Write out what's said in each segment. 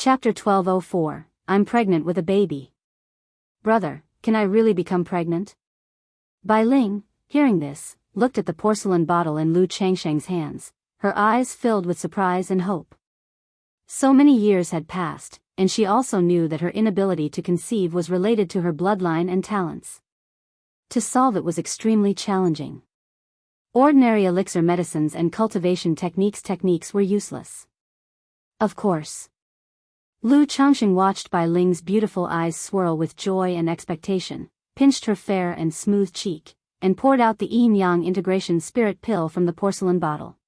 Chapter 1204, I'm pregnant with a baby. Brother, can I really become pregnant? Bai Ling, hearing this, looked at the porcelain bottle in Lu Changsheng's hands, her eyes filled with surprise and hope. So many years had passed, and she also knew that her inability to conceive was related to her bloodline and talents. To solve it was extremely challenging. Ordinary elixir medicines and cultivation techniques were useless. Of course. Lu Changsheng watched Bai Ling's beautiful eyes swirl with joy and expectation, pinched her fair and smooth cheek, and poured out the yin-yang integration spirit pill from the porcelain bottle.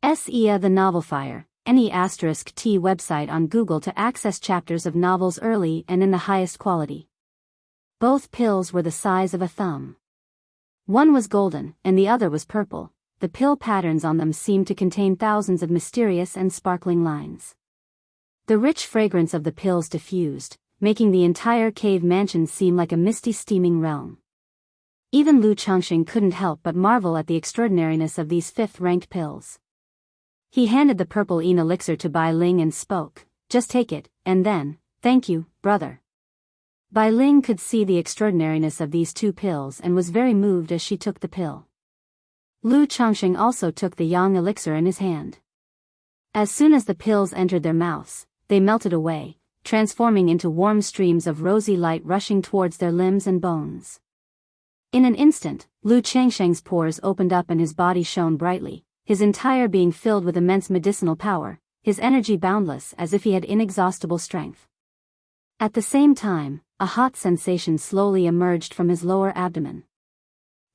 SEA the Novel Fire, NE*T website on Google to access chapters of novels early and in the highest quality. Both pills were the size of a thumb. One was golden, and the other was purple. The pill patterns on them seemed to contain thousands of mysterious and sparkling lines. The rich fragrance of the pills diffused, making the entire cave mansion seem like a misty steaming realm. Even Lu Changsheng couldn't help but marvel at the extraordinariness of these fifth-ranked pills. He handed the purple yin elixir to Bai Ling and spoke, "Just take it, and then, thank you, brother." Bai Ling could see the extraordinariness of these two pills and was very moved as she took the pill. Lu Changsheng also took the yang elixir in his hand. As soon as the pills entered their mouths, they melted away, transforming into warm streams of rosy light rushing towards their limbs and bones. In an instant, Lu Changsheng's pores opened up and his body shone brightly, his entire being filled with immense medicinal power, his energy boundless as if he had inexhaustible strength. At the same time, a hot sensation slowly emerged from his lower abdomen.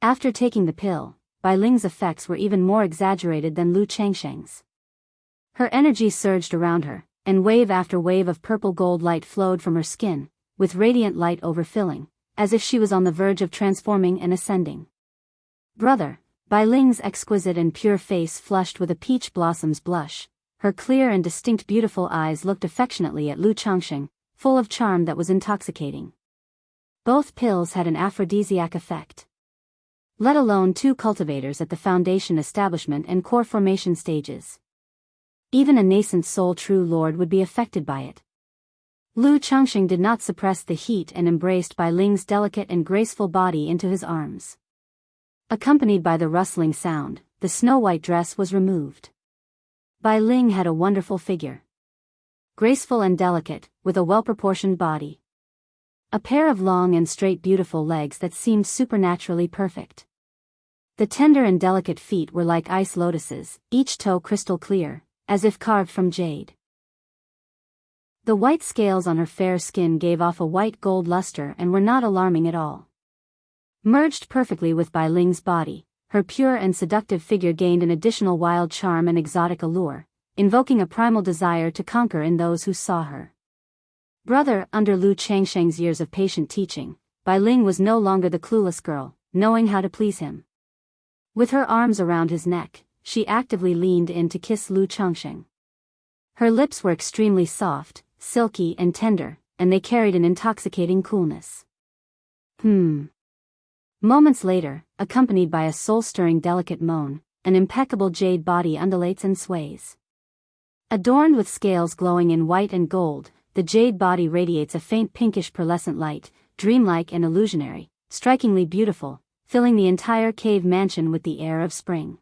After taking the pill, Bai Ling's effects were even more exaggerated than Lu Changsheng's. Her energy surged around her, and wave after wave of purple gold light flowed from her skin, with radiant light overfilling, as if she was on the verge of transforming and ascending. Brother, Bai Ling's exquisite and pure face flushed with a peach blossom's blush, her clear and distinct beautiful eyes looked affectionately at Lu Changsheng, full of charm that was intoxicating. Both pills had an aphrodisiac effect. Let alone two cultivators at the foundation establishment and core formation stages. Even a nascent soul true lord would be affected by it. Lu Changsheng did not suppress the heat and embraced Bai Ling's delicate and graceful body into his arms. Accompanied by the rustling sound, the snow-white dress was removed. Bai Ling had a wonderful figure. Graceful and delicate, with a well-proportioned body. A pair of long and straight beautiful legs that seemed supernaturally perfect. The tender and delicate feet were like ice lotuses, each toe crystal clear, as if carved from jade. The white scales on her fair skin gave off a white gold luster and were not alarming at all. Merged perfectly with Bai Ling's body, her pure and seductive figure gained an additional wild charm and exotic allure, invoking a primal desire to conquer in those who saw her. Brother, under Lu Changsheng's years of patient teaching, Bai Ling was no longer the clueless girl, knowing how to please him. With her arms around his neck, she actively leaned in to kiss Lu Changsheng. Her lips were extremely soft, silky and tender, and they carried an intoxicating coolness. Moments later, accompanied by a soul-stirring delicate moan, an impeccable jade body undulates and sways. Adorned with scales glowing in white and gold, the jade body radiates a faint pinkish pearlescent light, dreamlike and illusionary, strikingly beautiful, filling the entire cave mansion with the air of spring.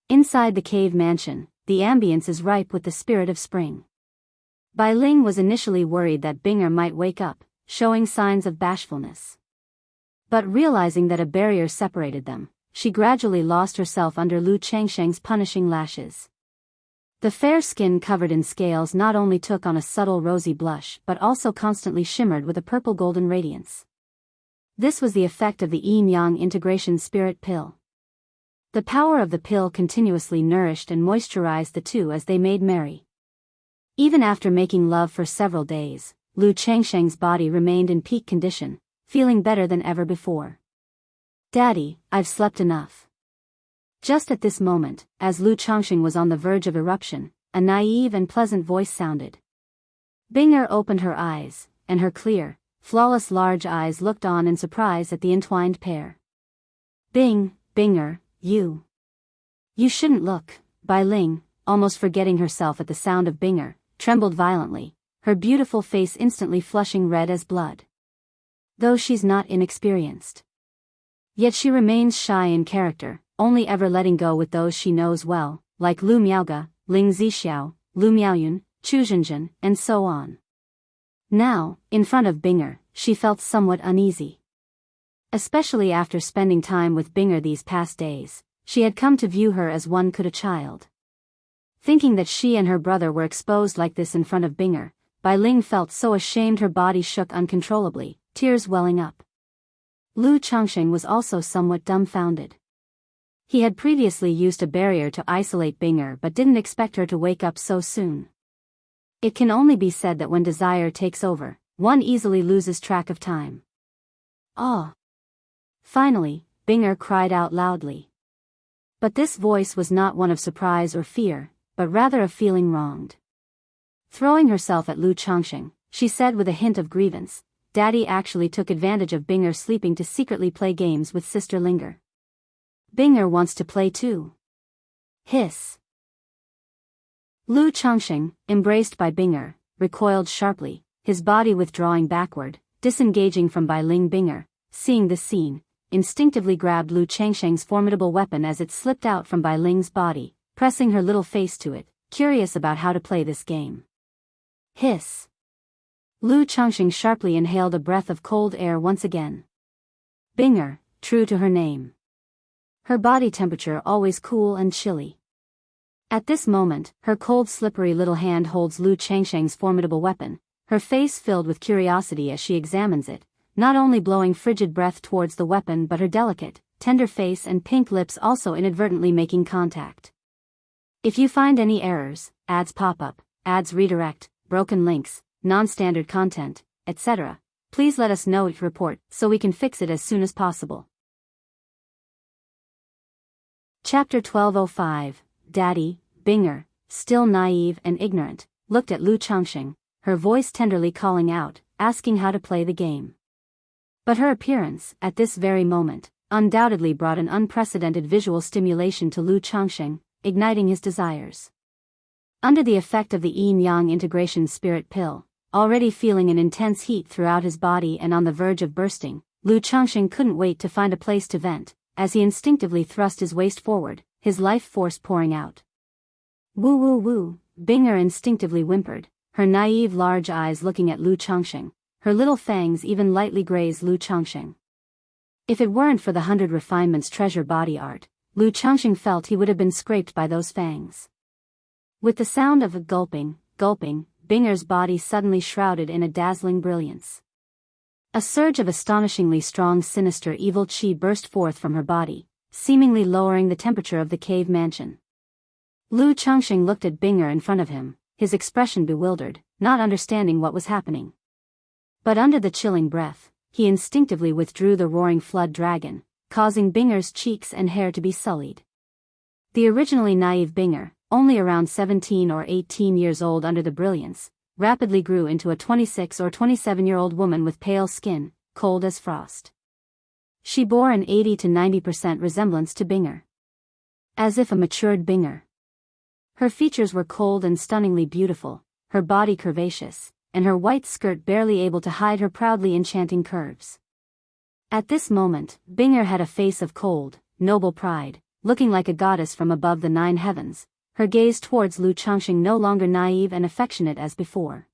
Inside the cave mansion, the ambience is ripe with the spirit of spring. Bai Ling was initially worried that Binger might wake up, showing signs of bashfulness. But realizing that a barrier separated them, she gradually lost herself under Lu Changsheng's punishing lashes. The fair skin covered in scales not only took on a subtle rosy blush but also constantly shimmered with a purple-golden radiance. This was the effect of the yin-yang integration spirit pill. The power of the pill continuously nourished and moisturized the two as they made merry. Even after making love for several days, Lu Changsheng's body remained in peak condition, feeling better than ever before. "Daddy, I've slept enough." Just at this moment, as Lu Changsheng was on the verge of eruption, a naive and pleasant voice sounded. Binger opened her eyes, and her clear, flawless large eyes looked on in surprise at the entwined pair. Binger, you shouldn't look." Bai Ling, almost forgetting herself at the sound of Binger, trembled violently, her beautiful face instantly flushing red as blood. Though she's not inexperienced, yet she remains shy in character, only ever letting go with those she knows well, like Lu Miaoge, Ling Zixiao, Lu Miaoyun, Chu Zhenzhen, and so on. Now, in front of Binger, she felt somewhat uneasy. Especially after spending time with Binger these past days, she had come to view her as one could a child. Thinking that she and her brother were exposed like this in front of Binger, Bai Ling felt so ashamed her body shook uncontrollably, tears welling up. Lu Changxing was also somewhat dumbfounded. He had previously used a barrier to isolate Binger but didn't expect her to wake up so soon. It can only be said that when desire takes over, one easily loses track of time. Ah! Finally, Binger cried out loudly. But this voice was not one of surprise or fear, but rather of feeling wronged. Throwing herself at Lu Changxing, she said with a hint of grievance, "Daddy actually took advantage of Binger sleeping to secretly play games with Sister Linger. Binger wants to play too." Hiss. Lu Changxing, embraced by Binger, recoiled sharply, his body withdrawing backward, disengaging from Bai Ling. Binger, seeing this scene, instinctively grabbed Lu Changxing's formidable weapon as it slipped out from Bai Ling's body, pressing her little face to it, curious about how to play this game. Hiss. Lu Changxing sharply inhaled a breath of cold air once again. Binger, true to her name. Her body temperature always cool and chilly. At this moment, her cold slippery little hand holds Lu Changxing's formidable weapon, her face filled with curiosity as she examines it, not only blowing frigid breath towards the weapon but her delicate, tender face and pink lips also inadvertently making contact. If you find any errors, ads pop up, ads redirect, broken links, non-standard content, etc., please let us know it report so we can fix it as soon as possible. Chapter 1205, Daddy. Binger, still naive and ignorant, looked at Lu Changxing, her voice tenderly calling out, asking how to play the game. But her appearance, at this very moment, undoubtedly brought an unprecedented visual stimulation to Lu Changxing, igniting his desires. Under the effect of the yin-yang integration spirit pill, already feeling an intense heat throughout his body and on the verge of bursting, Lu Changxing couldn't wait to find a place to vent, as he instinctively thrust his waist forward, his life force pouring out. Woo woo woo, Binger instinctively whimpered, her naive large eyes looking at Lu Changxing, her little fangs even lightly grazed Lu Changxing. If it weren't for the 100 refinements treasure body art, Lu Changxing felt he would have been scraped by those fangs. With the sound of a gulping, Binger's body suddenly shrouded in a dazzling brilliance. A surge of astonishingly strong sinister evil chi burst forth from her body, seemingly lowering the temperature of the cave mansion. Lu Changxing looked at Binger in front of him, his expression bewildered, not understanding what was happening. But under the chilling breath, he instinctively withdrew the roaring flood dragon, causing Binger's cheeks and hair to be sullied. The originally naive Binger, only around 17 or 18 years old under the brilliance, rapidly grew into a 26 or 27-year-old woman with pale skin, cold as frost. She bore an 80 to 90% resemblance to Binger. As if a matured Binger. Her features were cold and stunningly beautiful, her body curvaceous, and her white skirt barely able to hide her proudly enchanting curves. At this moment, Binger had a face of cold, noble pride, looking like a goddess from above the 9 heavens, her gaze towards Lu Changxing no longer naive and affectionate as before.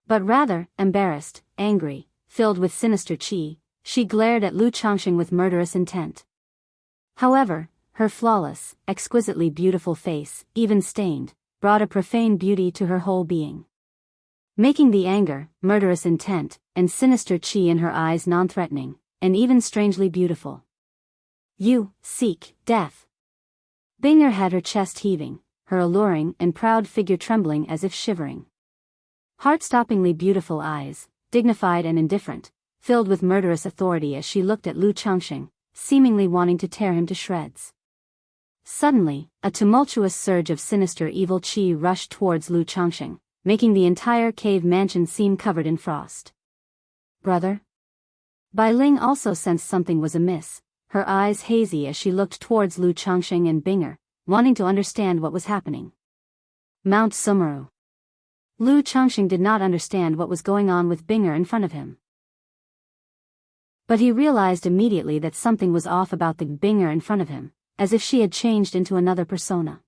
But rather, embarrassed, angry, filled with sinister chi, she glared at Lu Changxing with murderous intent. However, her flawless, exquisitely beautiful face, even stained, brought a profane beauty to her whole being, making the anger, murderous intent, and sinister chi in her eyes non-threatening, and even strangely beautiful. You seek death. Binger had her chest heaving, her alluring and proud figure trembling as if shivering. Heart-stoppingly beautiful eyes, dignified and indifferent, filled with murderous authority as she looked at Lu Changxing, seemingly wanting to tear him to shreds. Suddenly, a tumultuous surge of sinister evil chi rushed towards Lu Changxing, making the entire cave mansion seem covered in frost. Brother? Bai Ling also sensed something was amiss, her eyes hazy as she looked towards Lu Changxing and Binger, wanting to understand what was happening. Mount Sumeru. Lu Changxing did not understand what was going on with Binger in front of him. But he realized immediately that something was off about the Binger in front of him, as if she had changed into another persona.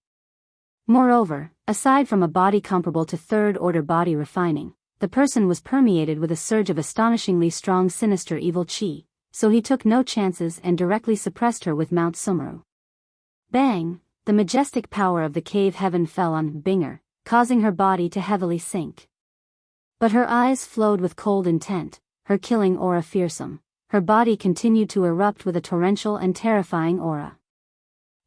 Moreover, aside from a body comparable to third-order body refining, the person was permeated with a surge of astonishingly strong sinister evil qi, so he took no chances and directly suppressed her with Mount Sumeru. Bang! The majestic power of the cave heaven fell on Binger, causing her body to heavily sink. But her eyes flowed with cold intent, her killing aura fearsome. Her body continued to erupt with a torrential and terrifying aura.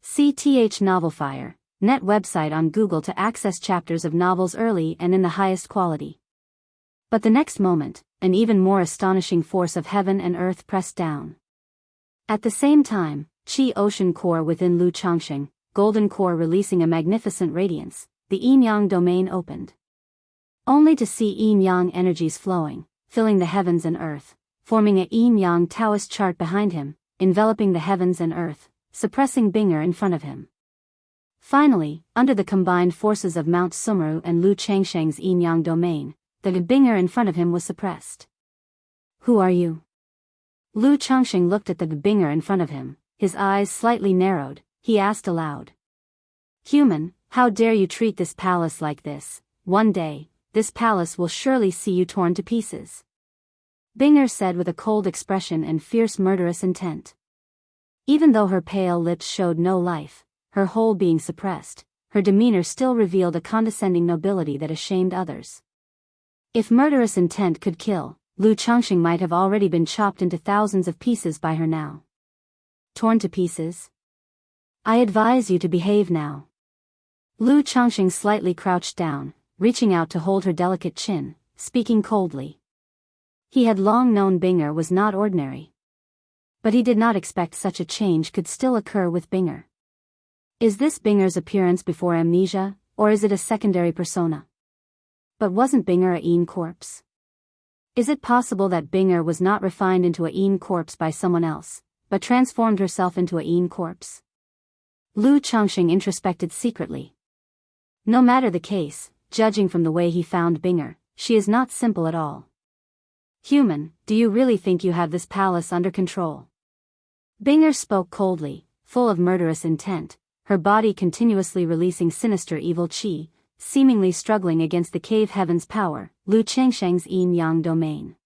CTH Novelfire, net website on Google to access chapters of novels early and in the highest quality. But the next moment, an even more astonishing force of heaven and earth pressed down. At the same time, Qi Ocean Core within Lu Changxing, Golden Core releasing a magnificent radiance, the yin-yang domain opened. Only to see yin-yang energies flowing, filling the heavens and earth, forming a yin-yang Taoist chart behind him, enveloping the heavens and earth, suppressing Binger in front of him. Finally, under the combined forces of Mount Sumeru and Lu Changxing's yin-yang domain, the Binger in front of him was suppressed. Who are you? Lu Changxing looked at the Binger in front of him, his eyes slightly narrowed. He asked aloud. Human, how dare you treat this palace like this? One day, this palace will surely see you torn to pieces. Binger said with a cold expression and fierce murderous intent. Even though her pale lips showed no life, her whole being suppressed, her demeanor still revealed a condescending nobility that ashamed others. If murderous intent could kill, Lu Changxing might have already been chopped into thousands of pieces by her now. Torn to pieces? I advise you to behave now. Lu Changxing slightly crouched down, reaching out to hold her delicate chin, speaking coldly. He had long known Binger was not ordinary. But he did not expect such a change could still occur with Binger. Is this Binger's appearance before amnesia, or is it a secondary persona? But wasn't Binger a Yin corpse? Is it possible that Binger was not refined into a Yin corpse by someone else, but transformed herself into a Yin corpse? Lu Changxing introspected secretly. No matter the case, judging from the way he found Binger, she is not simple at all. Human, do you really think you have this palace under control? Binger spoke coldly, full of murderous intent, her body continuously releasing sinister evil qi, seemingly struggling against the cave heaven's power, Lu Changxing's yin-yang domain.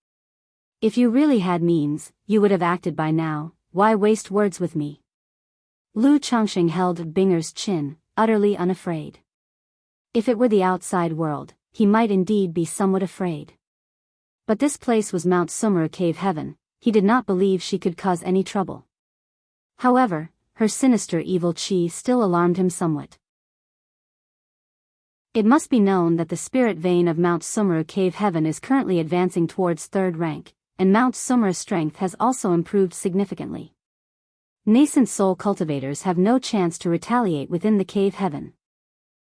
If you really had means, you would have acted by now. Why waste words with me? Lu Changxing held Binger's chin, utterly unafraid. If it were the outside world, he might indeed be somewhat afraid. But this place was Mount Sumeru Cave Heaven, he did not believe she could cause any trouble. However, her sinister evil qi still alarmed him somewhat. It must be known that the spirit vein of Mount Sumeru Cave Heaven is currently advancing towards 3rd rank, and Mount Sumeru's strength has also improved significantly. Nascent soul cultivators have no chance to retaliate within the cave heaven.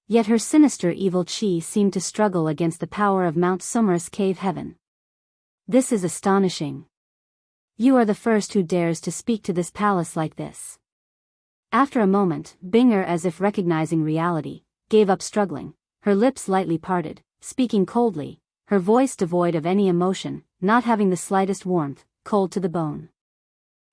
Yet her sinister evil qi seemed to struggle against the power of Mount Sumeru's cave heaven. This is astonishing. You are the first who dares to speak to this palace like this. After a moment, Binger, as if recognizing reality, gave up struggling, her lips lightly parted, speaking coldly, her voice devoid of any emotion, not having the slightest warmth, cold to the bone.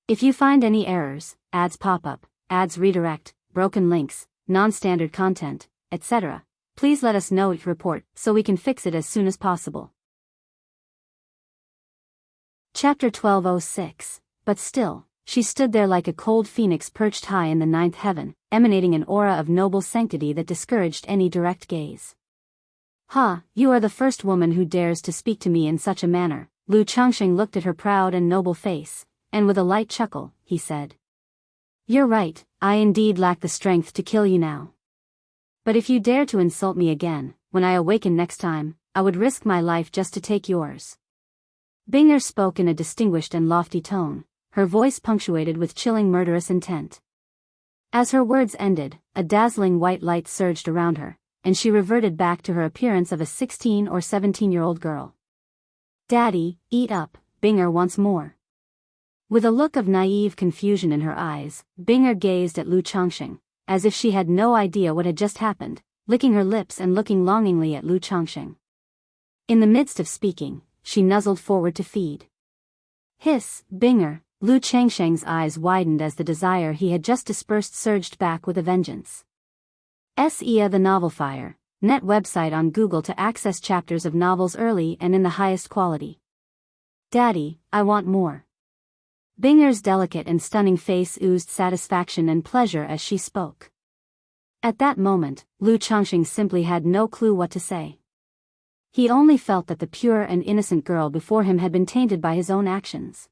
If you find any errors, ads pop up, ads redirect, broken links, non-standard content, etc., please let us know each report so we can fix it as soon as possible. Chapter 1206. But still, she stood there like a cold phoenix perched high in the 9th heaven, emanating an aura of noble sanctity that discouraged any direct gaze. Ha, you are the first woman who dares to speak to me in such a manner. Lu Changxing looked at her proud and noble face, and with a light chuckle, he said. You're right, I indeed lack the strength to kill you now. But if you dare to insult me again, when I awaken next time, I would risk my life just to take yours. Binger spoke in a distinguished and lofty tone, her voice punctuated with chilling murderous intent. As her words ended, a dazzling white light surged around her, and she reverted back to her appearance of a 16 or 17-year-old girl. Daddy, eat up, Binger once more. With a look of naive confusion in her eyes, Binger gazed at Lu Changxing, as if she had no idea what had just happened, licking her lips and looking longingly at Lu Changxing. In the midst of speaking, she nuzzled forward to feed. Hiss, Binger. Lu Changsheng's eyes widened as the desire he had just dispersed surged back with a vengeance. SEA the Novel Fire, net website on Google to access chapters of novels early and in the highest quality. Daddy, I want more. Binger's delicate and stunning face oozed satisfaction and pleasure as she spoke. At that moment, Lu Changsheng simply had no clue what to say. He only felt that the pure and innocent girl before him had been tainted by his own actions.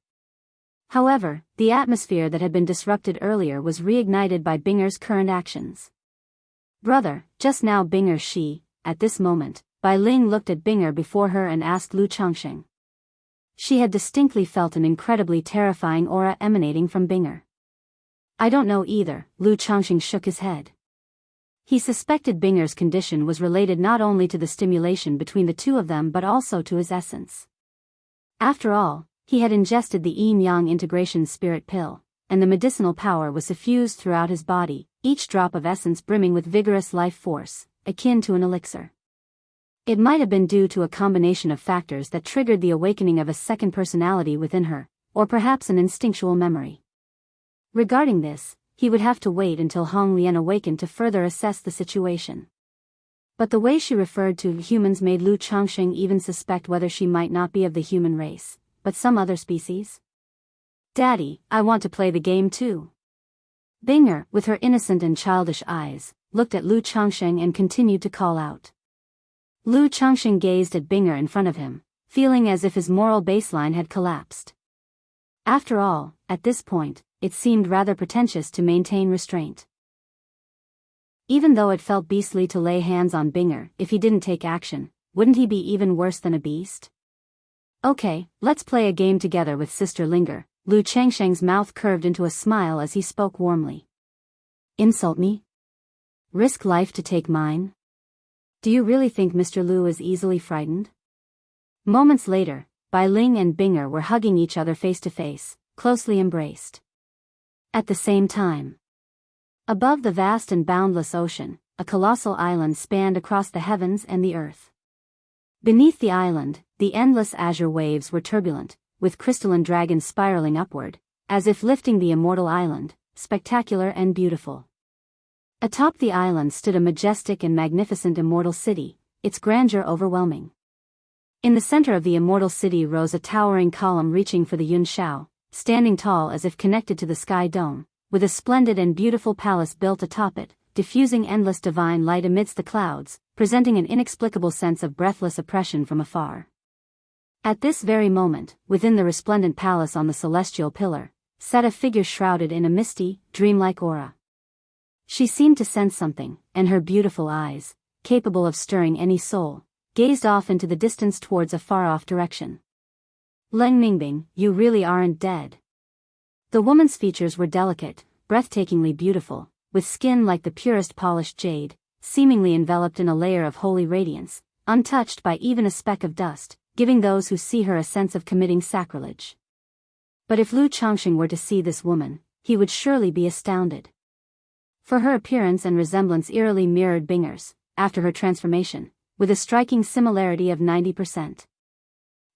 However, the atmosphere that had been disrupted earlier was reignited by Binger's current actions. Brother, just now Binger at this moment, Bai Ling looked at Binger before her and asked Lu Changsheng. She had distinctly felt an incredibly terrifying aura emanating from Binger. I don't know either, Lu Changsheng shook his head. He suspected Binger's condition was related not only to the stimulation between the two of them but also to his essence. After all, he had ingested the yin-yang integration spirit pill, and the medicinal power was suffused throughout his body, each drop of essence brimming with vigorous life force, akin to an elixir. It might have been due to a combination of factors that triggered the awakening of a second personality within her, or perhaps an instinctual memory. Regarding this, he would have to wait until Hong Lian awakened to further assess the situation. But the way she referred to humans made Lu Changsheng even suspect whether she might not be of the human race, but some other species. Daddy, I want to play the game too. Binger, with her innocent and childish eyes, looked at Lu Changsheng and continued to call out. Lu Changsheng gazed at Binger in front of him, feeling as if his moral baseline had collapsed. After all, at this point, it seemed rather pretentious to maintain restraint. Even though it felt beastly to lay hands on Binger if he didn't take action, wouldn't he be even worse than a beast? Okay, let's play a game together with Sister Linger. Lu Changsheng's mouth curved into a smile as he spoke warmly. Insult me? Risk life to take mine? Do you really think Mr. Lu is easily frightened? Moments later, Bai Ling and Binger were hugging each other face to face, closely embraced. At the same time, above the vast and boundless ocean, a colossal island spanned across the heavens and the earth. Beneath the island, the endless azure waves were turbulent, with crystalline dragons spiraling upward, as if lifting the immortal island, spectacular and beautiful. Atop the island stood a majestic and magnificent immortal city, its grandeur overwhelming. In the center of the immortal city rose a towering column reaching for the Yunshao, standing tall as if connected to the sky dome, with a splendid and beautiful palace built atop it, diffusing endless divine light amidst the clouds, presenting an inexplicable sense of breathless oppression from afar. At this very moment, within the resplendent palace on the celestial pillar, sat a figure shrouded in a misty, dreamlike aura. She seemed to sense something, and her beautiful eyes, capable of stirring any soul, gazed off into the distance towards a far-off direction. Leng Mingbing, you really aren't dead. The woman's features were delicate, breathtakingly beautiful, with skin like the purest polished jade, seemingly enveloped in a layer of holy radiance, untouched by even a speck of dust, giving those who see her a sense of committing sacrilege. But if Lu Changsheng were to see this woman, he would surely be astounded. For her appearance and resemblance eerily mirrored Binger's, after her transformation, with a striking similarity of 90%.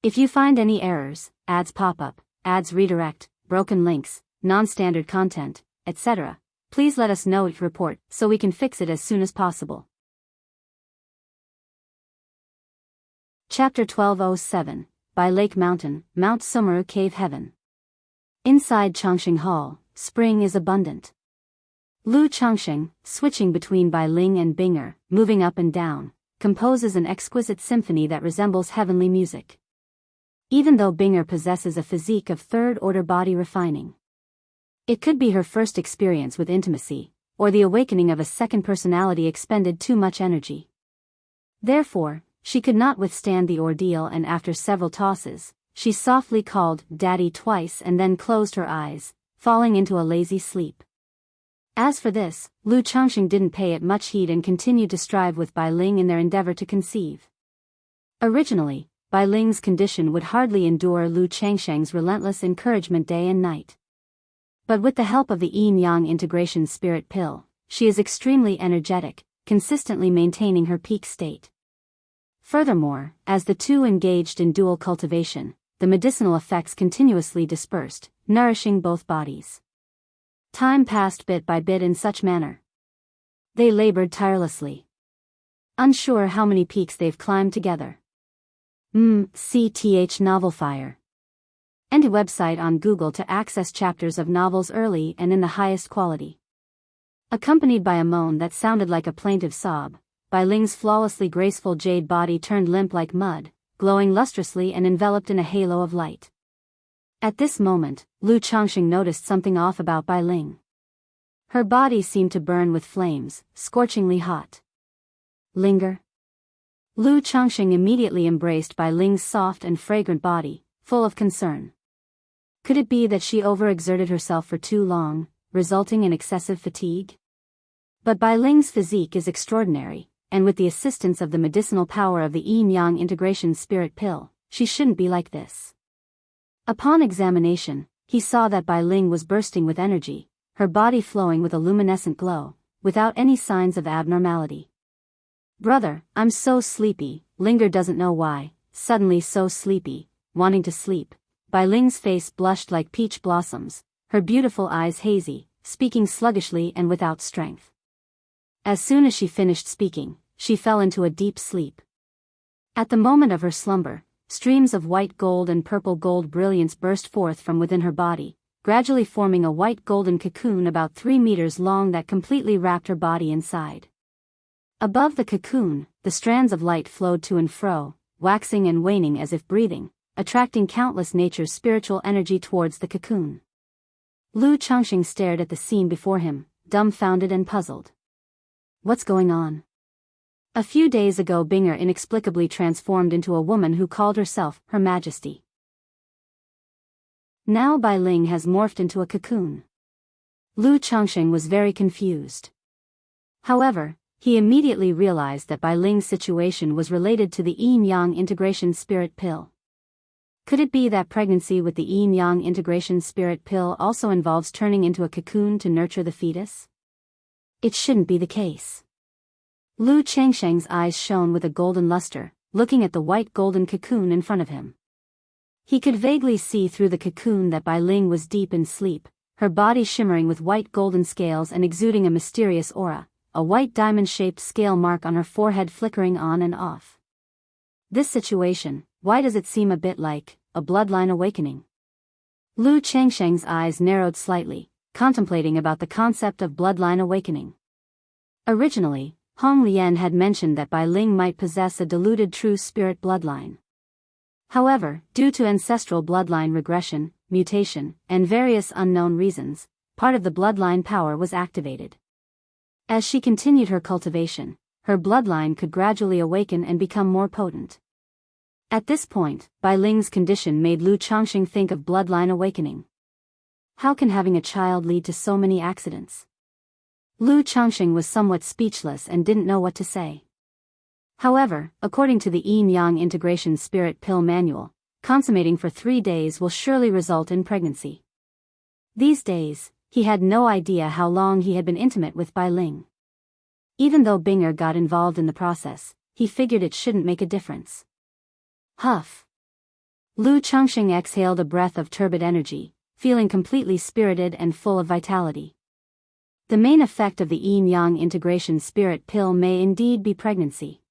If you find any errors, ads pop up, ads redirect, broken links, non-standard content, etc., please let us know each report so we can fix it as soon as possible. Chapter 1207, by Lake Mountain, Mount Sumeru Cave Heaven. Inside Changsheng Hall, spring is abundant. Lu Changsheng, switching between Bai Ling and Binger, moving up and down, composes an exquisite symphony that resembles heavenly music. Even though Binger possesses a physique of third-order body refining. It could be her first experience with intimacy, or the awakening of a second personality expended too much energy. Therefore, she could not withstand the ordeal and after several tosses, she softly called Daddy twice and then closed her eyes, falling into a lazy sleep. As for this, Lu Changsheng didn't pay it much heed and continued to strive with Bai Ling in their endeavor to conceive. Originally, Bai Ling's condition would hardly endure Lu Changsheng's relentless encouragement day and night. But with the help of the yin-yang integration spirit pill, she is extremely energetic, consistently maintaining her peak state. Furthermore, as the two engaged in dual cultivation, the medicinal effects continuously dispersed, nourishing both bodies. Time passed bit by bit in such manner. They labored tirelessly. Unsure how many peaks they've climbed together. CTH Novelfire. And a website on Google to access chapters of novels early and in the highest quality. Accompanied by a moan that sounded like a plaintive sob, Bai Ling's flawlessly graceful jade body turned limp like mud, glowing lustrously and enveloped in a halo of light. At this moment, Lu Changxing noticed something off about Bai Ling. Her body seemed to burn with flames, scorchingly hot. Linger? Lu Changxing immediately embraced Bai Ling's soft and fragrant body, full of concern. Could it be that she overexerted herself for too long, resulting in excessive fatigue? But Bai Ling's physique is extraordinary, and with the assistance of the medicinal power of the yin-yang integration spirit pill, she shouldn't be like this. Upon examination, he saw that Bai Ling was bursting with energy, her body flowing with a luminescent glow, without any signs of abnormality. Brother, I'm so sleepy, Linger doesn't know why, suddenly so sleepy, wanting to sleep. Bai Ling's face blushed like peach blossoms, her beautiful eyes hazy, speaking sluggishly and without strength. As soon as she finished speaking, she fell into a deep sleep. At the moment of her slumber, streams of white gold and purple gold brilliance burst forth from within her body, gradually forming a white golden cocoon about 3 meters long that completely wrapped her body inside. Above the cocoon, the strands of light flowed to and fro, waxing and waning as if breathing, attracting countless nature's spiritual energy towards the cocoon. Lu Changxing stared at the scene before him, dumbfounded and puzzled. What's going on? A few days ago Binger inexplicably transformed into a woman who called herself Her Majesty. Now Bai Ling has morphed into a cocoon. Lu Changxing was very confused. However, he immediately realized that Bai Ling's situation was related to the yin-yang integration spirit pill. Could it be that pregnancy with the yin-yang integration spirit pill also involves turning into a cocoon to nurture the fetus? It shouldn't be the case. Lu Changsheng's eyes shone with a golden luster, looking at the white golden cocoon in front of him. He could vaguely see through the cocoon that Bai Ling was deep in sleep, her body shimmering with white golden scales and exuding a mysterious aura, a white diamond-shaped scale mark on her forehead flickering on and off. This situation, why does it seem a bit like a bloodline awakening? Lu Changsheng's eyes narrowed slightly, contemplating about the concept of bloodline awakening. Originally, Hong Lian had mentioned that Bai Ling might possess a diluted true spirit bloodline. However, due to ancestral bloodline regression, mutation, and various unknown reasons, part of the bloodline power was activated. As she continued her cultivation, her bloodline could gradually awaken and become more potent. At this point, Bai Ling's condition made Lu Changxing think of bloodline awakening. How can having a child lead to so many accidents? Lu Changxing was somewhat speechless and didn't know what to say. However, according to the yin-yang integration spirit pill manual, consummating for 3 days will surely result in pregnancy. These days, he had no idea how long he had been intimate with Bai Ling. Even though Binger got involved in the process, he figured it shouldn't make a difference. Huff. Lu Changxing exhaled a breath of turbid energy, feeling completely spirited and full of vitality. The main effect of the yin-yang integration spirit pill may indeed be pregnancy.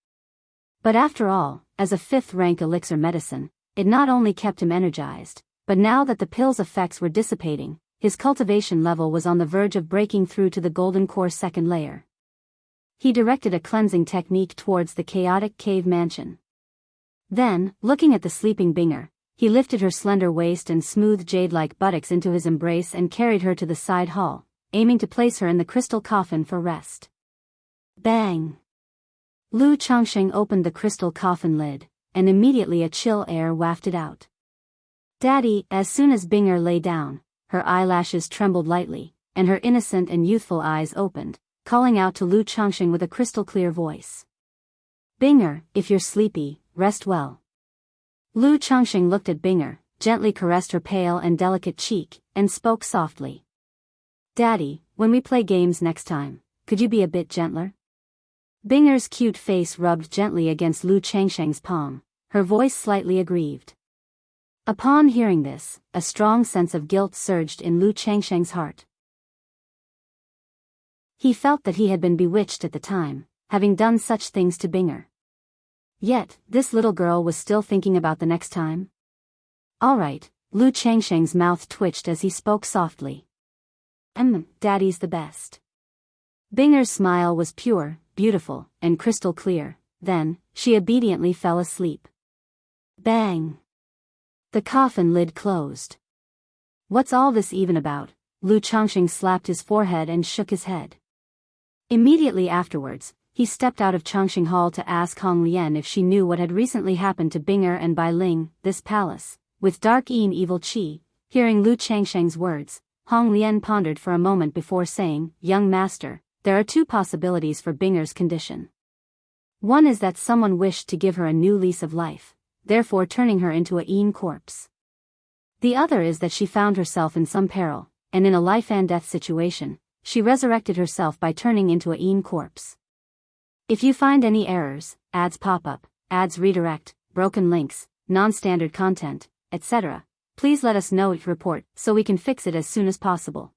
But after all, as a 5th-rank elixir medicine, it not only kept him energized, but now that the pill's effects were dissipating, his cultivation level was on the verge of breaking through to the golden core 2nd layer. He directed a cleansing technique towards the chaotic cave mansion. Then, looking at the sleeping Binger, he lifted her slender waist and smooth jade-like buttocks into his embrace and carried her to the side hall, aiming to place her in the crystal coffin for rest. Bang! Lu Changxing opened the crystal coffin lid, and immediately a chill air wafted out. Daddy, as soon as Binger lay down, her eyelashes trembled lightly, and her innocent and youthful eyes opened, calling out to Lu Changxing with a crystal-clear voice. Binger, if you're sleepy, rest well. Lu Changxing looked at Binger, gently caressed her pale and delicate cheek, and spoke softly. Daddy, when we play games next time, could you be a bit gentler? Binger's cute face rubbed gently against Lu Changsheng's palm, her voice slightly aggrieved. Upon hearing this, a strong sense of guilt surged in Lu Changsheng's heart. He felt that he had been bewitched at the time, having done such things to Binger. Yet, this little girl was still thinking about the next time. All right, Lu Changsheng's mouth twitched as he spoke softly. Daddy's the best. Binger's smile was pure, beautiful, and crystal clear. Then, she obediently fell asleep. Bang! The coffin lid closed. What's all this even about? Lu Changsheng slapped his forehead and shook his head. Immediately afterwards, he stepped out of Changsheng Hall to ask Hong Lian if she knew what had recently happened to Binger and Bai Ling, this palace, with dark evil qi. Hearing Lu Changsheng's words, Hong Lian pondered for a moment before saying, "Young master, there are two possibilities for Binger's condition. One is that someone wished to give her a new lease of life, therefore turning her into a Yin corpse. The other is that she found herself in some peril, and in a life and death situation, she resurrected herself by turning into a Yin corpse. If you find any errors, ads pop up, ads redirect, broken links, non-standard content, etc., please let us know. Report so we can fix it as soon as possible."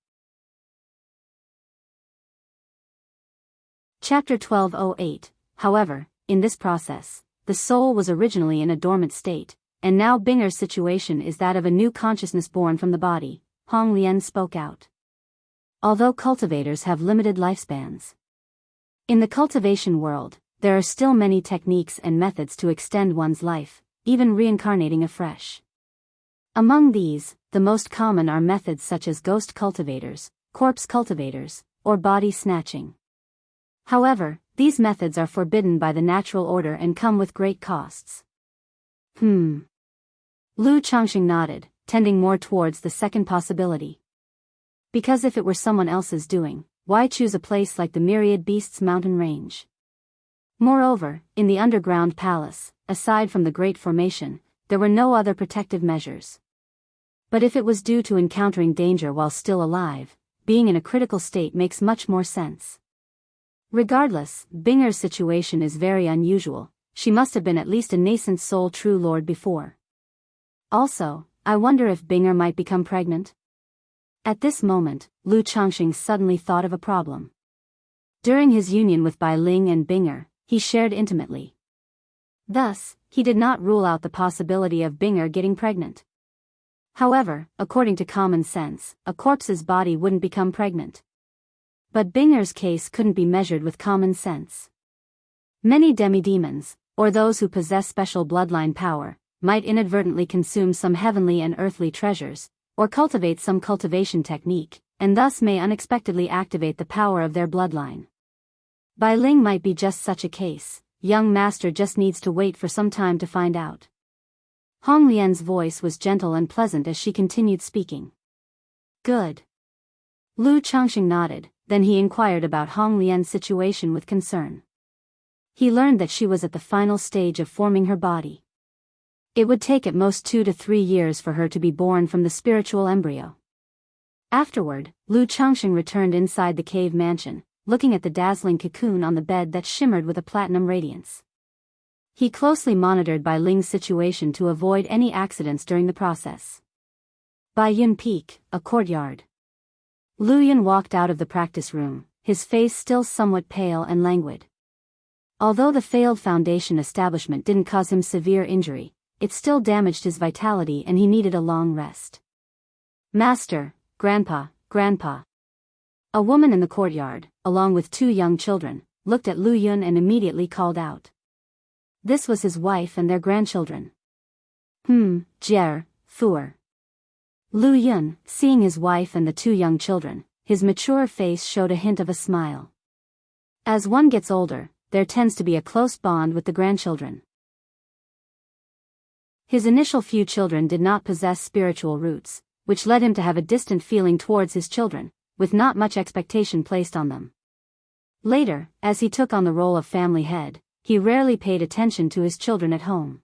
Chapter 1208. However, in this process, the soul was originally in a dormant state, and now Binger's situation is that of a new consciousness born from the body. Hong Lian spoke out. Although cultivators have limited lifespans, in the cultivation world, there are still many techniques and methods to extend one's life, even reincarnating afresh. Among these, the most common are methods such as ghost cultivators, corpse cultivators, or body snatching. However, these methods are forbidden by the natural order and come with great costs. Lu Changsheng nodded, tending more towards the second possibility. Because if it were someone else's doing, why choose a place like the Myriad Beasts mountain range? Moreover, in the underground palace, aside from the Great Formation, there were no other protective measures. But if it was due to encountering danger while still alive, being in a critical state makes much more sense. Regardless, Binger's situation is very unusual. She must have been at least a nascent soul true lord before. Also, I wonder if Binger might become pregnant? At this moment, Lu Changsheng suddenly thought of a problem. During his union with Bai Ling and Binger, he shared intimately. Thus, he did not rule out the possibility of Binger getting pregnant. However, according to common sense, a corpse's body wouldn't become pregnant. But Binger's case couldn't be measured with common sense. Many demidemons, or those who possess special bloodline power, might inadvertently consume some heavenly and earthly treasures, or cultivate some cultivation technique, and thus may unexpectedly activate the power of their bloodline. Bai Ling might be just such a case. Young master just needs to wait for some time to find out. Hong Lian's voice was gentle and pleasant as she continued speaking. Good. Lu Changsheng nodded, then he inquired about Hong Lian's situation with concern. He learned that she was at the final stage of forming her body. It would take at most 2 to 3 years for her to be born from the spiritual embryo. Afterward, Lu Changsheng returned inside the cave mansion, looking at the dazzling cocoon on the bed that shimmered with a platinum radiance. He closely monitored Bai Ling's situation to avoid any accidents during the process. Bai Yun Peak, a courtyard. Lu Yun walked out of the practice room, his face still somewhat pale and languid. Although the failed foundation establishment didn't cause him severe injury, it still damaged his vitality and he needed a long rest. Master, Grandpa. A woman in the courtyard, along with 2 young children, looked at Lu Yun and immediately called out. This was his wife and their grandchildren. Thur. Lu Yun, seeing his wife and the 2 young children, his mature face showed a hint of a smile. As one gets older, there tends to be a close bond with the grandchildren. His initial few children did not possess spiritual roots, which led him to have a distant feeling towards his children, with not much expectation placed on them. Later, as he took on the role of family head, he rarely paid attention to his children at home.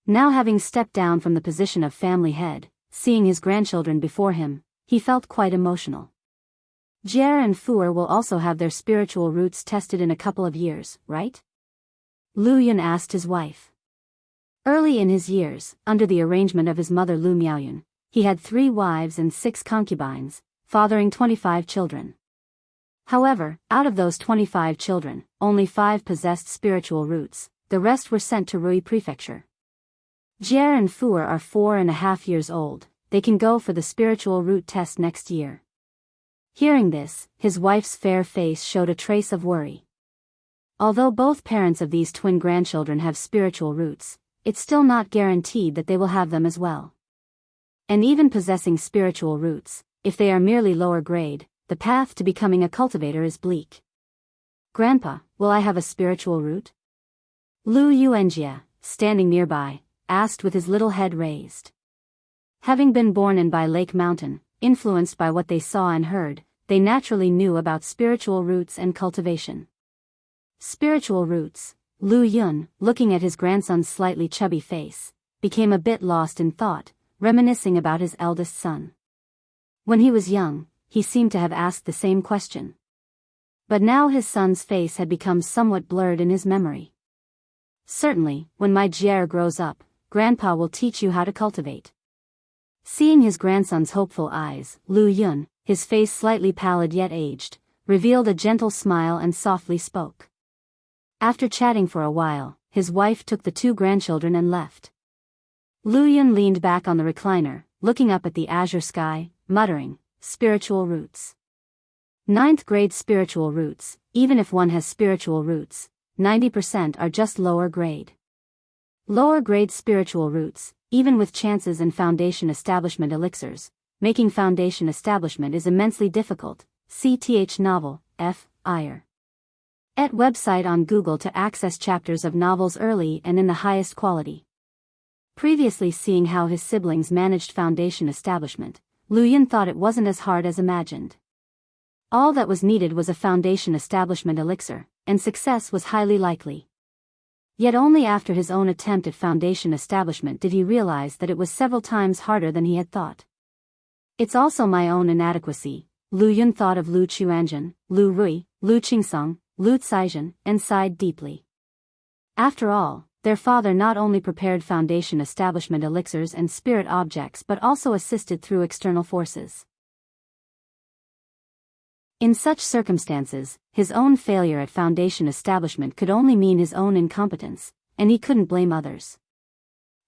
Now having stepped down from the position of family head, seeing his grandchildren before him, he felt quite emotional. Jie and Fuer will also have their spiritual roots tested in a couple of years, right? Lu Yun asked his wife. Early in his years, under the arrangement of his mother Lu Miaoyun, he had 3 wives and 6 concubines, fathering 25 children. However, out of those 25 children, only 5 possessed spiritual roots, the rest were sent to Rui Prefecture. Jie and Fuer are 4.5 years old, they can go for the spiritual root test next year. Hearing this, his wife's fair face showed a trace of worry. Although both parents of these twin grandchildren have spiritual roots, it's still not guaranteed that they will have them as well. And even possessing spiritual roots, if they are merely lower grade, the path to becoming a cultivator is bleak. Grandpa, will I have a spiritual root? Lu Yuanjia, standing nearby, asked with his little head raised. Having been born in by Lake Mountain, influenced by what they saw and heard, they naturally knew about spiritual roots and cultivation. Spiritual roots, Lu Yun, looking at his grandson's slightly chubby face, became a bit lost in thought, reminiscing about his eldest son. When he was young, he seemed to have asked the same question. But now his son's face had become somewhat blurred in his memory. Certainly, when my Jie grows up, Grandpa will teach you how to cultivate. Seeing his grandson's hopeful eyes, Lu Yun, his face slightly pallid yet aged, revealed a gentle smile and softly spoke. After chatting for a while, his wife took the 2 grandchildren and left. Lu Yun leaned back on the recliner, looking up at the azure sky, muttering, spiritual roots. 9th grade spiritual roots, even if one has spiritual roots, 90% are just lower grade. Lower grade spiritual roots, even with chances and foundation establishment elixirs, making foundation establishment is immensely difficult. CTH novel, F. Iyer. Et website on Google to access chapters of novels early and in the highest quality. Previously seeing how his siblings managed foundation establishment, Lu Yun thought it wasn't as hard as imagined. All that was needed was a foundation establishment elixir, and success was highly likely. Yet only after his own attempt at foundation establishment did he realize that it was several times harder than he had thought. It's also my own inadequacy, Lu Yun thought of Lu Chuanjun, Lu Rui, Lu Qingsong, Lu Caizhen, and sighed deeply. After all, their father not only prepared foundation establishment elixirs and spirit objects but also assisted through external forces. In such circumstances, his own failure at foundation establishment could only mean his own incompetence, and he couldn't blame others.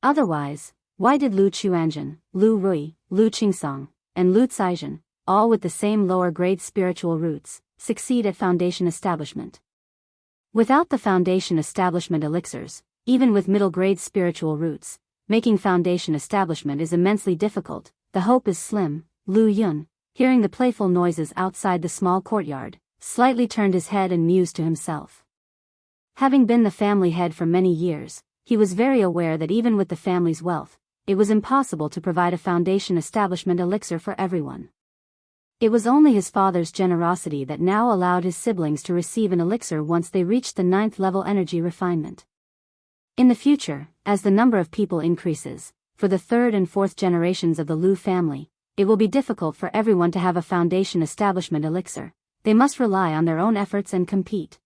Otherwise, why did Lu Chuanjun, Lu Rui, Lu Qingsong, and Lu Caizhen, all with the same lower-grade spiritual roots, succeed at foundation establishment? Without the foundation establishment elixirs, even with middle-grade spiritual roots, making foundation establishment is immensely difficult. The hope is slim. Lu Yun, hearing the playful noises outside the small courtyard, slightly turned his head and mused to himself. Having been the family head for many years, he was very aware that even with the family's wealth, it was impossible to provide a foundation establishment elixir for everyone. It was only his father's generosity that now allowed his siblings to receive an elixir once they reached the 9th level energy refinement. In the future, as the number of people increases, for the 3rd and 4th generations of the Lu family, it will be difficult for everyone to have a foundation establishment elixir. They must rely on their own efforts and compete.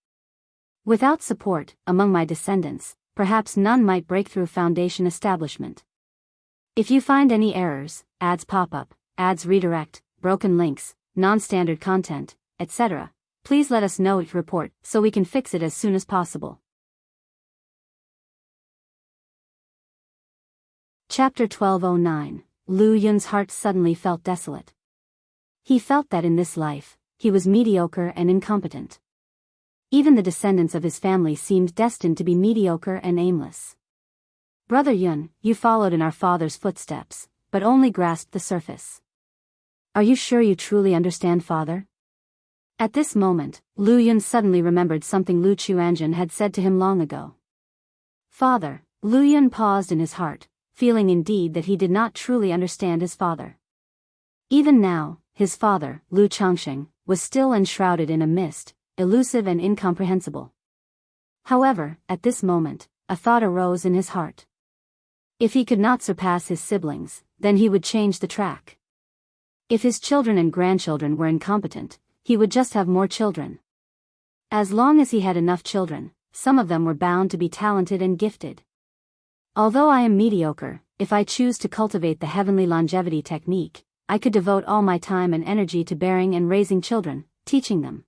Without support, among my descendants, perhaps none might break through foundation establishment. If you find any errors, ads pop up, ads redirect, broken links, non-standard content, etc., please let us know each report so we can fix it as soon as possible. Chapter 1209. Lu Yun's heart suddenly felt desolate. He felt that in this life, he was mediocre and incompetent. Even the descendants of his family seemed destined to be mediocre and aimless. Brother Yun, you followed in our father's footsteps, but only grasped the surface. Are you sure you truly understand, father? At this moment, Lu Yun suddenly remembered something Lu Chuanjun had said to him long ago. Father, Lu Yun paused in his heart, feeling indeed that he did not truly understand his father. Even now, his father, Lu Changsheng, was still enshrouded in a mist, elusive and incomprehensible. However, at this moment, a thought arose in his heart. If he could not surpass his siblings, then he would change the track. If his children and grandchildren were incompetent, he would just have more children. As long as he had enough children, some of them were bound to be talented and gifted. Although I am mediocre, if I choose to cultivate the heavenly longevity technique, I could devote all my time and energy to bearing and raising children, teaching them.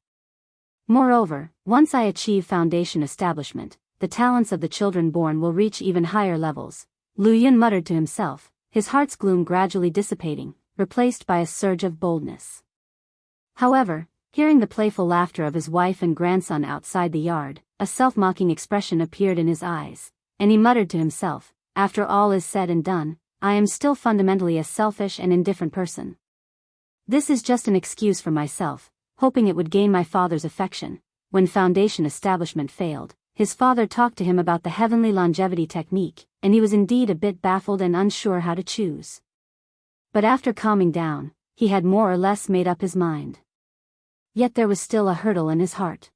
Moreover, once I achieve foundation establishment, the talents of the children born will reach even higher levels. Lu Yun muttered to himself, his heart's gloom gradually dissipating, replaced by a surge of boldness. However, hearing the playful laughter of his wife and grandson outside the yard, a self-mocking expression appeared in his eyes, and he muttered to himself, after all is said and done, I am still fundamentally a selfish and indifferent person. This is just an excuse for myself, hoping it would gain my father's affection. When foundation establishment failed, his father talked to him about the heavenly longevity technique, and he was indeed a bit baffled and unsure how to choose. But after calming down, he had more or less made up his mind. Yet there was still a hurdle in his heart.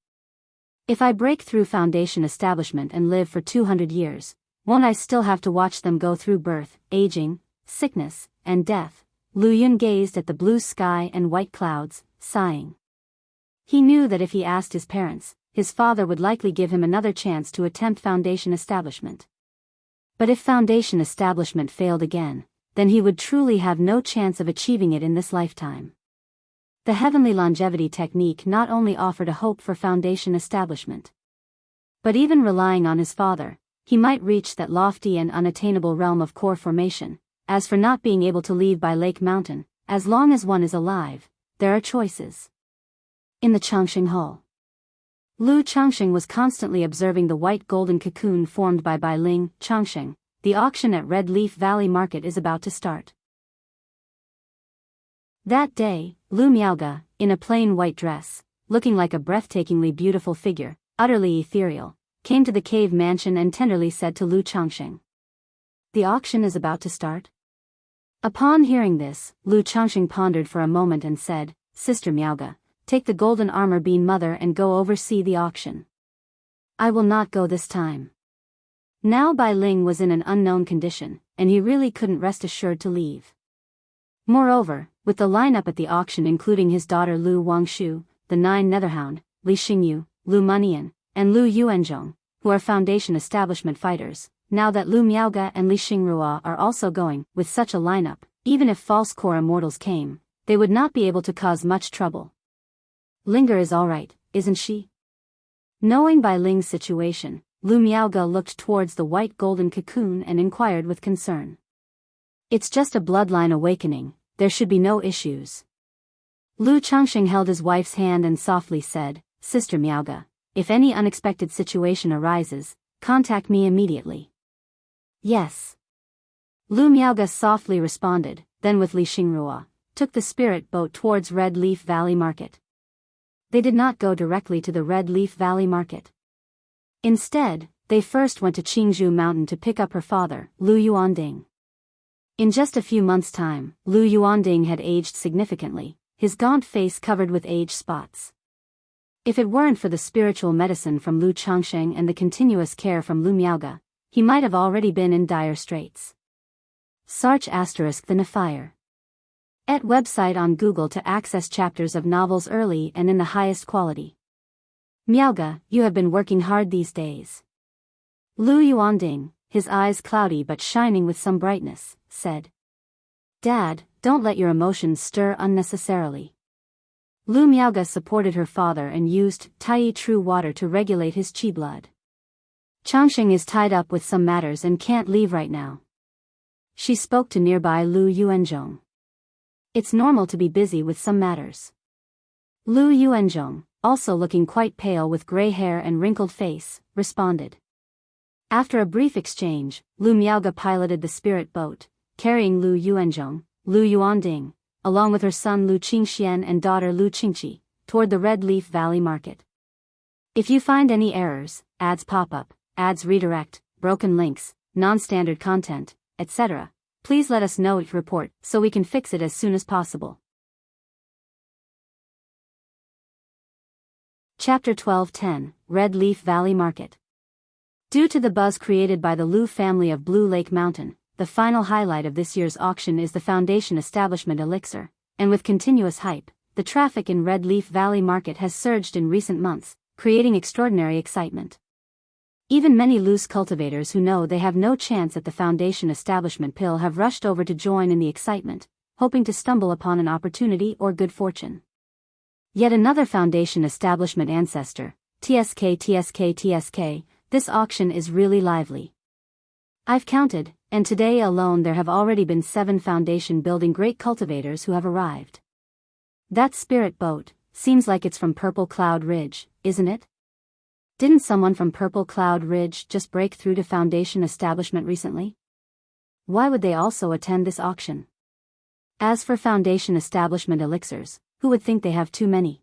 If I break through foundation establishment and live for 200 years, won't I still have to watch them go through birth, aging, sickness, and death? Lu Yun gazed at the blue sky and white clouds, sighing. He knew that if he asked his parents, his father would likely give him another chance to attempt foundation establishment. But if foundation establishment failed again, then he would truly have no chance of achieving it in this lifetime. The heavenly longevity technique not only offered a hope for foundation establishment, but even relying on his father, he might reach that lofty and unattainable realm of core formation. As for not being able to leave by Lake Mountain, as long as one is alive, there are choices. In the Changxing Hall, Lu Changxing was constantly observing the white golden cocoon formed by Bai Ling. Changxing, the auction at Red Leaf Valley Market is about to start. That day, Lu Miaoge, in a plain white dress, looking like a breathtakingly beautiful figure, utterly ethereal, came to the cave mansion and tenderly said to Lu Changxing, "The auction is about to start?" Upon hearing this, Lu Changxing pondered for a moment and said, "Sister Miaoge, take the golden armor bean mother and go oversee the auction." "I will not go this time." Now Bai Ling was in an unknown condition, and he really couldn't rest assured to leave. Moreover, with the lineup at the auction including his daughter Lu Wangshu, the 9 Netherhound, Li Xingyu, Lu Munian, and Lu Yuanzhong, who are foundation establishment fighters, now that Lu Miaoge and Li Xingrua are also going, with such a lineup, even if false core immortals came, they would not be able to cause much trouble. Linger is alright, isn't she? Knowing Bai Ling's situation, Lu Miaoge looked towards the white golden cocoon and inquired with concern. "It's just a bloodline awakening, there should be no issues." Lu Changxing held his wife's hand and softly said, "Sister Miaoge, if any unexpected situation arises, contact me immediately." "Yes." Lu Miaoge softly responded, then with Li Xingrua, took the spirit boat towards Red Leaf Valley Market. They did not go directly to the Red Leaf Valley Market. Instead, they first went to Qingzhou Mountain to pick up her father, Lu Yuanding. In just a few months' time, Lu Yuanding had aged significantly, his gaunt face covered with age spots. If it weren't for the spiritual medicine from Lu Changxing and the continuous care from Lu Miaoge, he might have already been in dire straits. Sarch * the Nefire. Et website on Google to access chapters of novels early and in the highest quality. "Miaoge, you have been working hard these days." Lu Yuanding, his eyes cloudy but shining with some brightness, said. "Dad, don't let your emotions stir unnecessarily." Lu Miaoge supported her father and used Tai True water to regulate his qi blood. "Changxing is tied up with some matters and can't leave right now." She spoke to nearby Lu Yuanzhong. "It's normal to be busy with some matters." Lu Yuanzhong, also looking quite pale with gray hair and wrinkled face, responded. After a brief exchange, Lu Miaoge piloted the spirit boat, carrying Lu Yuanzhong, Lu Yuanding, along with her son Lu Qingxian and daughter Lu Qingqi, toward the Red Leaf Valley Market. If you find any errors, ads pop up, ads redirect, broken links, non-standard content, etc., please let us know each report so we can fix it as soon as possible. Chapter 12:10, Red Leaf Valley Market. Due to the buzz created by the Lu family of Blue Lake Mountain, the final highlight of this year's auction is the foundation establishment elixir, and with continuous hype, the traffic in Red Leaf Valley Market has surged in recent months, creating extraordinary excitement. Even many loose cultivators who know they have no chance at the foundation establishment pill have rushed over to join in the excitement, hoping to stumble upon an opportunity or good fortune. Yet another foundation establishment ancestor, TSK, this auction is really lively. I've counted, and today alone there have already been 7 foundation building great cultivators who have arrived. That spirit boat, seems like it's from Purple Cloud Ridge, isn't it? Didn't someone from Purple Cloud Ridge just break through to foundation establishment recently? Why would they also attend this auction? As for foundation establishment elixirs, who would think they have too many?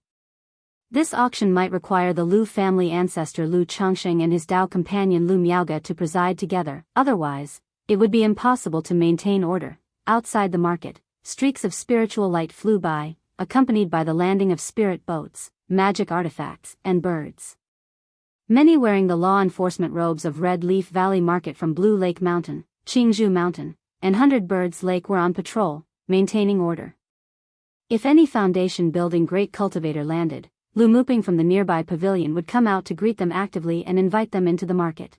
This auction might require the Lu family ancestor Lu Changsheng and his Dao companion Lu Miaoge to preside together, otherwise, it would be impossible to maintain order. Outside the market, streaks of spiritual light flew by, accompanied by the landing of spirit boats, magic artifacts, and birds. Many wearing the law enforcement robes of Red Leaf Valley Market from Blue Lake Mountain, Qingzhou Mountain, and 100 Birds Lake were on patrol, maintaining order. If any foundation building great cultivator landed, Lu Muping from the nearby pavilion would come out to greet them actively and invite them into the market.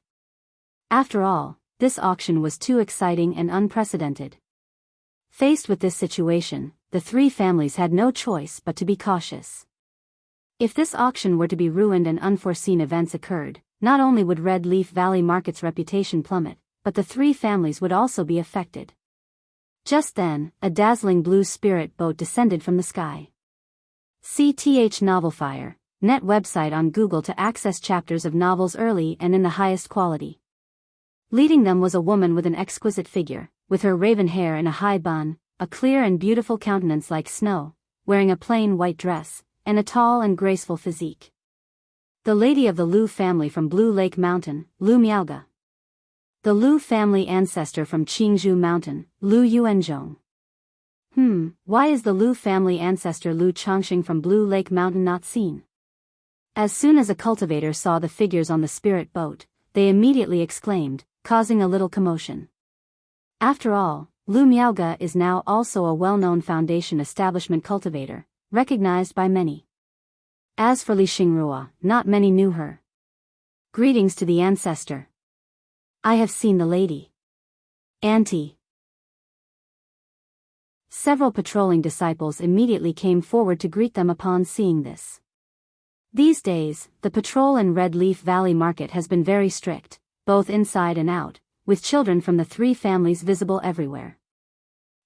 After all, this auction was too exciting and unprecedented. Faced with this situation, the 3 families had no choice but to be cautious. If this auction were to be ruined and unforeseen events occurred, not only would Red Leaf Valley Market's reputation plummet, but the 3 families would also be affected. Just then, a dazzling blue spirit boat descended from the sky. CTH Novelfire, net website on Google to access chapters of novels early and in the highest quality. Leading them was a woman with an exquisite figure, with her raven hair in a high bun, a clear and beautiful countenance like snow, wearing a plain white dress, and a tall and graceful physique. The lady of the Lu family from Blue Lake Mountain, Lu Miaoge. The Lu family ancestor from Qingzhou Mountain, Lu Yuanzhong. Why is the Lu family ancestor Lu Changsheng from Blue Lake Mountain not seen? As soon as a cultivator saw the figures on the spirit boat, they immediately exclaimed, causing a little commotion. After all, Lu Miaoge is now also a well-known foundation establishment cultivator, recognized by many. As for Li Xingrua, not many knew her. Greetings to the ancestor. I have seen the lady. Auntie. Several patrolling disciples immediately came forward to greet them upon seeing this. These days, the patrol in Red Leaf Valley Market has been very strict, both inside and out, with children from the 3 families visible everywhere.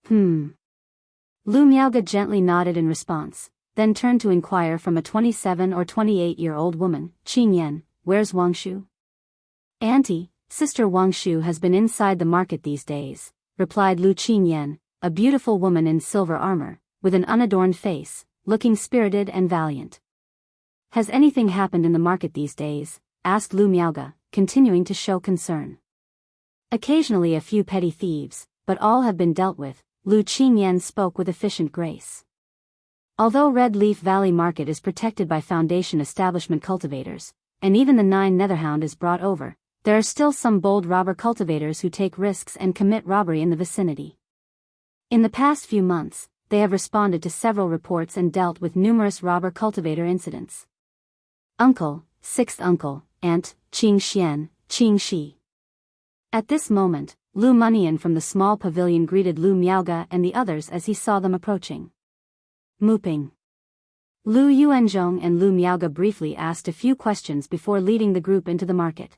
Lu Miaoge gently nodded in response, then turned to inquire from a 27 or 28-year-old woman, Qin Yan, where's Wangshu? Auntie, Sister Wangshu has been inside the market these days, replied Lu Qin Yan, a beautiful woman in silver armor, with an unadorned face, looking spirited and valiant. Has anything happened in the market these days? Asked Lu Miaoge, continuing to show concern. Occasionally a few petty thieves, but all have been dealt with, Lu Qinyan spoke with efficient grace. Although Red Leaf Valley Market is protected by foundation establishment cultivators, and even the 9 Netherhound is brought over, there are still some bold robber cultivators who take risks and commit robbery in the vicinity. In the past few months, they have responded to several reports and dealt with numerous robber cultivator incidents. Uncle, 6th uncle, aunt, Qing Xian, Qing Shi. At this moment, Lu Munian from the small pavilion greeted Lu Miaoge and the others as he saw them approaching. Muping. Lu Yuanzhong and Lu Miaoge briefly asked a few questions before leading the group into the market.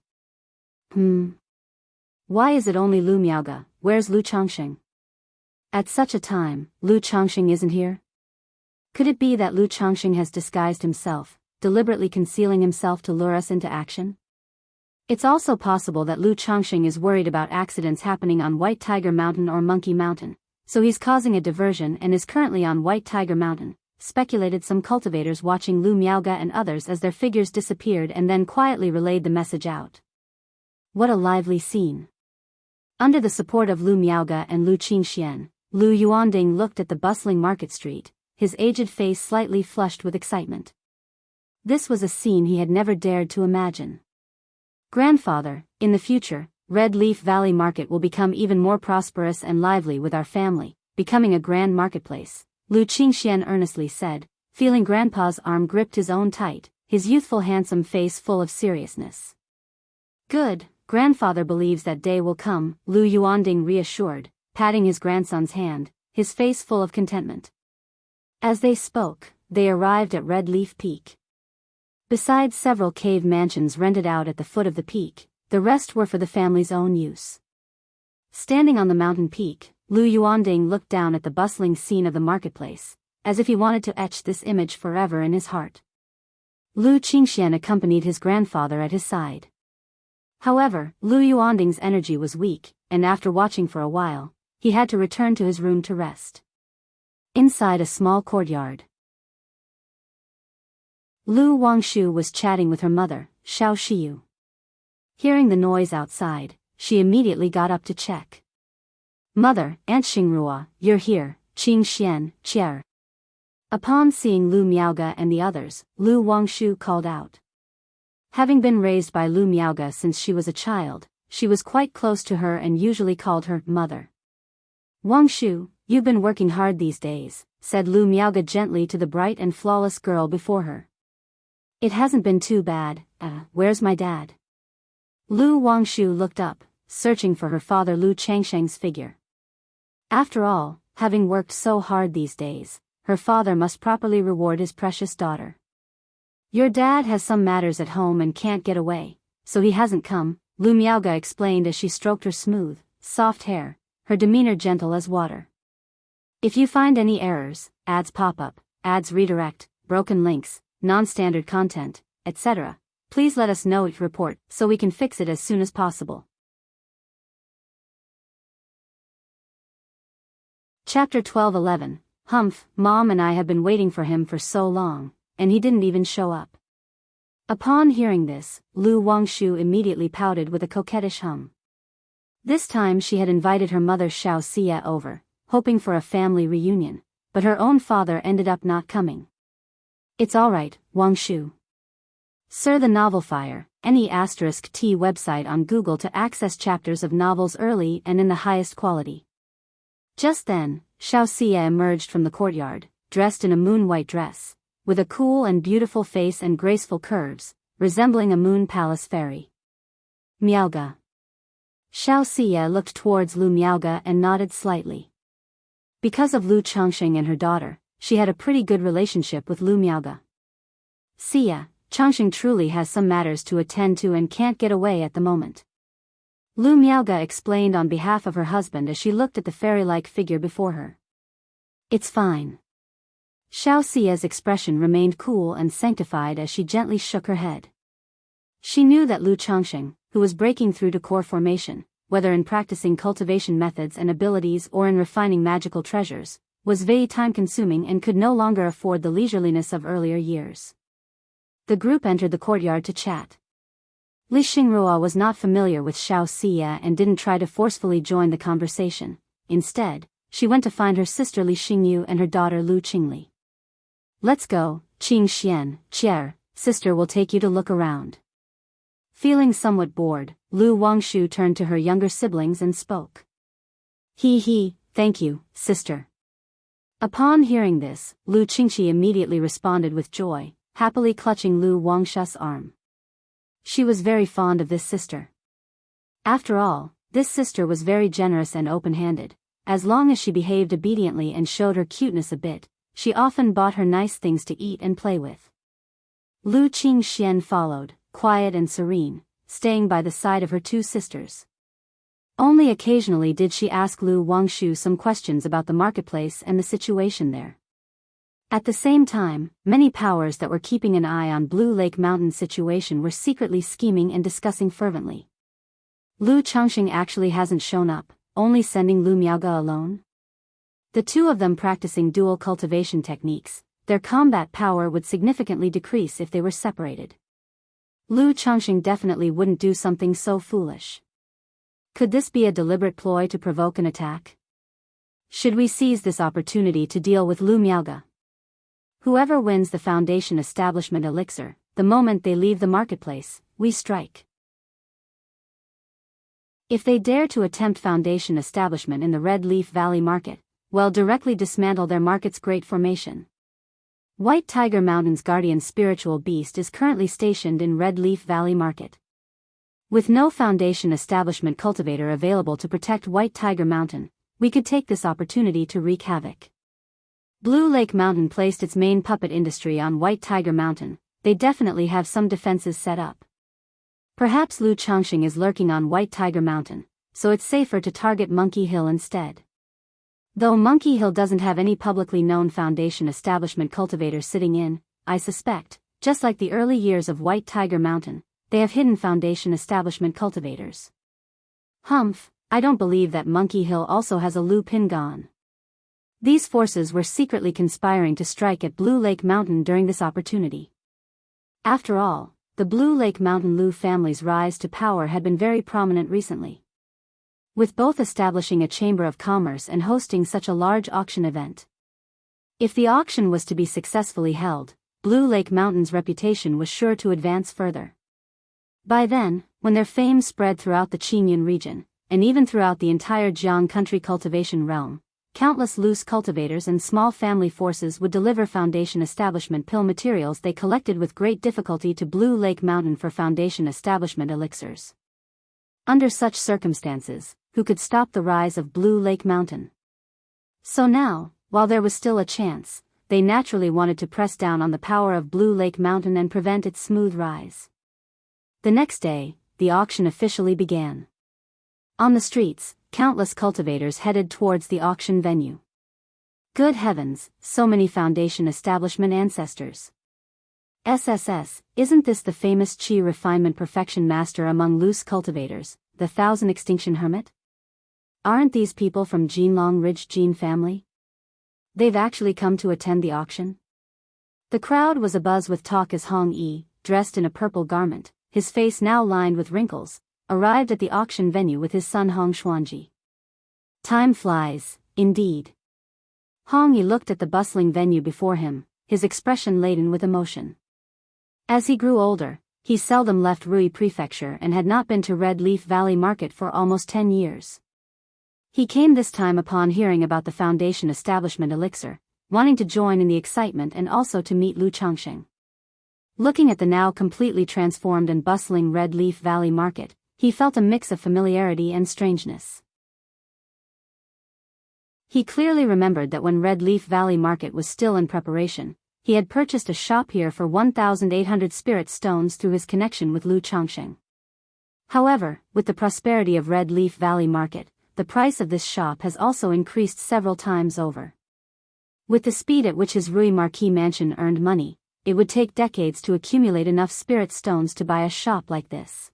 Why is it only Lu Miaoge? Where's Lu Changsheng? At such a time, Lu Changsheng isn't here? Could it be that Lu Changsheng has disguised himself, deliberately concealing himself to lure us into action? It's also possible that Lu Changsheng is worried about accidents happening on White Tiger Mountain or Monkey Mountain, so he's causing a diversion and is currently on White Tiger Mountain, speculated some cultivators watching Lu Miaoge and others as their figures disappeared and then quietly relayed the message out. What a lively scene. Under the support of Lu Miaoge and Lu Qingxian, Lu Yuanding looked at the bustling market street, his aged face slightly flushed with excitement. This was a scene he had never dared to imagine. Grandfather, in the future, Red Leaf Valley Market will become even more prosperous and lively with our family, becoming a grand marketplace, Lu Qingxian earnestly said, feeling Grandpa's arm gripped his own tight, his youthful handsome face full of seriousness. Good, grandfather believes that day will come, Lu Yuanding reassured, patting his grandson's hand, his face full of contentment. As they spoke, they arrived at Red Leaf Peak. Besides several cave mansions rented out at the foot of the peak, the rest were for the family's own use. Standing on the mountain peak, Lu Yuanding looked down at the bustling scene of the marketplace, as if he wanted to etch this image forever in his heart. Lu Qingxian accompanied his grandfather at his side. However, Lu Yuanding's energy was weak, and after watching for a while, he had to return to his room to rest. Inside a small courtyard, Lu Wangshu was chatting with her mother, Xiao Shiyu. Hearing the noise outside, she immediately got up to check. Mother, Aunt Xingrua, you're here, Qing Xian, Chier. Upon seeing Lu Miaoge and the others, Lu Wangshu called out. Having been raised by Lu Miaoge since she was a child, she was quite close to her and usually called her mother. Wangshu, you've been working hard these days, said Lu Miaoge gently to the bright and flawless girl before her. It hasn't been too bad. Where's my dad? Lu Wangshu looked up, searching for her father Lu Changsheng's figure. After all, having worked so hard these days, her father must properly reward his precious daughter. Your dad has some matters at home and can't get away, so he hasn't come, Lu Miaoge explained as she stroked her smooth, soft hair, her demeanor gentle as water. If you find any errors, ads pop up, ads redirect, broken links, non-standard content, etc., please let us know each report so we can fix it as soon as possible. Chapter 12:11. Humph, Mom and I have been waiting for him for so long, and he didn't even show up. Upon hearing this, Lu Wangshu immediately pouted with a coquettish hum. This time she had invited her mother Xiao Xie over, hoping for a family reunion, but her own father ended up not coming. It's alright, Wangshu. Sir the Novel Fire, any *T website on Google to access chapters of novels early and in the highest quality. Just then, Xiao Xie emerged from the courtyard, dressed in a moon-white dress, with a cool and beautiful face and graceful curves, resembling a moon palace fairy. Miaoge. Xiao Xie looked towards Lu Miaoge and nodded slightly. Because of Lu Changsheng and her daughter, she had a pretty good relationship with Lu Miaoge. Xie, Changsheng truly has some matters to attend to and can't get away at the moment. Lu Miaoge explained on behalf of her husband as she looked at the fairy-like figure before her. It's fine. Xiao Xie's expression remained cool and sanctified as she gently shook her head. She knew that Lu Changsheng, who was breaking through to core formation, whether in practicing cultivation methods and abilities or in refining magical treasures, was very time-consuming and could no longer afford the leisureliness of earlier years. The group entered the courtyard to chat. Li Xingrua was not familiar with Xiao Xie and didn't try to forcefully join the conversation. Instead, she went to find her sister Li Xingyu and her daughter Lu Qingli. Let's go, Qing Xian, Chier, sister will take you to look around. Feeling somewhat bored, Lu Wangshu turned to her younger siblings and spoke. Thank you, sister. Upon hearing this, Lu Qingxi immediately responded with joy, happily clutching Lu Wangshu's arm. She was very fond of this sister. After all, this sister was very generous and open-handed. As long as she behaved obediently and showed her cuteness a bit, she often bought her nice things to eat and play with. Lu Qingxian followed, quiet and serene, staying by the side of her two sisters. Only occasionally did she ask Lu Wangshu some questions about the marketplace and the situation there. At the same time, many powers that were keeping an eye on Blue Lake Mountain's situation were secretly scheming and discussing fervently. Lu Changsheng actually hasn't shown up, only sending Lu Miaoge alone? The two of them practicing dual cultivation techniques, their combat power would significantly decrease if they were separated. Lu Changsheng definitely wouldn't do something so foolish. Could this be a deliberate ploy to provoke an attack? Should we seize this opportunity to deal with Lu Miaoge? Whoever wins the Foundation Establishment elixir, the moment they leave the marketplace, we strike. If they dare to attempt Foundation establishment in the Red Leaf Valley Market, we'll directly dismantle their market's great formation. White Tiger Mountain's guardian spiritual beast is currently stationed in Red Leaf Valley Market. With no foundation establishment cultivator available to protect White Tiger Mountain, we could take this opportunity to wreak havoc. Blue Lake Mountain placed its main puppet industry on White Tiger Mountain. They definitely have some defenses set up. Perhaps Lu Changxing is lurking on White Tiger Mountain, so it's safer to target Monkey Hill instead. Though Monkey Hill doesn't have any publicly known foundation establishment cultivators sitting in, I suspect, just like the early years of White Tiger Mountain, they have hidden foundation establishment cultivators. Humph, I don't believe that Monkey Hill also has a Lu Pingon. These forces were secretly conspiring to strike at Blue Lake Mountain during this opportunity. After all, the Blue Lake Mountain Lu family's rise to power had been very prominent recently, with both establishing a chamber of commerce and hosting such a large auction event. If the auction was to be successfully held, Blue Lake Mountain's reputation was sure to advance further. By then, when their fame spread throughout the Qingyun region, and even throughout the entire Jiang country cultivation realm, countless loose cultivators and small family forces would deliver foundation establishment pill materials they collected with great difficulty to Blue Lake Mountain for foundation establishment elixirs. Under such circumstances, who could stop the rise of Blue Lake Mountain? So now, while there was still a chance, they naturally wanted to press down on the power of Blue Lake Mountain and prevent its smooth rise. The next day, the auction officially began. On the streets, countless cultivators headed towards the auction venue. Good heavens, so many foundation establishment ancestors. SSS, isn't this the famous Qi refinement perfection master among loose cultivators, the Thousand Extinction Hermit? Aren't these people from Jinlong Ridge Jin family? They've actually come to attend the auction? The crowd was abuzz with talk as Hong Yi, dressed in a purple garment, his face now lined with wrinkles, arrived at the auction venue with his son Hong Xuanji. Time flies, indeed. Hong Yi looked at the bustling venue before him, his expression laden with emotion. As he grew older, he seldom left Rui Prefecture and had not been to Red Leaf Valley Market for almost 10 years. He came this time upon hearing about the foundation establishment elixir, wanting to join in the excitement and also to meet Lu Changxing. Looking at the now completely transformed and bustling Red Leaf Valley Market, he felt a mix of familiarity and strangeness. He clearly remembered that when Red Leaf Valley Market was still in preparation, he had purchased a shop here for 1,800 spirit stones through his connection with Lu Changxing. However, with the prosperity of Red Leaf Valley Market, the price of this shop has also increased several times over. With the speed at which his Rui Marquis mansion earned money, it would take decades to accumulate enough spirit stones to buy a shop like this.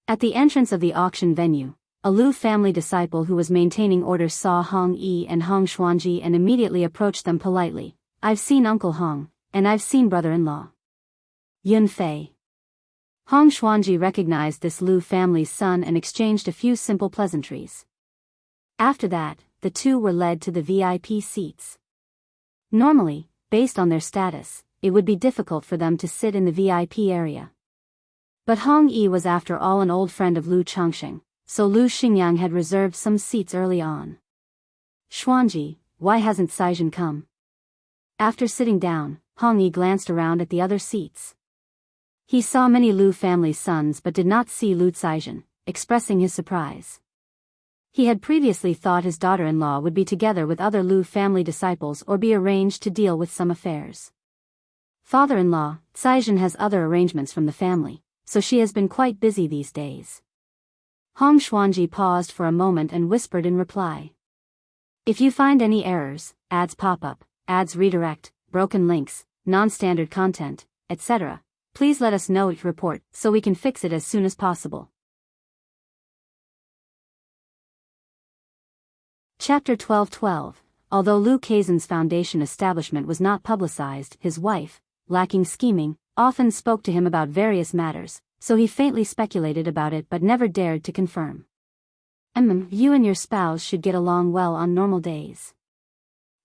At the entrance of the auction venue, a Lu family disciple who was maintaining orders saw Hong Yi and Hong Xuanji and immediately approached them politely. "I've seen Uncle Hong, and I've seen brother-in-law Yun Fei." Hong Xuanji recognized this Lu family's son and exchanged a few simple pleasantries. After that, the two were led to the VIP seats. Normally, based on their status, it would be difficult for them to sit in the VIP area. But Hong Yi was after all an old friend of Lu Changxing, so Lu Xingyang had reserved some seats early on. "Xuanji, why hasn't Saijin come?" After sitting down, Hong Yi glanced around at the other seats. He saw many Lu family sons but did not see Lu Saijin, expressing his surprise. He had previously thought his daughter-in-law would be together with other Lu family disciples or be arranged to deal with some affairs. "Father-in-law, Saijin has other arrangements from the family, so she has been quite busy these days." Hong Xuanji paused for a moment and whispered in reply. "If you find any errors, ads pop up, ads redirect, broken links, non-standard content, etc., please let us know each report so we can fix it as soon as possible." Chapter 12:12. Although Lu Kaizen's foundation establishment was not publicized, his wife, lacking scheming, often spoke to him about various matters, so he faintly speculated about it but never dared to confirm. You and your spouse should get along well on normal days."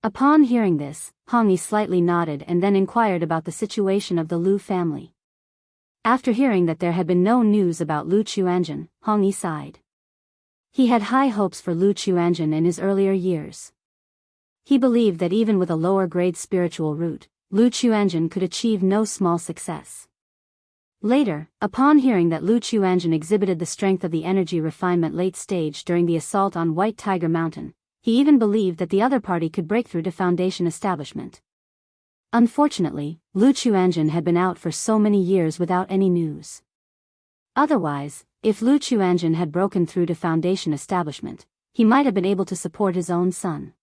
Upon hearing this, Hong Yi slightly nodded and then inquired about the situation of the Lu family. After hearing that there had been no news about Lu Chuanjun, Hong Yi sighed. He had high hopes for Lu Chuanjun in his earlier years. He believed that even with a lower-grade spiritual root, Lu Chuanjun could achieve no small success. Later, upon hearing that Lu Chuanjun exhibited the strength of the energy refinement late stage during the assault on White Tiger Mountain, he even believed that the other party could break through to Foundation establishment. Unfortunately, Lu Chuanjun had been out for so many years without any news. Otherwise, if Lu Chuanjun had broken through to Foundation establishment, he might have been able to support his own son.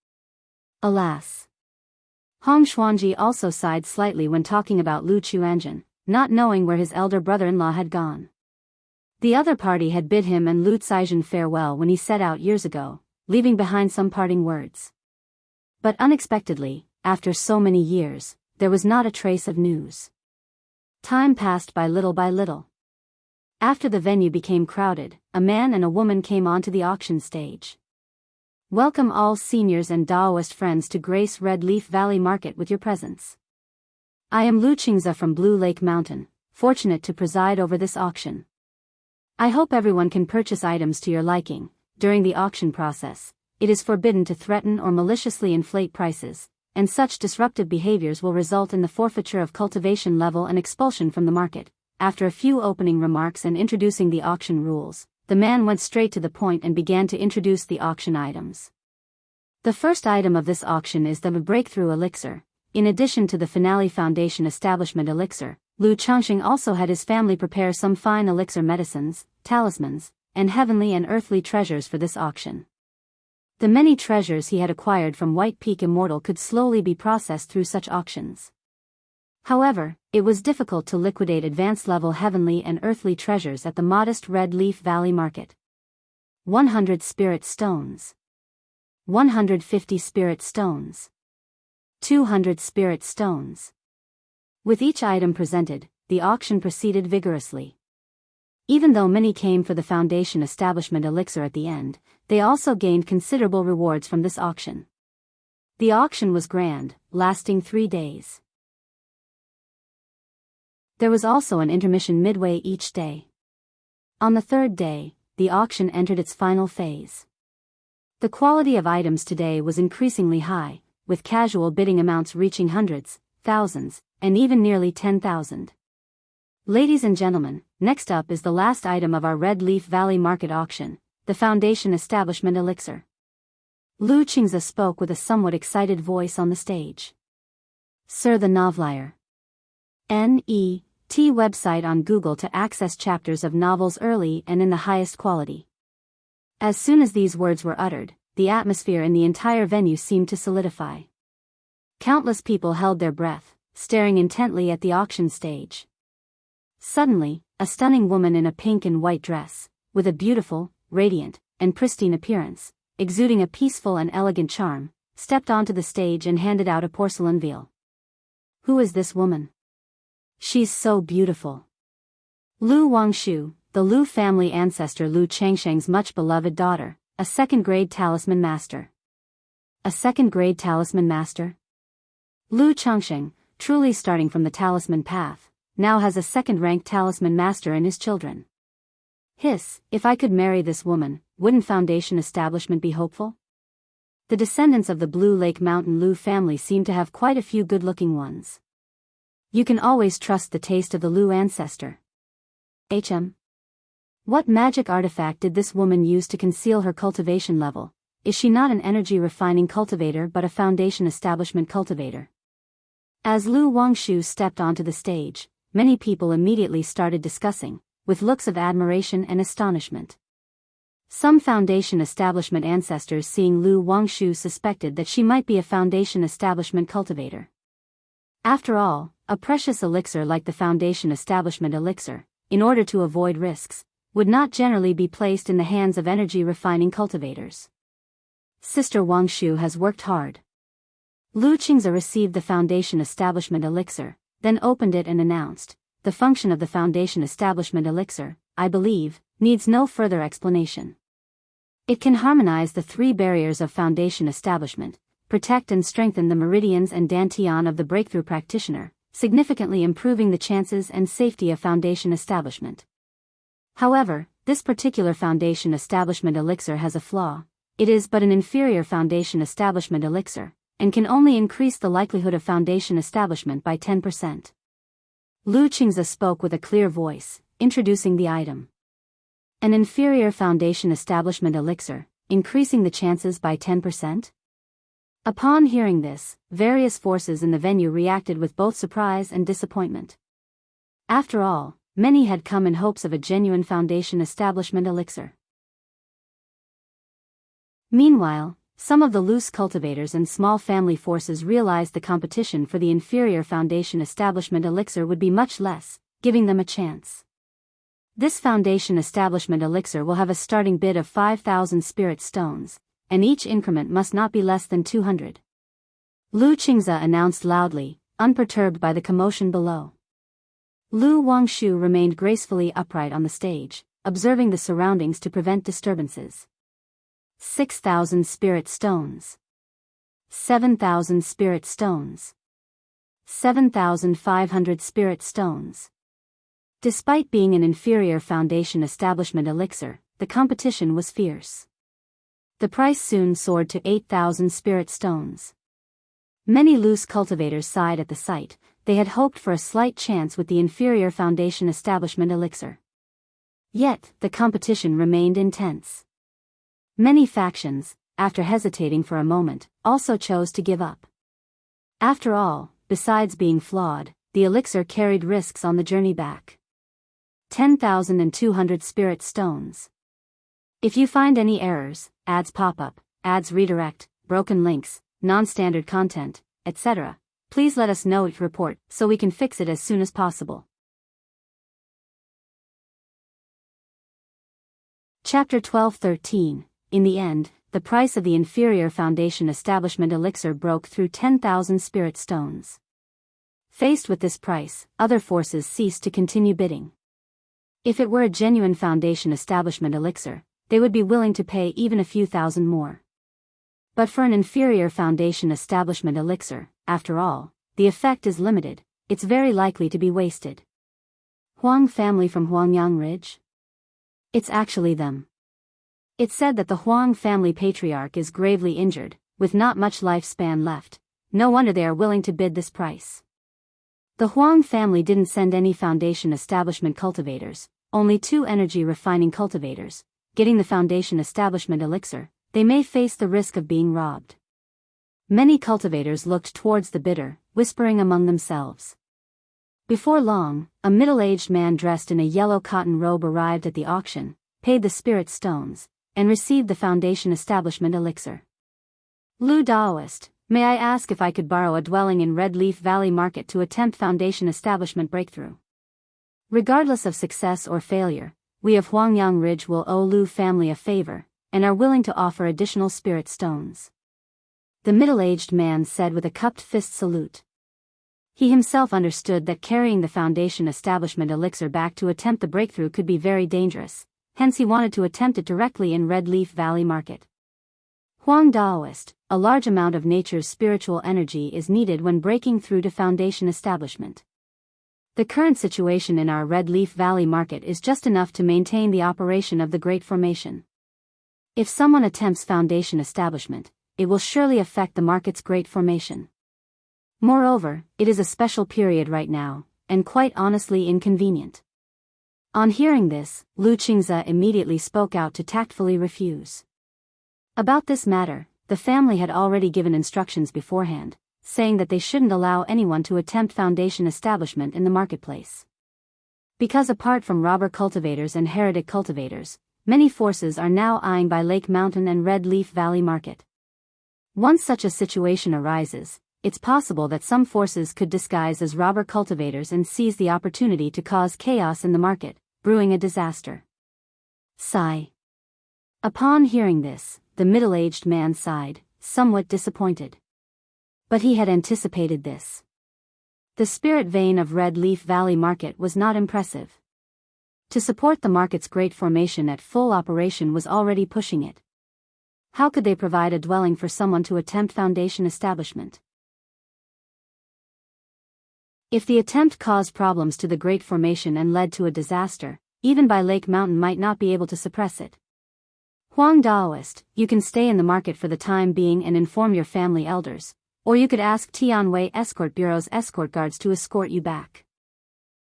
Alas! Hong Xuanji also sighed slightly when talking about Lu Chuanjun, not knowing where his elder brother-in-law had gone. The other party had bid him and Lu Caijun farewell when he set out years ago, leaving behind some parting words. But unexpectedly, after so many years, there was not a trace of news. Time passed by little by little. After the venue became crowded, a man and a woman came onto the auction stage. Welcome all seniors and Daoist friends to grace Red Leaf Valley Market with your presence. I am Lu Qingza from Blue Lake Mountain, fortunate to preside over this auction. I hope everyone can purchase items to your liking. During the auction process, it is forbidden to threaten or maliciously inflate prices, and such disruptive behaviors will result in the forfeiture of cultivation level and expulsion from the market. After a few opening remarks and introducing the auction rules, the man went straight to the point and began to introduce the auction items. The first item of this auction is the Breakthrough Elixir. In addition to the Finale Foundation Establishment Elixir, Lu Changxing also had his family prepare some fine elixir medicines, talismans, and heavenly and earthly treasures for this auction. The many treasures he had acquired from White Peak Immortal could slowly be processed through such auctions. However, it was difficult to liquidate advanced-level heavenly and earthly treasures at the modest Red Leaf Valley Market. 100 Spirit Stones. 150 Spirit Stones. 200 Spirit Stones. With each item presented, the auction proceeded vigorously. Even though many came for the Foundation Establishment Elixir at the end, they also gained considerable rewards from this auction. The auction was grand, lasting 3 days. There was also an intermission midway each day. On the third day, the auction entered its final phase. The quality of items today was increasingly high, with casual bidding amounts reaching hundreds, thousands, and even nearly 10,000. Ladies and gentlemen, next up is the last item of our Red Leaf Valley Market auction, the Foundation Establishment Elixir. Lu Qingza spoke with a somewhat excited voice on the stage. Sir the Novelier. Net website on Google to access chapters of novels early and in the highest quality. As soon as these words were uttered, the atmosphere in the entire venue seemed to solidify. Countless people held their breath, staring intently at the auction stage. Suddenly, a stunning woman in a pink and white dress, with a beautiful, radiant, and pristine appearance, exuding a peaceful and elegant charm, stepped onto the stage and handed out a porcelain veil. Who is this woman? She's so beautiful. Lu Wangshu, the Lu family ancestor Lu Changsheng's much-beloved daughter, a second-grade talisman master. A second-grade talisman master? Lu Changsheng, truly starting from the talisman path, now has a second-ranked talisman master in his children. Hiss, if I could marry this woman, wouldn't Foundation establishment be hopeful? The descendants of the Blue Lake Mountain Lu family seem to have quite a few good-looking ones. You can always trust the taste of the Lu ancestor. What magic artifact did this woman use to conceal her cultivation level? Is she not an energy-refining cultivator but a Foundation establishment cultivator? As Lu Wangshu stepped onto the stage, many people immediately started discussing, with looks of admiration and astonishment. Some Foundation establishment ancestors seeing Lu Wangshu suspected that she might be a Foundation establishment cultivator. After all, a precious elixir like the Foundation Establishment Elixir, in order to avoid risks, would not generally be placed in the hands of energy-refining cultivators. Sister Wangshu has worked hard. Lu Qingza received the Foundation Establishment Elixir, then opened it and announced, the function of the Foundation Establishment Elixir, I believe, needs no further explanation. It can harmonize the 3 barriers of Foundation establishment, protect and strengthen the meridians and dantian of the breakthrough practitioner, significantly improving the chances and safety of Foundation establishment. However, this particular Foundation Establishment Elixir has a flaw. It is but an inferior Foundation Establishment Elixir, and can only increase the likelihood of foundation establishment by 10%. Lu Qingze spoke with a clear voice, introducing the item. An inferior foundation establishment elixir, increasing the chances by 10%? Upon hearing this, various forces in the venue reacted with both surprise and disappointment. After all, many had come in hopes of a genuine foundation establishment elixir. Meanwhile, some of the loose cultivators and small family forces realized the competition for the inferior foundation establishment elixir would be much less, giving them a chance. This foundation establishment elixir will have a starting bid of 5,000 spirit stones, and each increment must not be less than 200. Lu Qingze announced loudly, unperturbed by the commotion below. Lu Wangshu remained gracefully upright on the stage, observing the surroundings to prevent disturbances. 6,000 spirit stones. 7,000 spirit stones. 7,500 spirit stones. Despite being an inferior foundation establishment elixir, the competition was fierce. The price soon soared to 8,000 spirit stones. Many loose cultivators sighed at the sight. They had hoped for a slight chance with the inferior foundation establishment elixir. Yet, the competition remained intense. Many factions, after hesitating for a moment, also chose to give up. After all, besides being flawed, the elixir carried risks on the journey back. 10,200 spirit stones. If you find any errors, ads pop up, ads redirect, broken links, non-standard content, etc., please let us know it report so we can fix it as soon as possible. Chapter 12-13. In the end, the price of the inferior foundation establishment elixir broke through 10,000 spirit stones. Faced with this price, other forces ceased to continue bidding. If it were a genuine foundation establishment elixir, they would be willing to pay even a few thousand more. But for an inferior foundation establishment elixir, after all, the effect is limited, it's very likely to be wasted. Huang family from Huangyang Ridge? It's actually them. It's said that the Huang family patriarch is gravely injured, with not much lifespan left. No wonder they are willing to bid this price. The Huang family didn't send any foundation establishment cultivators, only 2 energy refining cultivators. Getting the foundation establishment elixir, they may face the risk of being robbed. Many cultivators looked towards the bidder, whispering among themselves. Before long, a middle-aged man dressed in a yellow cotton robe arrived at the auction, paid the spirit stones, and received the foundation establishment elixir. Lu Daoist, may I ask if I could borrow a dwelling in Red Leaf Valley Market to attempt foundation establishment breakthrough? Regardless of success or failure, we of Huangyang Ridge will owe Lu family a favor, and are willing to offer additional spirit stones. The middle-aged man said with a cupped fist salute. He himself understood that carrying the foundation establishment elixir back to attempt the breakthrough could be very dangerous, hence he wanted to attempt it directly in Red Leaf Valley Market. Huang Daoist, a large amount of nature's spiritual energy is needed when breaking through to foundation establishment. The current situation in our Red Leaf Valley Market is just enough to maintain the operation of the Great Formation. If someone attempts foundation establishment, it will surely affect the market's Great Formation. Moreover, it is a special period right now, and quite honestly inconvenient. On hearing this, Lu Qingze immediately spoke out to tactfully refuse. About this matter, the family had already given instructions beforehand, saying that they shouldn't allow anyone to attempt foundation establishment in the marketplace. Because apart from robber cultivators and heretic cultivators, many forces are now eyeing by Lake Mountain and Red Leaf Valley Market. Once such a situation arises, it's possible that some forces could disguise as robber cultivators and seize the opportunity to cause chaos in the market, brewing a disaster. Sigh. Upon hearing this, the middle-aged man sighed, somewhat disappointed. But he had anticipated this. The spirit vein of Red Leaf Valley Market was not impressive. To support the market's Great Formation at full operation was already pushing it. How could they provide a dwelling for someone to attempt foundation establishment? If the attempt caused problems to the Great Formation and led to a disaster, even by Lake Mountain might not be able to suppress it. Huang Daoist, you can stay in the market for the time being and inform your family elders. Or you could ask Tianwei Escort Bureau's escort guards to escort you back.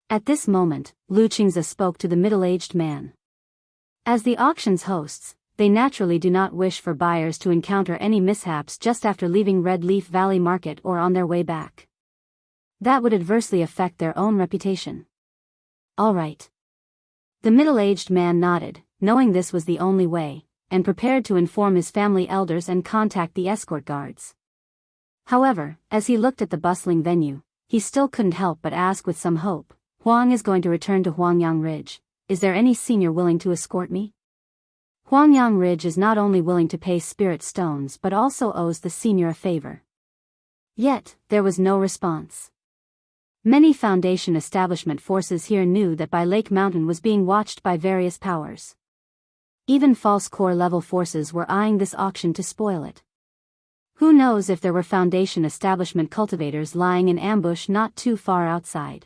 At this moment, Lu Qingze spoke to the middle-aged man. As the auction's hosts, they naturally do not wish for buyers to encounter any mishaps just after leaving Red Leaf Valley Market or on their way back. That would adversely affect their own reputation. All right. The middle-aged man nodded, knowing this was the only way, and prepared to inform his family elders and contact the escort guards. However, as he looked at the bustling venue, he still couldn't help but ask with some hope, Huang is going to return to Huangyang Ridge. Is there any senior willing to escort me? Huangyang Ridge is not only willing to pay spirit stones but also owes the senior a favor. Yet, there was no response. Many Foundation establishment forces here knew that By Lake Mountain was being watched by various powers. Even false core level forces were eyeing this auction to spoil it. Who knows if there were Foundation establishment cultivators lying in ambush not too far outside.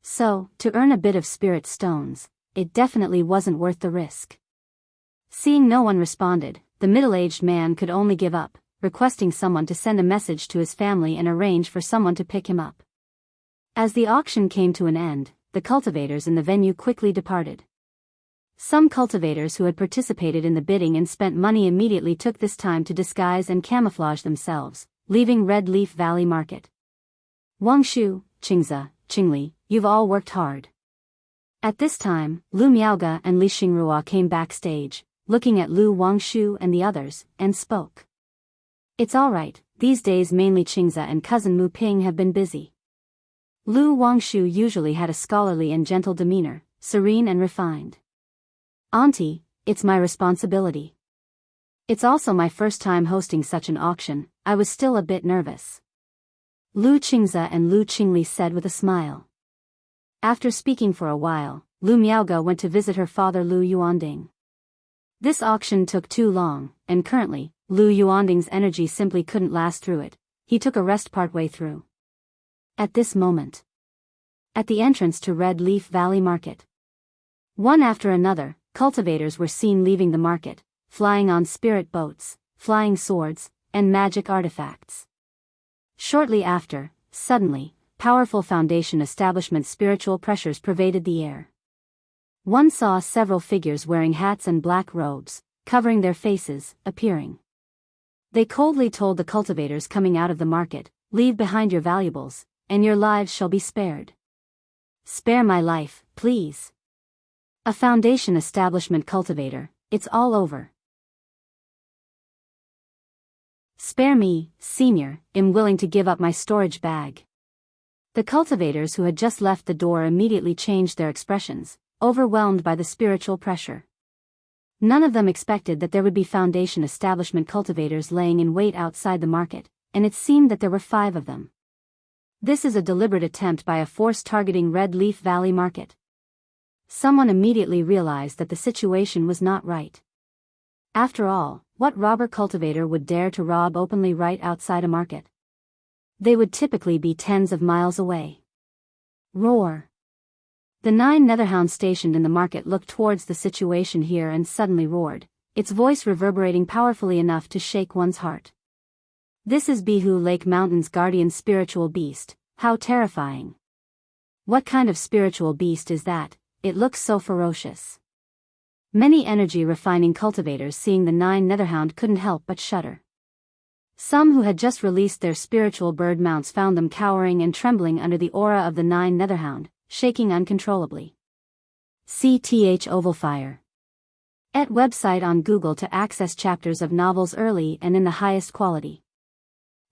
So, to earn a bit of spirit stones, it definitely wasn't worth the risk. Seeing no one responded, the middle-aged man could only give up, requesting someone to send a message to his family and arrange for someone to pick him up. As the auction came to an end, the cultivators in the venue quickly departed. Some cultivators who had participated in the bidding and spent money immediately took this time to disguise and camouflage themselves, leaving Red Leaf Valley Market. Wang Shu, Qingze, Qingli, you've all worked hard. At this time, Lu Miaoge and Li Xingrua came backstage, looking at Lu Wangshu and the others, and spoke. It's alright, these days mainly Qingze and cousin Mu Ping have been busy. Lu Wangshu usually had a scholarly and gentle demeanor, serene and refined. Auntie, it's my responsibility. It's also my first time hosting such an auction, I was still a bit nervous. Lu Qingze and Lu Qingli said with a smile. After speaking for a while, Lu Miaoge went to visit her father Lu Yuanding. This auction took too long, and currently, Lu Yuanding's energy simply couldn't last through it. He took a rest partway through. At this moment, at the entrance to Red Leaf Valley Market, one after another, cultivators were seen leaving the market, flying on spirit boats, flying swords, and magic artifacts. Shortly after, suddenly, powerful Foundation establishment spiritual pressures pervaded the air. One saw several figures wearing hats and black robes, covering their faces, appearing. They coldly told the cultivators coming out of the market, leave behind your valuables, and your lives shall be spared. Spare my life, please. A Foundation establishment cultivator, it's all over. Spare me, senior, am willing to give up my storage bag. The cultivators who had just left the door immediately changed their expressions, overwhelmed by the spiritual pressure. None of them expected that there would be Foundation establishment cultivators laying in wait outside the market, and it seemed that there were 5 of them. This is a deliberate attempt by a force targeting Red Leaf Valley Market. Someone immediately realized that the situation was not right. After all, what robber cultivator would dare to rob openly right outside a market? They would typically be tens of miles away. Roar. The 9 netherhounds stationed in the market looked towards the situation here and suddenly roared, its voice reverberating powerfully enough to shake one's heart. This is Bihu Lake Mountain's guardian spiritual beast, how terrifying. What kind of spiritual beast is that? It looks so ferocious. Many energy-refining cultivators seeing the 9 netherhound couldn't help but shudder. Some who had just released their spiritual bird mounts found them cowering and trembling under the aura of the 9 netherhound, shaking uncontrollably. CTH Ovalfire. Et website on Google to access chapters of novels early and in the highest quality.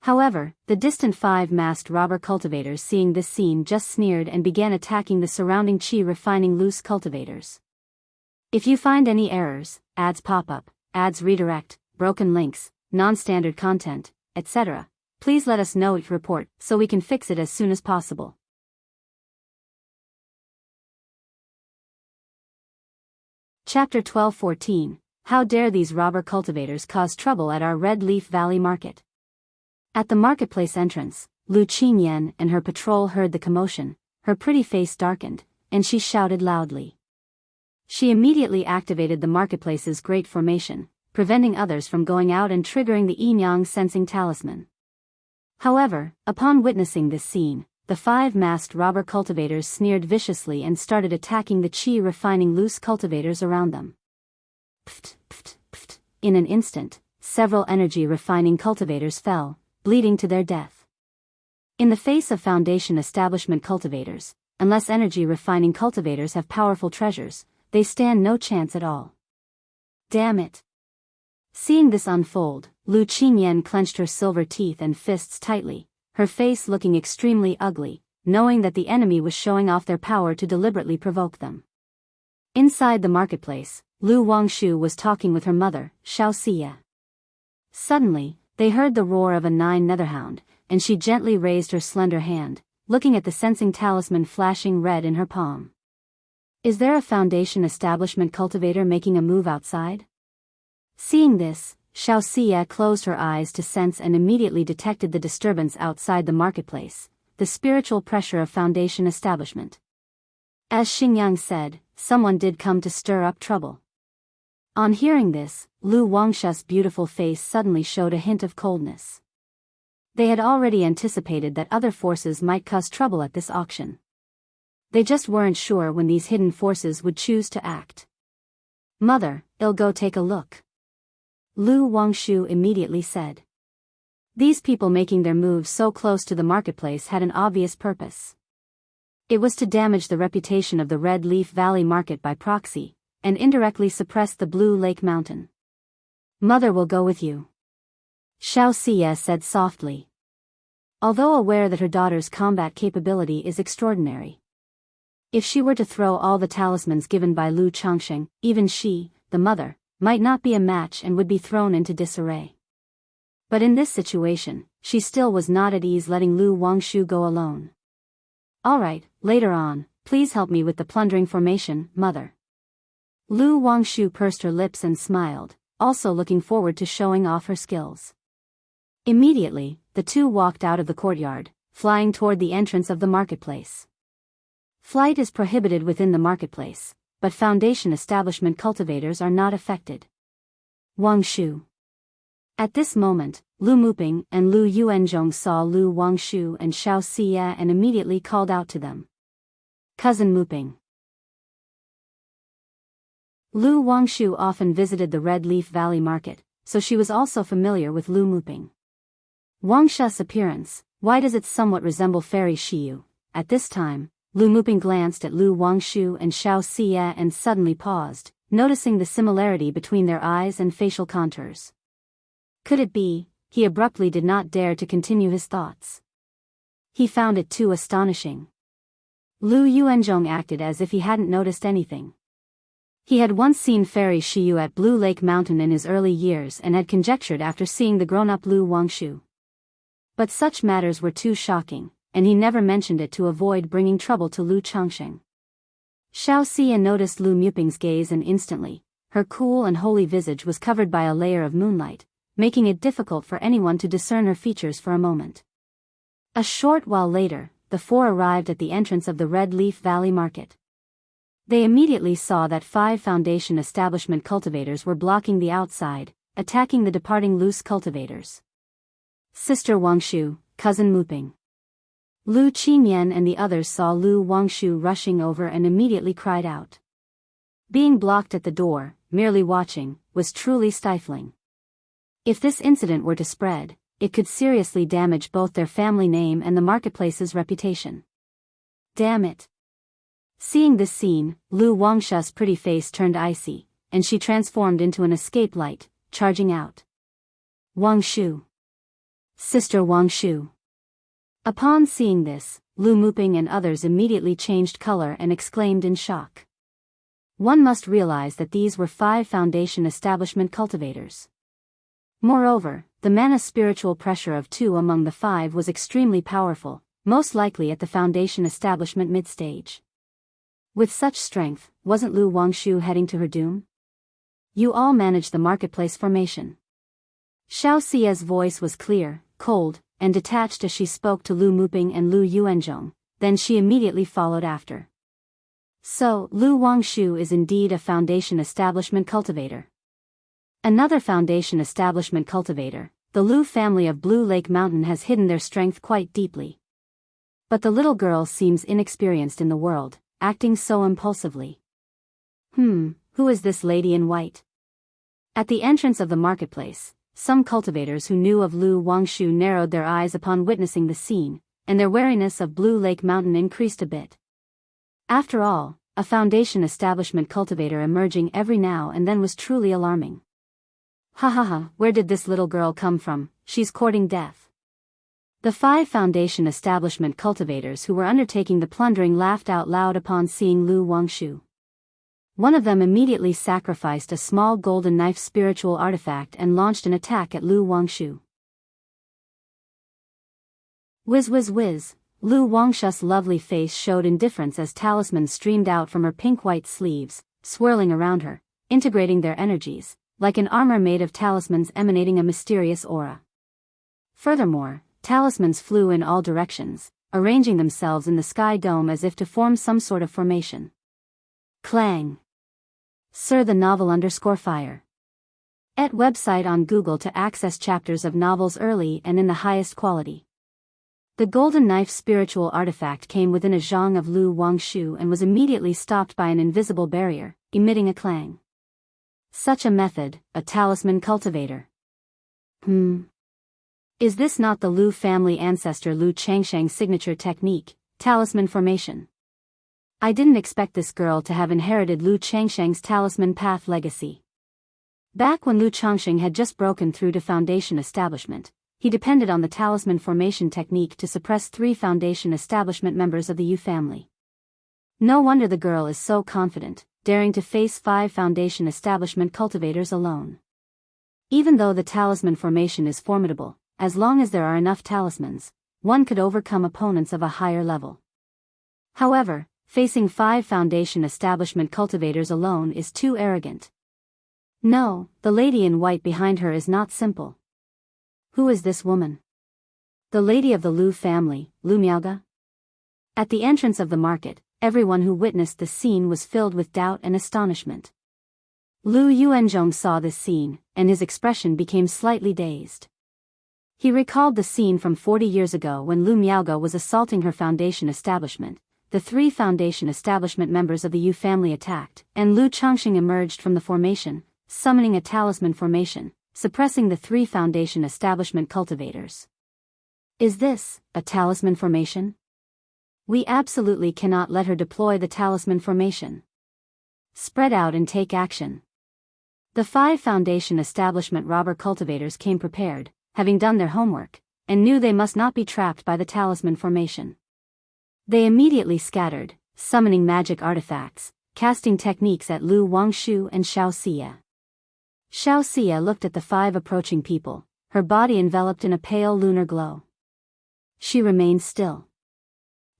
However, the distant 5 masked robber cultivators seeing this scene just sneered and began attacking the surrounding chi-refining loose cultivators. If you find any errors, ads pop up, ads redirect, broken links, non-standard content, etc., please let us know each report so we can fix it as soon as possible. Chapter 12:14. How dare these robber cultivators cause trouble at our Red Leaf Valley Market? At the marketplace entrance, Lu Qingyan and her patrol heard the commotion, her pretty face darkened, and she shouted loudly. She immediately activated the marketplace's great formation, preventing others from going out and triggering the Yinyang sensing talisman. However, upon witnessing this scene, the 5 masked robber cultivators sneered viciously and started attacking the chi-refining loose cultivators around them. Pft, pft, pft. In an instant, several energy-refining cultivators fell, bleeding to their death. In the face of Foundation Establishment cultivators, unless energy-refining cultivators have powerful treasures, they stand no chance at all. Damn it! Seeing this unfold, Lu Qingyan clenched her silver teeth and fists tightly, her face looking extremely ugly, knowing that the enemy was showing off their power to deliberately provoke them. Inside the marketplace, Lu Wangshu was talking with her mother, Xiao Xie. Suddenly, they heard the roar of a 9 netherhound, and she gently raised her slender hand, looking at the sensing talisman flashing red in her palm. Is there a Foundation Establishment cultivator making a move outside? Seeing this, Xiao Xie closed her eyes to sense and immediately detected the disturbance outside the marketplace, the spiritual pressure of Foundation Establishment. As Xingyang said, someone did come to stir up trouble. On hearing this, Lu Wangshu's beautiful face suddenly showed a hint of coldness. They had already anticipated that other forces might cause trouble at this auction. They just weren't sure when these hidden forces would choose to act. Mother, I'll go take a look. Lu Wangshu immediately said. These people making their moves so close to the marketplace had an obvious purpose. It was to damage the reputation of the Red Leaf Valley Market by proxy, and indirectly suppress the Blue Lake Mountain. Mother will go with you. Xiao Xie said softly. Although aware that her daughter's combat capability is extraordinary. If she were to throw all the talismans given by Lu Changsheng, even she, the mother, might not be a match and would be thrown into disarray. But in this situation, she still was not at ease letting Lu Wangshu go alone. All right, later on, please help me with the plundering formation, mother. Lu Wangshu pursed her lips and smiled, also looking forward to showing off her skills. Immediately, the two walked out of the courtyard, flying toward the entrance of the marketplace. Flight is prohibited within the marketplace, but Foundation Establishment cultivators are not affected. Wangshu. At this moment, Lu Muping and Lu Yuanzhong saw Lu Wangshu and Xiao Xie and immediately called out to them. Cousin Muping. Lu Wangshu often visited the Red Leaf Valley Market, so she was also familiar with Lu Muping. Wangshu's appearance, why does it somewhat resemble Fairy Shiyu? At this time, Lu Muping glanced at Lu Wangshu and Xiao Xie and suddenly paused, noticing the similarity between their eyes and facial contours. Could it be? He abruptly did not dare to continue his thoughts. He found it too astonishing. Lu Yuanzhong acted as if he hadn't noticed anything. He had once seen Fairy Shiyu at Blue Lake Mountain in his early years and had conjectured after seeing the grown-up Lu Wangshu. But such matters were too shocking, and he never mentioned it to avoid bringing trouble to Lu Changsheng. Xiao Xie noticed Lu Muping's gaze and instantly, her cool and holy visage was covered by a layer of moonlight, making it difficult for anyone to discern her features for a moment. A short while later, the four arrived at the entrance of the Red Leaf Valley Market. They immediately saw that 5 Foundation Establishment cultivators were blocking the outside, attacking the departing loose cultivators. Sister Wangshu, Cousin Muping. Lu Qingyan and the others saw Lu Wangshu rushing over and immediately cried out. Being blocked at the door, merely watching, was truly stifling. If this incident were to spread, it could seriously damage both their family name and the marketplace's reputation. Damn it. Seeing this scene, Lu Wangshu's pretty face turned icy, and she transformed into an escape light, charging out. Wangshu. Sister Wangshu. Upon seeing this, Lu Muping and others immediately changed color and exclaimed in shock. One must realize that these were 5 Foundation Establishment cultivators. Moreover, the mana spiritual pressure of 2 among the 5 was extremely powerful, most likely at the Foundation Establishment mid-stage. With such strength, wasn't Lu Wangshu heading to her doom? You all manage the marketplace formation. Xiao Xie's voice was clear, cold, and detached as she spoke to Lu Muping and Lu Yuanzhong, then she immediately followed after. So, Lu Wangshu is indeed a Foundation Establishment cultivator. Another Foundation Establishment cultivator, the Lu family of Blue Lake Mountain has hidden their strength quite deeply. But the little girl seems inexperienced in the world, acting so impulsively. Who is this lady in white? At the entrance of the marketplace, some cultivators who knew of Lu Wangshu narrowed their eyes upon witnessing the scene, and their wariness of Blue Lake Mountain increased a bit. After all, a foundation establishment cultivator emerging every now and then was truly alarming. Ha ha ha, where did this little girl come from? She's courting death. The 5 foundation establishment cultivators who were undertaking the plundering laughed out loud upon seeing Lu Wangshu. One of them immediately sacrificed a small golden knife spiritual artifact and launched an attack at Lu Wangshu. Whiz whiz whiz, Lu Wangshu's lovely face showed indifference as talismans streamed out from her pink-white sleeves, swirling around her, integrating their energies, like an armor made of talismans emanating a mysterious aura. Furthermore, talismans flew in all directions, arranging themselves in the sky dome as if to form some sort of formation. Clang. Sir the novel _fire. Et website on Google to access chapters of novels early and in the highest quality. The golden knife spiritual artifact came within a zhang of Lu Wangshu and was immediately stopped by an invisible barrier, emitting a clang. Such a method, a talisman cultivator. Is this not the Lu family ancestor Lu Changsheng's signature technique, talisman formation? I didn't expect this girl to have inherited Lu Changsheng's talisman path legacy. Back when Lu Changsheng had just broken through to foundation establishment, he depended on the talisman formation technique to suppress 3 foundation establishment members of the Yu family. No wonder the girl is so confident, daring to face 5 foundation establishment cultivators alone. Even though the talisman formation is formidable, as long as there are enough talismans, one could overcome opponents of a higher level. However, facing 5 foundation establishment cultivators alone is too arrogant. No, the lady in white behind her is not simple. Who is this woman? The lady of the Lu family, Lu Miaoge? At the entrance of the market, everyone who witnessed the scene was filled with doubt and astonishment. Lu Yuanzhong saw this scene, and his expression became slightly dazed. He recalled the scene from 40 years ago when Lu Miaoge was assaulting her foundation establishment. The 3 foundation establishment members of the Yu family attacked, and Lu Changsheng emerged from the formation, summoning a talisman formation, suppressing the 3 foundation establishment cultivators. Is this a talisman formation? We absolutely cannot let her deploy the talisman formation. Spread out and take action. The 5 foundation establishment robber cultivators came prepared, having done their homework, and knew they must not be trapped by the talisman formation. They immediately scattered, summoning magic artifacts, casting techniques at Lu Wangshu and Xiao Xia. Xiao Xia looked at the 5 approaching people, her body enveloped in a pale lunar glow. She remained still.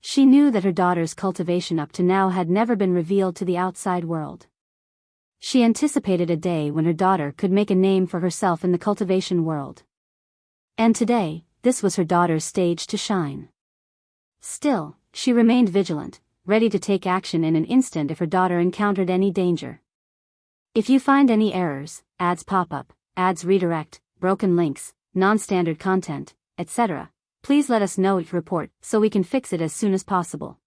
She knew that her daughter's cultivation up to now had never been revealed to the outside world. She anticipated a day when her daughter could make a name for herself in the cultivation world. And today, this was her daughter's stage to shine. Still, she remained vigilant, ready to take action in an instant if her daughter encountered any danger. If you find any errors, ads pop up, ads redirect, broken links, non-standard content, etc., please let us know each report so we can fix it as soon as possible.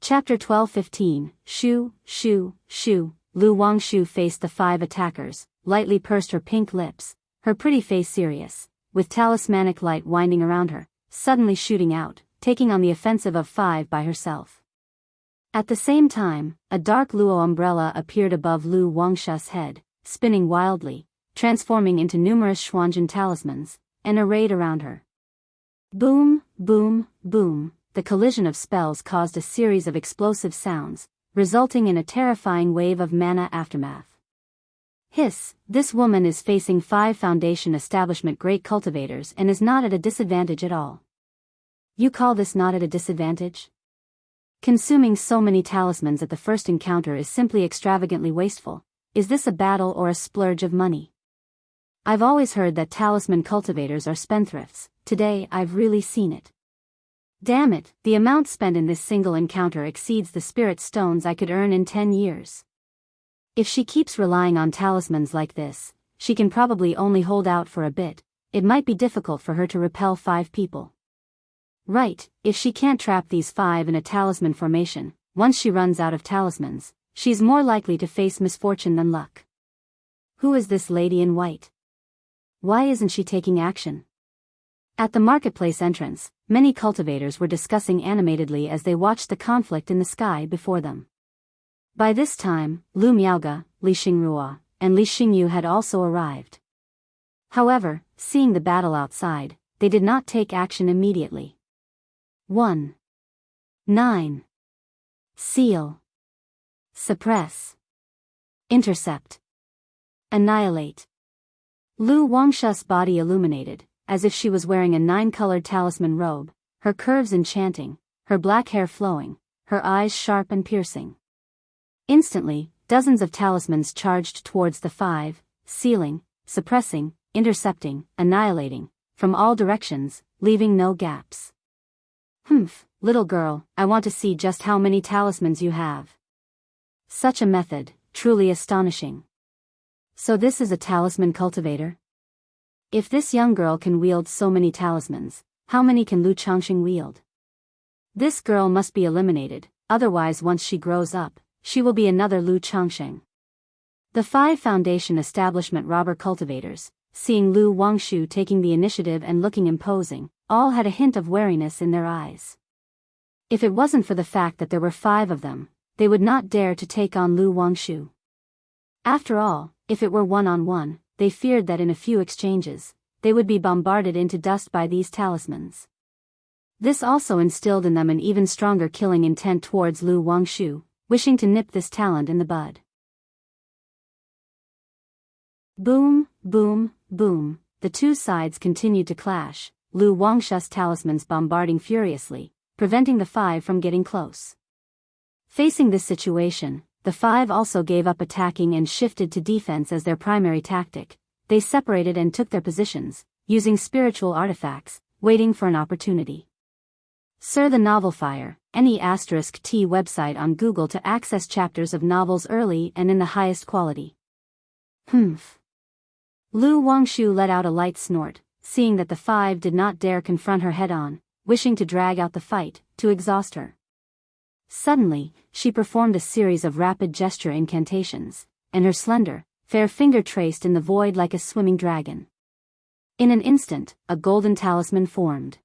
Chapter 12:15, Shu, Shu, Shu. Lu Wangshu faced the 5 attackers, lightly pursed her pink lips, her pretty face serious, with talismanic light winding around her, suddenly shooting out, taking on the offensive of 5 by herself. At the same time, a dark luo umbrella appeared above Lu Wangshu's head, spinning wildly, transforming into numerous Xuanjin talismans, and arrayed around her. Boom, boom, boom, the collision of spells caused a series of explosive sounds, resulting in a terrifying wave of mana aftermath. Hiss, this woman is facing 5 foundation establishment great cultivators and is not at a disadvantage at all. You call this not at a disadvantage? Consuming so many talismans at the first encounter is simply extravagantly wasteful. Is this a battle or a splurge of money? I've always heard that talisman cultivators are spendthrifts. Today I've really seen it. Damn it, the amount spent in this single encounter exceeds the spirit stones I could earn in 10 years. If she keeps relying on talismans like this, she can probably only hold out for a bit. It might be difficult for her to repel 5 people. Right, if she can't trap these 5 in a talisman formation, once she runs out of talismans, she's more likely to face misfortune than luck. Who is this lady in white? Why isn't she taking action? At the marketplace entrance, many cultivators were discussing animatedly as they watched the conflict in the sky before them. By this time, Lu Miaoge, Li Xingrua, and Li Xingyu had also arrived. However, seeing the battle outside, they did not take action immediately. 1. 9. Seal. Suppress. Intercept. Annihilate. Lu Wangshu's body illuminated, as if she was wearing a 9-colored talisman robe, her curves enchanting, her black hair flowing, her eyes sharp and piercing. Instantly, dozens of talismans charged towards the 5, sealing, suppressing, intercepting, annihilating, from all directions, leaving no gaps. Humph, little girl, I want to see just how many talismans you have. Such a method, truly astonishing. So this is a talisman cultivator? If this young girl can wield so many talismans, how many can Lu Changxing wield? This girl must be eliminated, otherwise once she grows up, she will be another Lu Changxing. The 5 Foundation Establishment robber cultivators, seeing Lu Wangshu taking the initiative and looking imposing, all had a hint of wariness in their eyes. If it wasn't for the fact that there were 5 of them, they would not dare to take on Lu Wangshu. After all, if it were one-on-one, they feared that in a few exchanges, they would be bombarded into dust by these talismans. This also instilled in them an even stronger killing intent towards Lu Wangshu, wishing to nip this talent in the bud. Boom, boom, boom, the 2 sides continued to clash, Lu Wangshu's talismans bombarding furiously, preventing the 5 from getting close. Facing this situation, the 5 also gave up attacking and shifted to defense as their primary tactic. They separated and took their positions, using spiritual artifacts, waiting for an opportunity. Sir the Novel Fire, any *T website on Google to access chapters of novels early and in the highest quality. Humph. Lu Wangshu let out a light snort, seeing that the 5 did not dare confront her head-on, wishing to drag out the fight, to exhaust her. Suddenly, she performed a series of rapid gesture incantations, and her slender, fair finger traced in the void like a swimming dragon. In an instant, a golden talisman formed.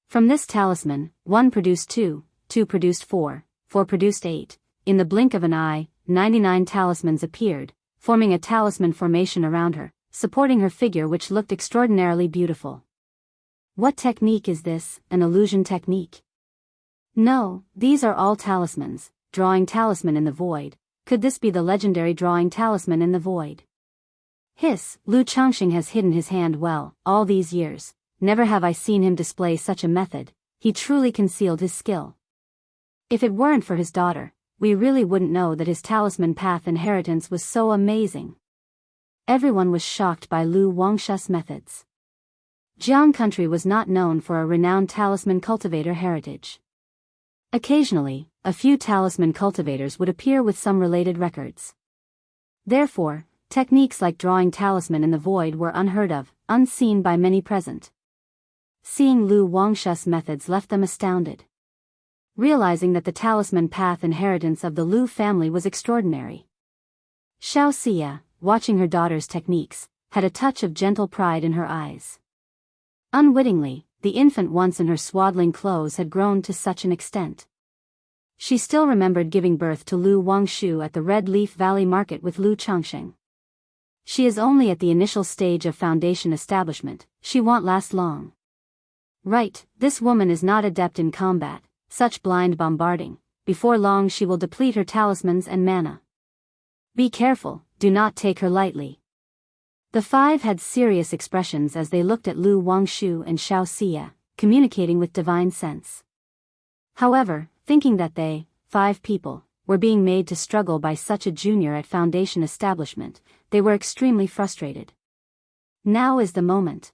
From this talisman, 1 produced 2, 2 produced 4, 4 produced 8. In the blink of an eye, 99 talismans appeared, forming a talisman formation around her, supporting her figure which looked extraordinarily beautiful. What technique is this, an illusion technique? No, these are all talismans, drawing talisman in the void. Could this be the legendary drawing talisman in the void? Hiss, Lu Changxing has hidden his hand well, all these years. Never have I seen him display such a method. He truly concealed his skill. If it weren't for his daughter, we really wouldn't know that his talisman path inheritance was so amazing. Everyone was shocked by Lu Wangshu's methods. Jiang country was not known for a renowned talisman cultivator heritage. Occasionally, a few talisman cultivators would appear with some related records. Therefore, techniques like drawing talisman in the void were unheard of, unseen by many present. Seeing Lu Wangshu's methods left them astounded. Realizing that the talisman path inheritance of the Lu family was extraordinary. Xiao Xia, watching her daughter's techniques, had a touch of gentle pride in her eyes. Unwittingly, the infant once in her swaddling clothes had grown to such an extent. She still remembered giving birth to Lu Wangshu at the Red Leaf Valley Market with Lu Changxing. She is only at the initial stage of foundation establishment, she won't last long. Right, this woman is not adept in combat, such blind bombarding, before long she will deplete her talismans and mana. Be careful, do not take her lightly. The 5 had serious expressions as they looked at Lu Wangshu and Xiao Xia, communicating with divine sense. However, thinking that they, 5 people, were being made to struggle by such a junior at foundation establishment, they were extremely frustrated. Now is the moment.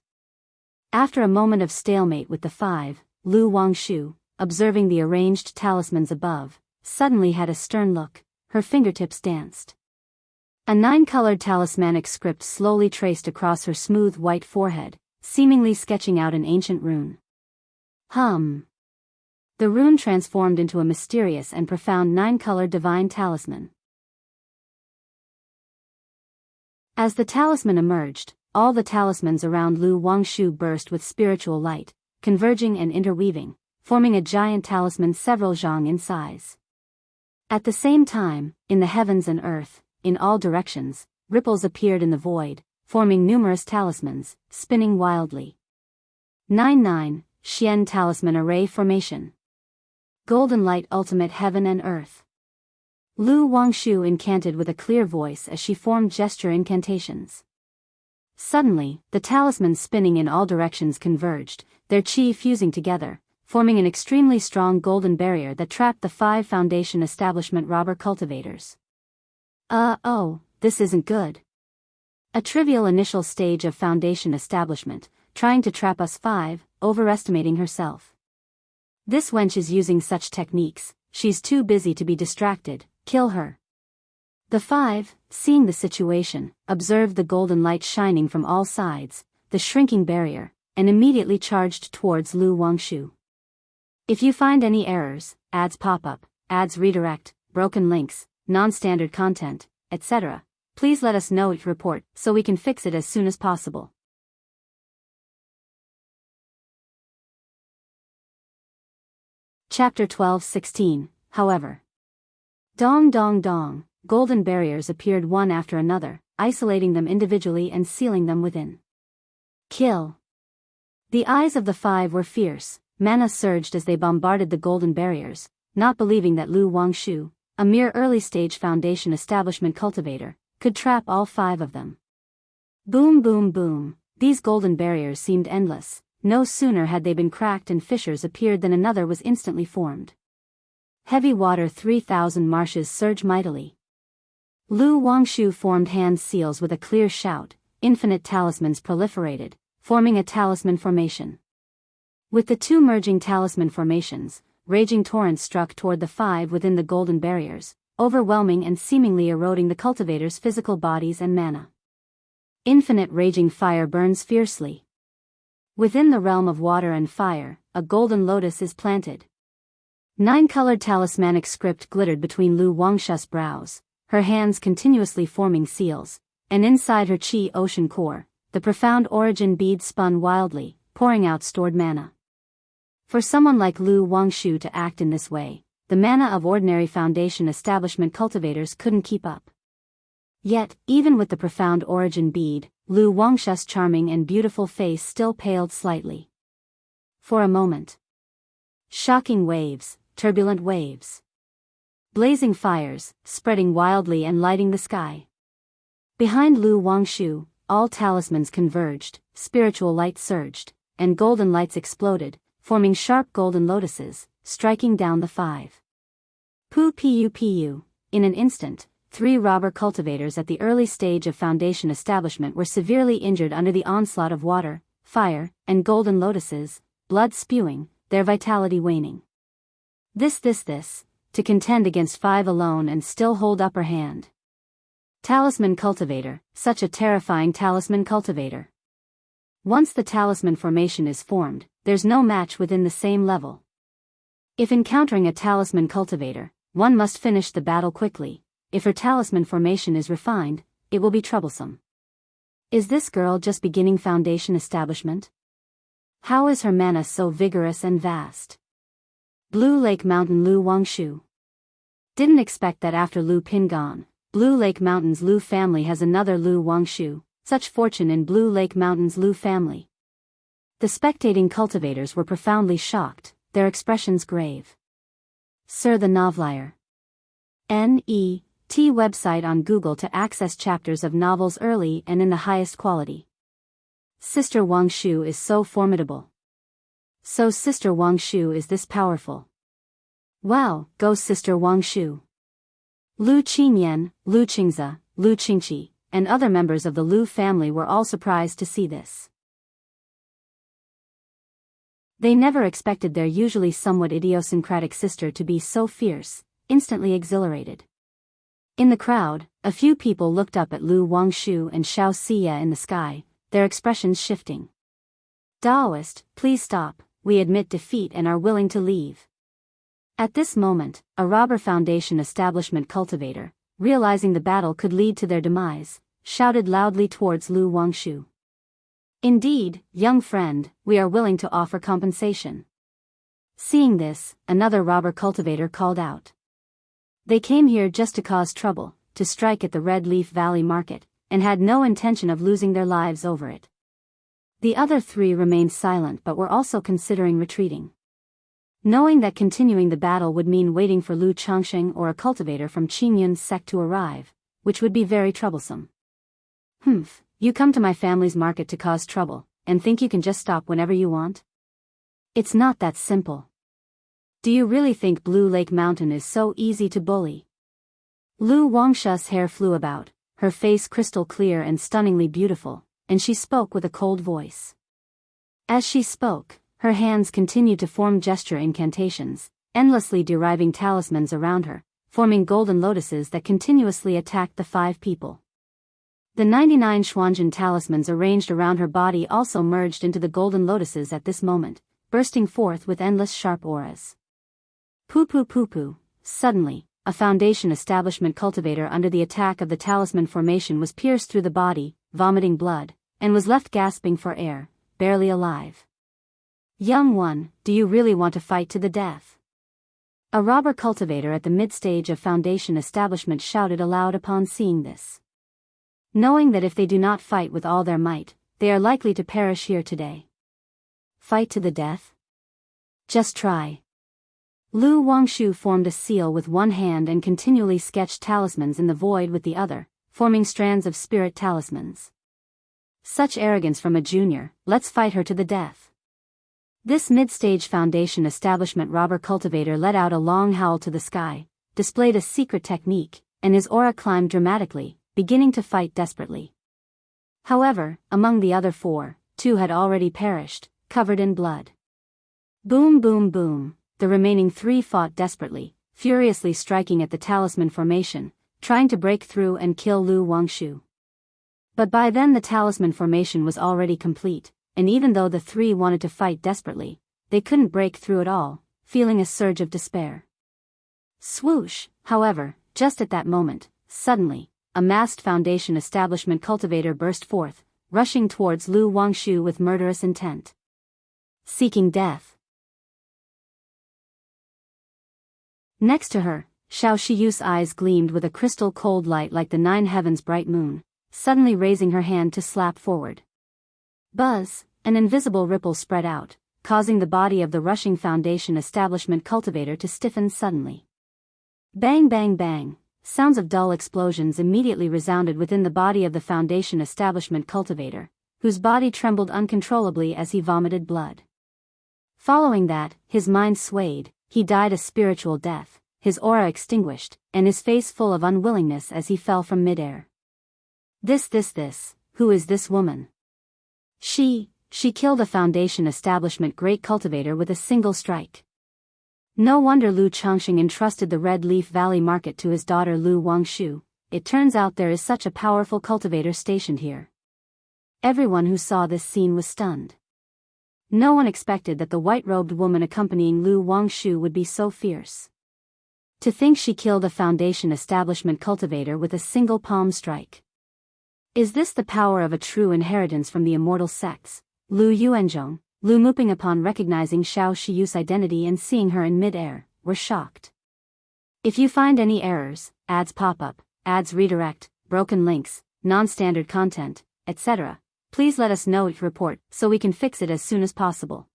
After a moment of stalemate with the 5, Lu Wangshu, observing the arranged talismans above, suddenly had a stern look, her fingertips danced. A 9-colored talismanic script slowly traced across her smooth white forehead, seemingly sketching out an ancient rune. The rune transformed into a mysterious and profound 9-colored divine talisman. As the talisman emerged, all the talismans around Lu Wangshu burst with spiritual light, converging and interweaving, forming a giant talisman several zhang in size. At the same time, in the heavens and earth, in all directions, ripples appeared in the void, forming numerous talismans, spinning wildly. 9-9, Xian Talisman Array Formation. Golden Light Ultimate Heaven and Earth. Lu Wangshu incanted with a clear voice as she formed gesture incantations. Suddenly, the talismans spinning in all directions converged, their chi fusing together, forming an extremely strong golden barrier that trapped the 5 Foundation Establishment robber cultivators. Oh, this isn't good. A trivial initial stage of Foundation Establishment, trying to trap us 5, overestimating herself. This wench is using such techniques, she's too busy to be distracted, kill her. The 5, seeing the situation, observed the golden light shining from all sides, the shrinking barrier, and immediately charged towards Lu Wangshu. If you find any errors, ads pop-up, ads redirect, broken links, non-standard content, etc., please let us know each report so we can fix it as soon as possible. Chapter 12-16, however. Dong dong dong, golden barriers appeared one after another, isolating them individually and sealing them within. Kill. The eyes of the 5 were fierce, mana surged as they bombarded the golden barriers, not believing that Lu Wangshu, a mere early-stage Foundation Establishment cultivator, could trap all 5 of them. Boom boom boom, these golden barriers seemed endless. No sooner had they been cracked and fissures appeared than another was instantly formed. Heavy water 3,000 marshes surged mightily. Lu Wangshu formed hand seals with a clear shout, infinite talismans proliferated, forming a talisman formation. With the 2 merging talisman formations, raging torrents struck toward the 5 within the golden barriers, overwhelming and seemingly eroding the cultivators' physical bodies and mana. Infinite raging fire burns fiercely. Within the realm of water and fire, a golden lotus is planted. 9-colored talismanic script glittered between Lu Wangshu's brows, her hands continuously forming seals, and inside her chi ocean core, the profound origin bead spun wildly, pouring out stored mana. For someone like Lu Wangshu to act in this way, the mana of ordinary Foundation Establishment cultivators couldn't keep up. Yet, even with the profound origin bead, Lu Wangshu's charming and beautiful face still paled slightly. For a moment. Shocking waves, turbulent waves. Blazing fires, spreading wildly and lighting the sky. Behind Lu Wangshu, all talismans converged, spiritual light surged, and golden lights exploded, forming sharp golden lotuses, striking down the 5. Pu. In an instant, 3 robber cultivators at the early stage of Foundation Establishment were severely injured under the onslaught of water, fire, and golden lotuses, blood spewing, their vitality waning. This, to contend against 5 alone and still hold upper hand. Talisman cultivator, such a terrifying talisman cultivator. Once the talisman formation is formed, there's no match within the same level. If encountering a talisman cultivator, one must finish the battle quickly. If her talisman formation is refined, it will be troublesome. Is this girl just beginning Foundation Establishment? How is her mana so vigorous and vast? Blue Lake Mountain Lu Wangshu. Didn't expect that after Lu Pin gone, Blue Lake Mountain's Lu family has another Lu Wangshu, such fortune in Blue Lake Mountain's Lu family. The spectating cultivators were profoundly shocked, their expressions grave. Sir the Novelier. N.E. T website on Google to access chapters of novels early and in the highest quality. Sister Wangshu is so formidable. So Sister Wangshu is this powerful. Wow, go Sister Wangshu. Lu Qingyan, Lu Qingze, Lu Qingqi, and other members of the Lu family were all surprised to see this. They never expected their usually somewhat idiosyncratic sister to be so fierce, instantly exhilarated. In the crowd, a few people looked up at Lu Wangshu and Xiao Xia in the sky, their expressions shifting. Daoist, please stop, we admit defeat and are willing to leave. At this moment, a robber Foundation establishment cultivator, realizing the battle could lead to their demise, shouted loudly towards Lu Wangshu. Indeed, young friend, we are willing to offer compensation. Seeing this, another robber cultivator called out. They came here just to cause trouble, to strike at the Red Leaf Valley market, and had no intention of losing their lives over it. The other three remained silent but were also considering retreating. Knowing that continuing the battle would mean waiting for Lu Changsheng or a cultivator from Qingyun's sect to arrive, which would be very troublesome. You come to my family's market to cause trouble, and think you can just stop whenever you want? It's not that simple. Do you really think Blue Lake Mountain is so easy to bully? Lu Wangshu's hair flew about, her face crystal clear and stunningly beautiful, and she spoke with a cold voice. As she spoke, her hands continued to form gesture incantations, endlessly deriving talismans around her, forming golden lotuses that continuously attacked the 5 people. The 99 Xuanzhen talismans arranged around her body also merged into the golden lotuses at this moment, bursting forth with endless sharp auras. Poo. Suddenly, a Foundation establishment cultivator under the attack of the talisman formation was pierced through the body, vomiting blood, and was left gasping for air, barely alive. Young one, do you really want to fight to the death? A robber cultivator at the mid-stage of Foundation establishment shouted aloud upon seeing this. Knowing that if they do not fight with all their might, they are likely to perish here today. Fight to the death? Just try. Lu Wangshu formed a seal with one hand and continually sketched talismans in the void with the other, forming strands of spirit talismans. Such arrogance from a junior, let's fight her to the death. This mid-stage Foundation establishment robber cultivator let out a long howl to the sky, displayed a secret technique, and his aura climbed dramatically, beginning to fight desperately. However, among the other 4, 2 had already perished, covered in blood. Boom. The remaining 3 fought desperately, furiously striking at the talisman formation, trying to break through and kill Lu Wangshu. But by then the talisman formation was already complete, and even though the 3 wanted to fight desperately, they couldn't break through at all, feeling a surge of despair. Swoosh, however, just at that moment, suddenly, a masked Foundation establishment cultivator burst forth, rushing towards Lu Wangshu with murderous intent. Seeking death. Next to her, Xiao Shiyu's eyes gleamed with a crystal cold light like the 9 heavens bright moon, suddenly raising her hand to slap forward. Buzz, an invisible ripple spread out, causing the body of the rushing Foundation establishment cultivator to stiffen suddenly. Bang, sounds of dull explosions immediately resounded within the body of the Foundation establishment cultivator, whose body trembled uncontrollably as he vomited blood. Following that, his mind swayed. He died a spiritual death, his aura extinguished, and his face full of unwillingness as he fell from midair. This, who is this woman? She killed a Foundation establishment great cultivator with a single strike. No wonder Lu Changsheng entrusted the Red Leaf Valley market to his daughter Lu Wangshu, it turns out there is such a powerful cultivator stationed here. Everyone who saw this scene was stunned. No one expected that the white-robed woman accompanying Lu Wangshu would be so fierce. To think she killed a Foundation establishment cultivator with a single palm strike. Is this the power of a true inheritance from the Immortal sects? Lu Yuanzhong, Lu Muping upon recognizing Xiao Shiyu's identity and seeing her in mid-air, were shocked. If you find any errors, ads pop up, ads redirect, broken links, non-standard content, etc., please let us know your report so we can fix it as soon as possible.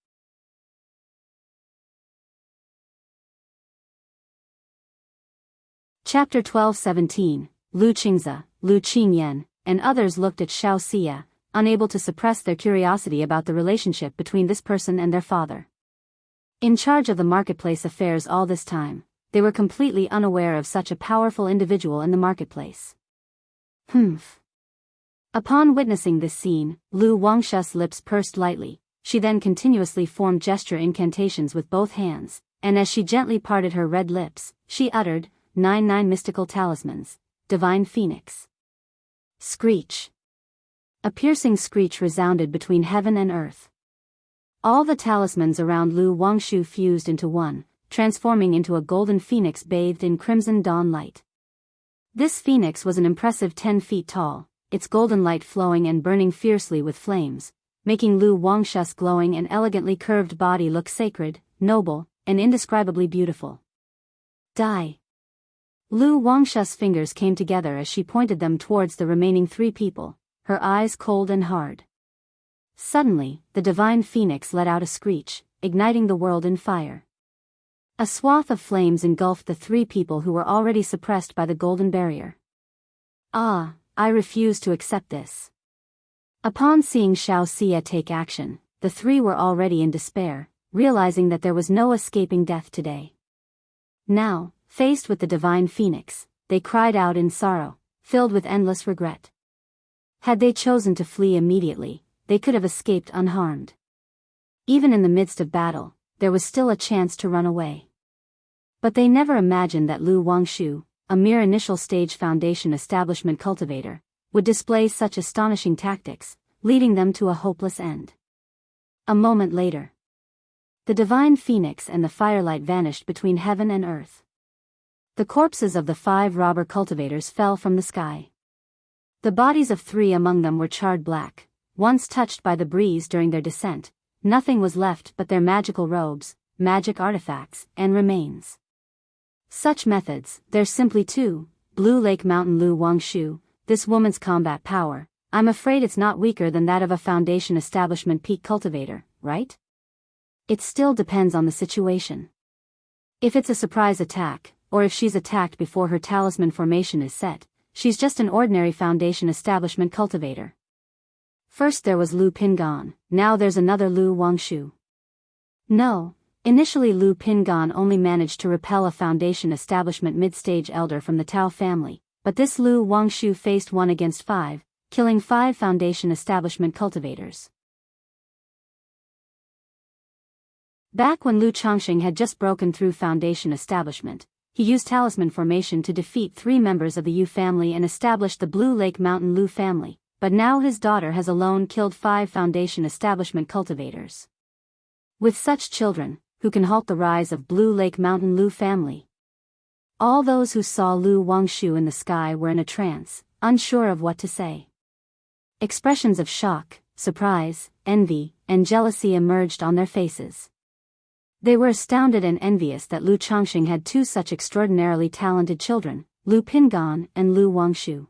Chapter 12:17, Lu Qingze, Lu Qingyan, and others looked at Xiao Xia, unable to suppress their curiosity about the relationship between this person and their father. In charge of the marketplace affairs all this time, they were completely unaware of such a powerful individual in the marketplace. Upon witnessing this scene, Lu Wangshu's lips pursed lightly, she then continuously formed gesture incantations with both hands, and as she gently parted her red lips, she uttered, 99 mystical talismans, divine phoenix. Screech. A piercing screech resounded between heaven and earth. All the talismans around Lu Wangshu fused into one, transforming into a golden phoenix bathed in crimson dawn light. This phoenix was an impressive 10 feet tall, its golden light flowing and burning fiercely with flames, making Lu Wangshu's glowing and elegantly curved body look sacred, noble, and indescribably beautiful. Die. Lu Wangshu's fingers came together as she pointed them towards the remaining 3 people, her eyes cold and hard. Suddenly, the divine phoenix let out a screech, igniting the world in fire. A swath of flames engulfed the 3 people who were already suppressed by the golden barrier. Ah, I refuse to accept this. Upon seeing Xiao Xie take action, the 3 were already in despair, realizing that there was no escaping death today. Now, faced with the divine phoenix, they cried out in sorrow, filled with endless regret. Had they chosen to flee immediately, they could have escaped unharmed. Even in the midst of battle, there was still a chance to run away. But they never imagined that Lu Wangshu, a mere initial stage foundation establishment cultivator, would display such astonishing tactics, leading them to a hopeless end. A moment later, the divine phoenix and the firelight vanished between heaven and earth. The corpses of the 5 robber cultivators fell from the sky. The bodies of 3 among them were charred black, once touched by the breeze during their descent. Nothing was left but their magical robes, magic artifacts, and remains. Such methods, they're simply too. Blue Lake Mountain Lu Wangshu, this woman's combat power, I'm afraid it's not weaker than that of a foundation establishment peak cultivator, right? It still depends on the situation. If it's a surprise attack, or if she's attacked before her talisman formation is set, she's just an ordinary foundation establishment cultivator. First there was Lu Pingan, now there's another Lu Wangshu. No, initially Lu Pingan only managed to repel a foundation establishment mid-stage elder from the Tao family, but this Lu Wangshu faced 1 against 5, killing 5 foundation establishment cultivators. Back when Lu Changxing had just broken through foundation establishment, he used talisman formation to defeat 3 members of the Yu family and establish the Blue Lake Mountain Lu family. But now his daughter has alone killed 5 foundation establishment cultivators. With such children, who can halt the rise of Blue Lake Mountain Lu family? All those who saw Lu Wangshu in the sky were in a trance, unsure of what to say. Expressions of shock, surprise, envy, and jealousy emerged on their faces. They were astounded and envious that Lu Changxing had 2 such extraordinarily talented children, Lu Pingan and Lu Wangshu.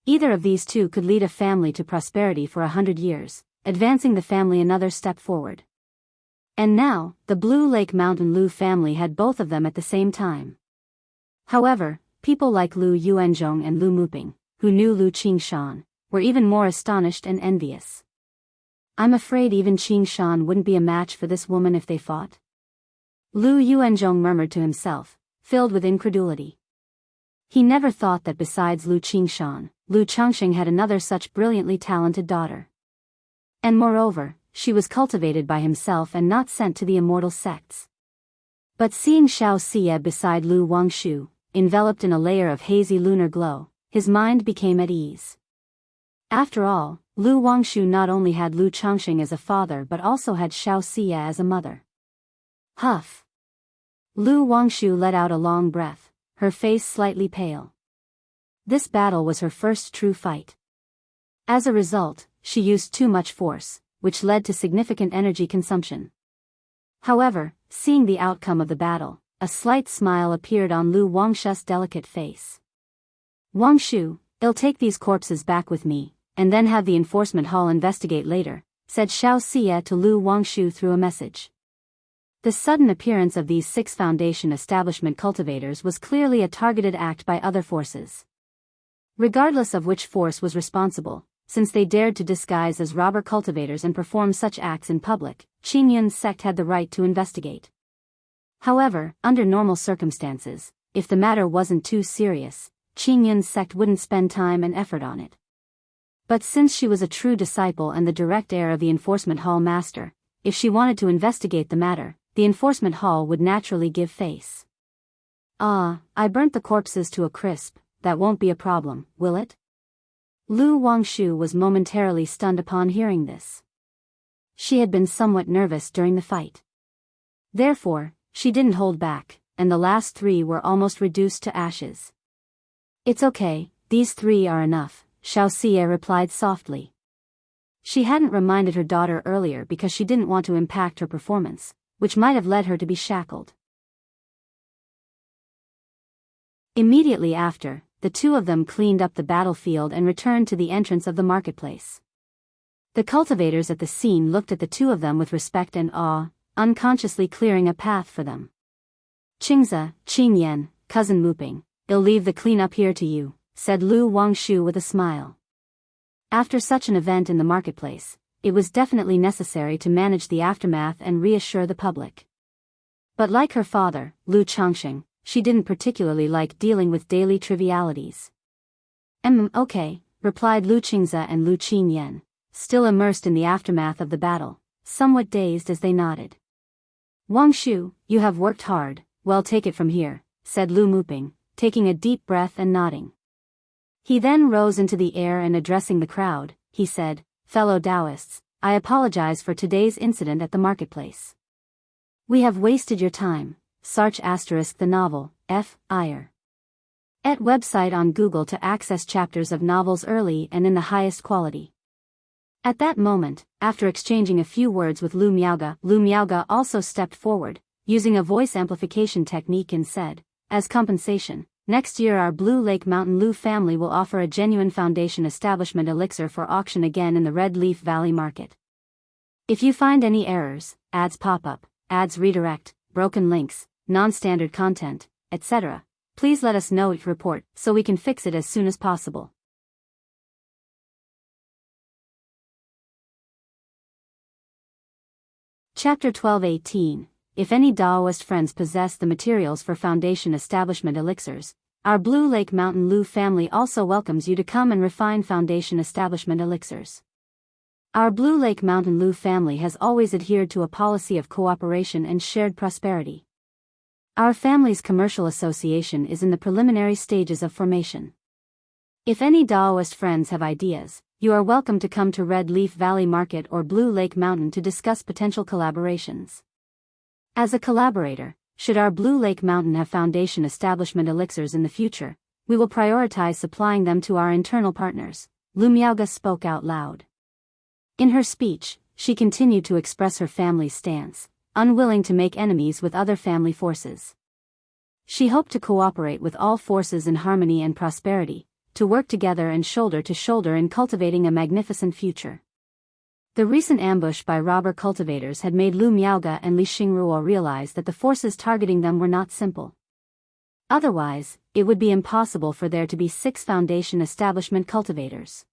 Either of these 2 could lead a family to prosperity for 100 years, advancing the family another step forward. And now, the Blue Lake Mountain Lu family had both of them at the same time. However, people like Lu Yuanzhong and Lu Muping, who knew Lu Qingshan, were even more astonished and envious. I'm afraid even Qingshan wouldn't be a match for this woman if they fought. Lu Yuanzhong murmured to himself, filled with incredulity. He never thought that besides Lu Qingshan, Lu Changxing had another such brilliantly talented daughter. And moreover, she was cultivated by himself and not sent to the immortal sects. But seeing Xiao Xie beside Lu Wangshu, enveloped in a layer of hazy lunar glow, his mind became at ease. After all, Lu Wangshu not only had Lu Changxing as a father but also had Xiao Xie as a mother. Huff. Lu Wangshu let out a long breath, her face slightly pale. This battle was her first true fight. As a result, she used too much force, which led to significant energy consumption. However, seeing the outcome of the battle, a slight smile appeared on Lu Wangshu's delicate face. Wangshu, I'll take these corpses back with me, and then have the enforcement hall investigate later, said Xiao Xie to Lu Wangshu through a message. The sudden appearance of these 6 foundation establishment cultivators was clearly a targeted act by other forces. Regardless of which force was responsible, since they dared to disguise as robber cultivators and perform such acts in public, Qingyun's sect had the right to investigate. However, under normal circumstances, if the matter wasn't too serious, Qingyun's sect wouldn't spend time and effort on it. But since she was a true disciple and the direct heir of the enforcement hall master, if she wanted to investigate the matter, the enforcement hall would naturally give face. Ah, I burnt the corpses to a crisp, that won't be a problem, will it? Lu Wangshu was momentarily stunned upon hearing this. She had been somewhat nervous during the fight. Therefore, she didn't hold back, and the last 3 were almost reduced to ashes. It's okay, these 3 are enough, Xiao Xie replied softly. She hadn't reminded her daughter earlier because she didn't want to impact her performance, which might have led her to be shackled. Immediately after, the 2 of them cleaned up the battlefield and returned to the entrance of the marketplace. The cultivators at the scene looked at the 2 of them with respect and awe, unconsciously clearing a path for them. Qingzi, Qingyan, cousin Muping, I'll leave the cleanup here to you, said Lu Wangshu with a smile. After such an event in the marketplace, it was definitely necessary to manage the aftermath and reassure the public. But like her father, Lu Changsheng, she didn't particularly like dealing with daily trivialities. Okay, replied Lu Qingzi and Lu Qingyan, still immersed in the aftermath of the battle, somewhat dazed as they nodded. Wangshu, you have worked hard, well take it from here, said Lu Muping, taking a deep breath and nodding. He then rose into the air and addressing the crowd, he said, fellow Taoists, I apologize for today's incident at the marketplace. We have wasted your time. Search * the novel, F. Iyer. Et website on Google to access chapters of novels early and in the highest quality. At that moment, after exchanging a few words with Lu Miaoge also stepped forward, using a voice amplification technique and said, as compensation, next year our Blue Lake Mountain Lu family will offer a genuine foundation establishment elixir for auction again in the Red Leaf Valley market. If you find any errors, ads pop up, ads redirect, broken links, non-standard content, etc., please let us know each report so we can fix it as soon as possible. Chapter 12:18. If any Daoist friends possess the materials for foundation establishment elixirs, our Blue Lake Mountain Lu family also welcomes you to come and refine foundation establishment elixirs. Our Blue Lake Mountain Lu family has always adhered to a policy of cooperation and shared prosperity. Our family's commercial association is in the preliminary stages of formation. If any Daoist friends have ideas, you are welcome to come to Red Leaf Valley Market or Blue Lake Mountain to discuss potential collaborations. As a collaborator, should our Blue Lake Mountain have foundation establishment elixirs in the future, we will prioritize supplying them to our internal partners, Lu Miaoge spoke out loud. In her speech, she continued to express her family's stance, unwilling to make enemies with other family forces. She hoped to cooperate with all forces in harmony and prosperity, to work together and shoulder to shoulder in cultivating a magnificent future. The recent ambush by robber cultivators had made Lu Miaoge and Li Xingruo realize that the forces targeting them were not simple. Otherwise, it would be impossible for there to be 6 foundation establishment cultivators.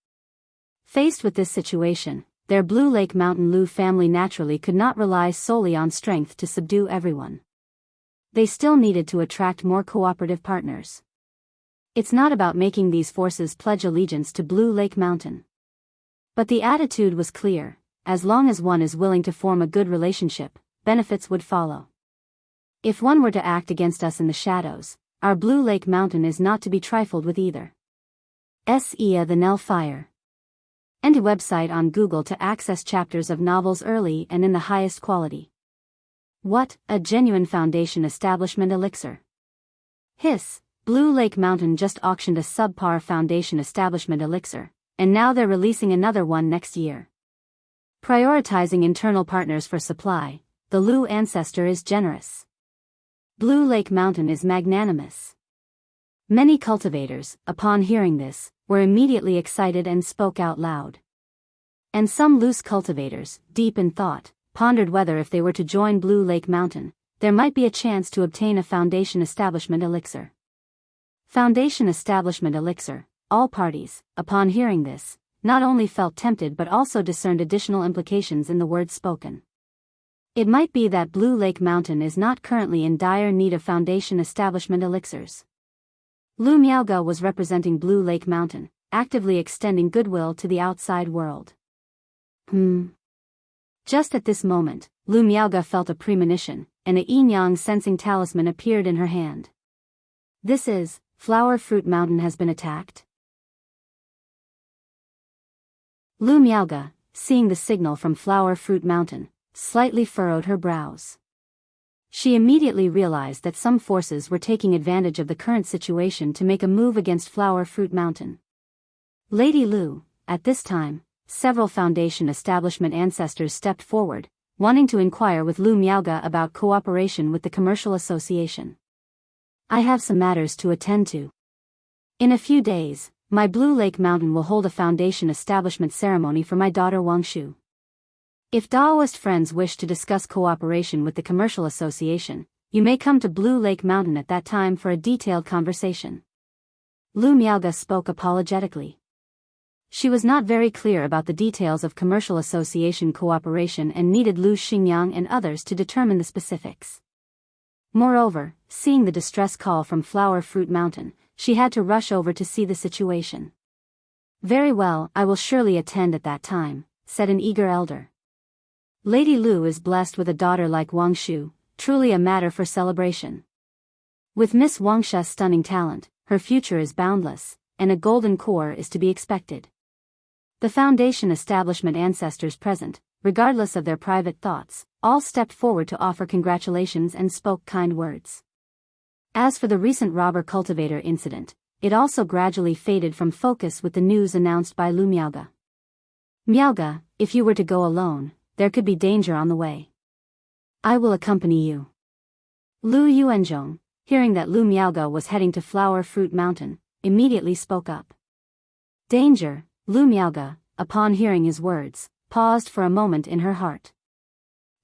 Faced with this situation, their Blue Lake Mountain Lu family naturally could not rely solely on strength to subdue everyone. They still needed to attract more cooperative partners. It's not about making these forces pledge allegiance to Blue Lake Mountain. But the attitude was clear: as long as one is willing to form a good relationship, benefits would follow. If one were to act against us in the shadows, our Blue Lake Mountain is not to be trifled with either. The Nell Fire. And a website on Google to access chapters of novels early and in the highest quality. What, a genuine foundation establishment elixir. Hiss, Blue Lake Mountain just auctioned a subpar foundation establishment elixir, and now they're releasing another one next year. Prioritizing internal partners for supply, the Lu ancestor is generous. Blue Lake Mountain is magnanimous. Many cultivators, upon hearing this, were immediately excited and spoke out loud. And some loose cultivators, deep in thought, pondered whether if they were to join Blue Lake Mountain, there might be a chance to obtain a foundation establishment elixir. Foundation establishment elixir, all parties, upon hearing this, not only felt tempted but also discerned additional implications in the words spoken. It might be that Blue Lake Mountain is not currently in dire need of foundation establishment elixirs. Lu Miaoge was representing Blue Lake Mountain, actively extending goodwill to the outside world. Just at this moment, Lu Miaoge felt a premonition, and a yin-yang sensing talisman appeared in her hand. This is, Flower Fruit Mountain has been attacked? Lu Miaoga, seeing the signal from Flower Fruit Mountain, slightly furrowed her brows. She immediately realized that some forces were taking advantage of the current situation to make a move against Flower Fruit Mountain. Lady Lu, at this time, several Foundation establishment ancestors stepped forward, wanting to inquire with Lu Miaoga about cooperation with the Commercial Association. I have some matters to attend to. In a few days, my Blue Lake Mountain will hold a Foundation establishment ceremony for my daughter Wang Shu. If Daoist friends wish to discuss cooperation with the Commercial Association, you may come to Blue Lake Mountain at that time for a detailed conversation. Lu Miaoga spoke apologetically. She was not very clear about the details of Commercial Association cooperation and needed Lu Xingyang and others to determine the specifics. Moreover, seeing the distress call from Flower Fruit Mountain, she had to rush over to see the situation. Very well, I will surely attend at that time, said an eager elder. Lady Lu is blessed with a daughter like Wang Shu, truly a matter for celebration. With Miss Wang Shu's stunning talent, her future is boundless, and a golden core is to be expected. The Foundation establishment ancestors present, regardless of their private thoughts, all stepped forward to offer congratulations and spoke kind words. As for the recent robber cultivator incident, it also gradually faded from focus with the news announced by Lu Miaoga. Miaoga, if you were to go alone, there could be danger on the way. I will accompany you. Lu Yuanzhong, hearing that Lu Miaoga was heading to Flower Fruit Mountain, immediately spoke up. Danger, Lu Miaoga, upon hearing his words, paused for a moment in her heart.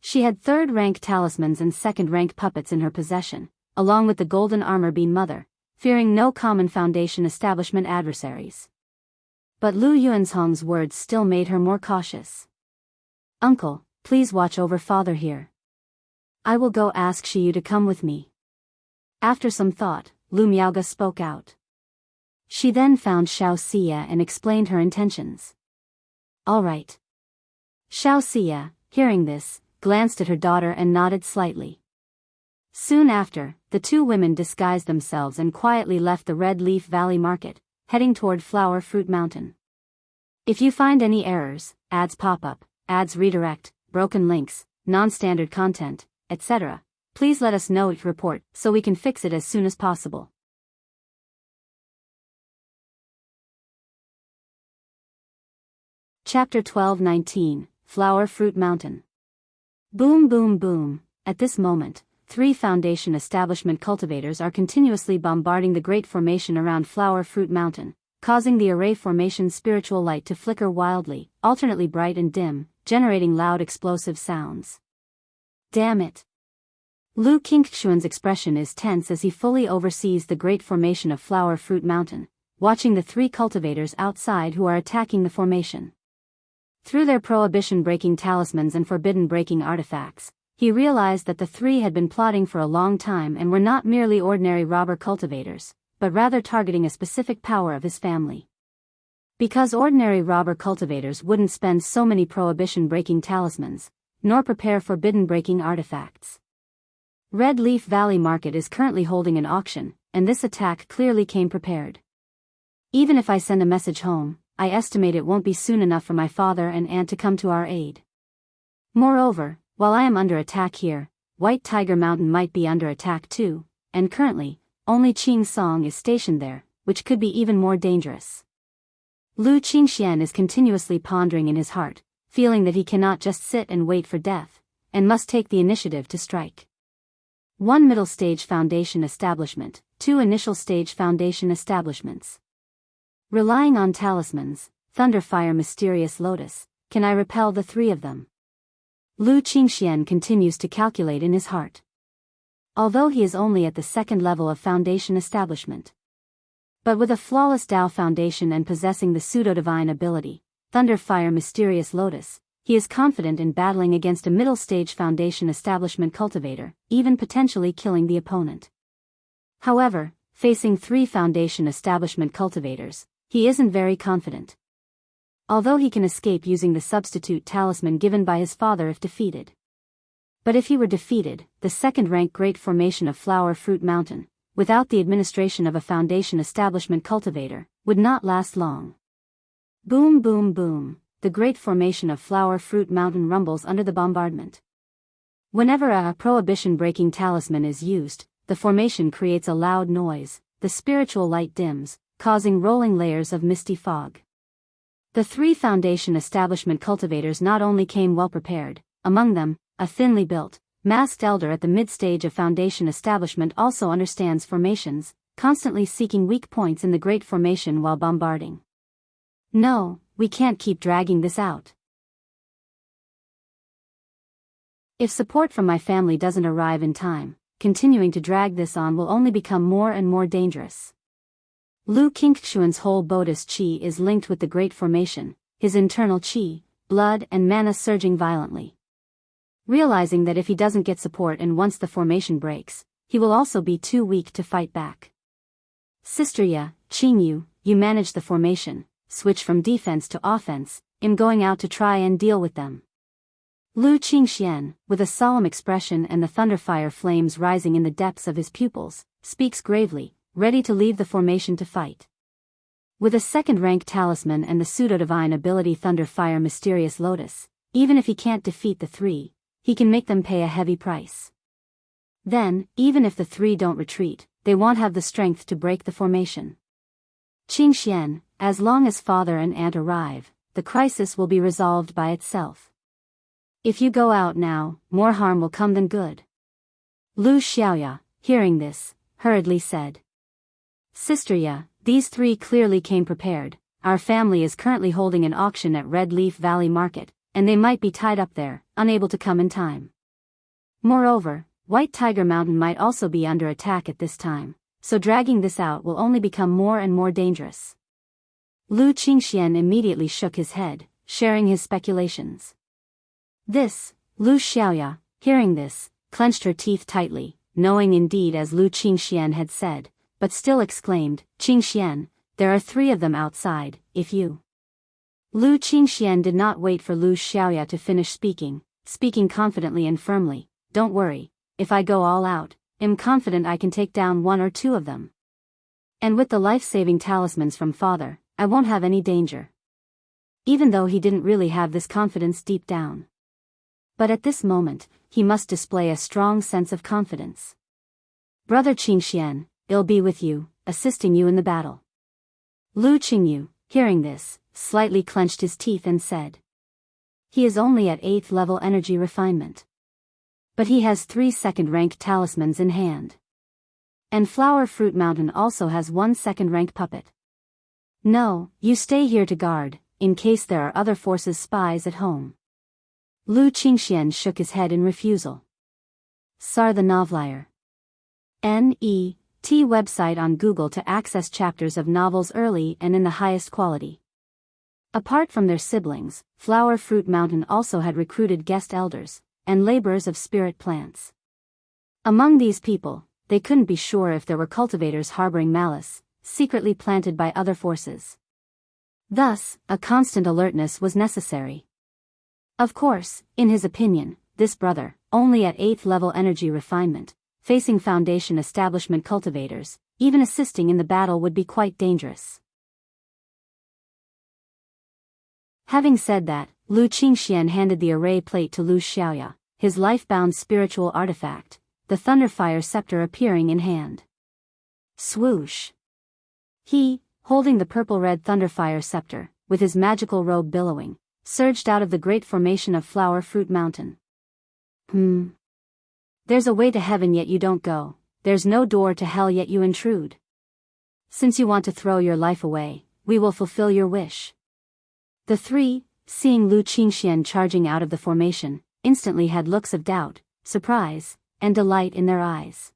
She had third-rank talismans and second-rank puppets in her possession, along with the golden armor beam mother, fearing no common Foundation establishment adversaries. But Lu Yuanzhong's words still made her more cautious. Uncle, please watch over father here. I will go ask Shiyu to come with me. After some thought, Lu Miaoga spoke out. She then found Xiao Xia and explained her intentions. All right. Xiao Xia, hearing this, glanced at her daughter and nodded slightly. Soon after, the two women disguised themselves and quietly left the Red Leaf Valley Market, heading toward Flower Fruit Mountain. If you find any errors, ads pop up, ads redirect, broken links, non-standard content, etc., please let us know each report so we can fix it as soon as possible. Chapter 12-19, Flower Fruit Mountain. Boom boom boom. At this moment, 3 Foundation establishment cultivators are continuously bombarding the Great Formation around Flower Fruit Mountain, causing the Array Formation's spiritual light to flicker wildly, alternately bright and dim, generating loud explosive sounds. Damn it. Lu Qingxuan's expression is tense as he fully oversees the Great Formation of Flower Fruit Mountain, watching the 3 cultivators outside who are attacking the formation. Through their prohibition-breaking talismans and forbidden-breaking artifacts, he realized that the 3 had been plotting for a long time and were not merely ordinary robber cultivators, but rather targeting a specific power of his family. Because ordinary robber cultivators wouldn't spend so many prohibition-breaking talismans, nor prepare forbidden-breaking artifacts. Red Leaf Valley Market is currently holding an auction, and this attack clearly came prepared. Even if I send a message home, I estimate it won't be soon enough for my father and aunt to come to our aid. Moreover, while I am under attack here, White Tiger Mountain might be under attack too, and currently, only Qing Song is stationed there, which could be even more dangerous. Lu Qingxian is continuously pondering in his heart, feeling that he cannot just sit and wait for death, and must take the initiative to strike. 1 middle stage foundation establishment, 2 initial stage foundation establishments. Relying on talismans, Thunderfire Mysterious Lotus, can I repel the 3 of them? Lu Qingxian continues to calculate in his heart. Although he is only at the 2nd level of foundation establishment. But with a flawless Dao foundation and possessing the pseudo-divine ability, Thunderfire Mysterious Lotus, he is confident in battling against a middle-stage foundation establishment cultivator, even potentially killing the opponent. However, facing 3 foundation establishment cultivators, he isn't very confident. Although he can escape using the substitute talisman given by his father if defeated. But if he were defeated, the 2nd-rank Great Formation of Flower Fruit Mountain without the administration of a Foundation establishment cultivator, would not last long. Boom boom boom, the great formation of Flower Fruit Mountain rumbles under the bombardment. Whenever a prohibition-breaking talisman is used, the formation creates a loud noise, the spiritual light dims, causing rolling layers of misty fog. The 3 Foundation establishment cultivators not only came well prepared, among them, a thinly built, masked elder at the mid-stage of Foundation establishment also understands formations, constantly seeking weak points in the great formation while bombarding. No, we can't keep dragging this out. If support from my family doesn't arrive in time, continuing to drag this on will only become more and more dangerous. Lu Qingxuan's whole Buddhist qi is linked with the Great Formation, his internal qi, blood and mana surging violently. Realizing that if he doesn't get support and once the formation breaks, he will also be too weak to fight back. Sister Ya, Qingyu, you manage the formation, switch from defense to offense, I'm going out to try and deal with them. Lu Qingxian, with a solemn expression and the thunderfire flames rising in the depths of his pupils, speaks gravely, ready to leave the formation to fight. With a second-rank talisman and the pseudo-divine ability Thunderfire Mysterious Lotus, even if he can't defeat the 3, he can make them pay a heavy price. Then, even if the 3 don't retreat, they won't have the strength to break the formation. Qingxian, as long as father and aunt arrive, the crisis will be resolved by itself. If you go out now, more harm will come than good. Lu Xiaoya, hearing this, hurriedly said. Sister Ya, these 3 clearly came prepared. Our family is currently holding an auction at Red Leaf Valley Market, and they might be tied up there, unable to come in time. Moreover, White Tiger Mountain might also be under attack at this time, so dragging this out will only become more and more dangerous. Lu Qingxian immediately shook his head, sharing his speculations. Lu Xiaoya, hearing this, clenched her teeth tightly, knowing indeed as Lu Qingxian had said, but still exclaimed, Qingxian, there are 3 of them outside, if you... Lu Qingxian did not wait for Lu Xiaoya to finish speaking confidently and firmly, don't worry, if I go all out, I'm confident I can take down 1 or 2 of them. And with the life-saving talismans from father, I won't have any danger. Even though he didn't really have this confidence deep down. But at this moment, he must display a strong sense of confidence. Brother Qingxian, I'll be with you, assisting you in the battle. Lu Qingyu, hearing this, slightly clenched his teeth and said. He is only at 8th level energy refinement. But he has 3 second-rank talismans in hand. And Flower Fruit Mountain also has 1 second-rank puppet. No, you stay here to guard, in case there are other forces' spies at home. Lu Qingxian shook his head in refusal. Sar the Novelier. N.E.T. website on Google to access chapters of novels early and in the highest quality. Apart from their siblings, Flower Fruit Mountain also had recruited guest elders, and laborers of spirit plants. Among these people, they couldn't be sure if there were cultivators harboring malice, secretly planted by other forces. Thus, a constant alertness was necessary. Of course, in his opinion, this brother, only at 8th level energy refinement, facing Foundation establishment cultivators, even assisting in the battle would be quite dangerous. Having said that, Lu Qingxian handed the array plate to Lu Xiaoya, his life-bound spiritual artifact, the Thunderfire scepter appearing in hand. Swoosh! He, holding the purple-red Thunderfire scepter, with his magical robe billowing, surged out of the great formation of Flower Fruit Mountain. There's a way to heaven yet you don't go, there's no door to hell yet you intrude. Since you want to throw your life away, we will fulfill your wish. The 3, seeing Lu Qingxian charging out of the formation, instantly had looks of doubt, surprise, and delight in their eyes.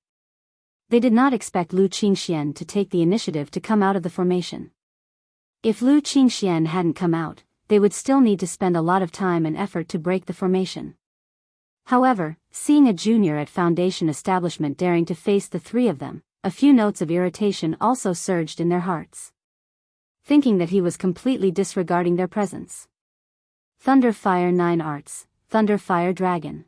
They did not expect Lu Qingxian to take the initiative to come out of the formation. If Lu Qingxian hadn't come out, they would still need to spend a lot of time and effort to break the formation. However, seeing a junior at Foundation establishment daring to face the 3 of them, a few notes of irritation also surged in their hearts. Thinking that he was completely disregarding their presence. Thunderfire 9 Arts, Thunderfire Dragon.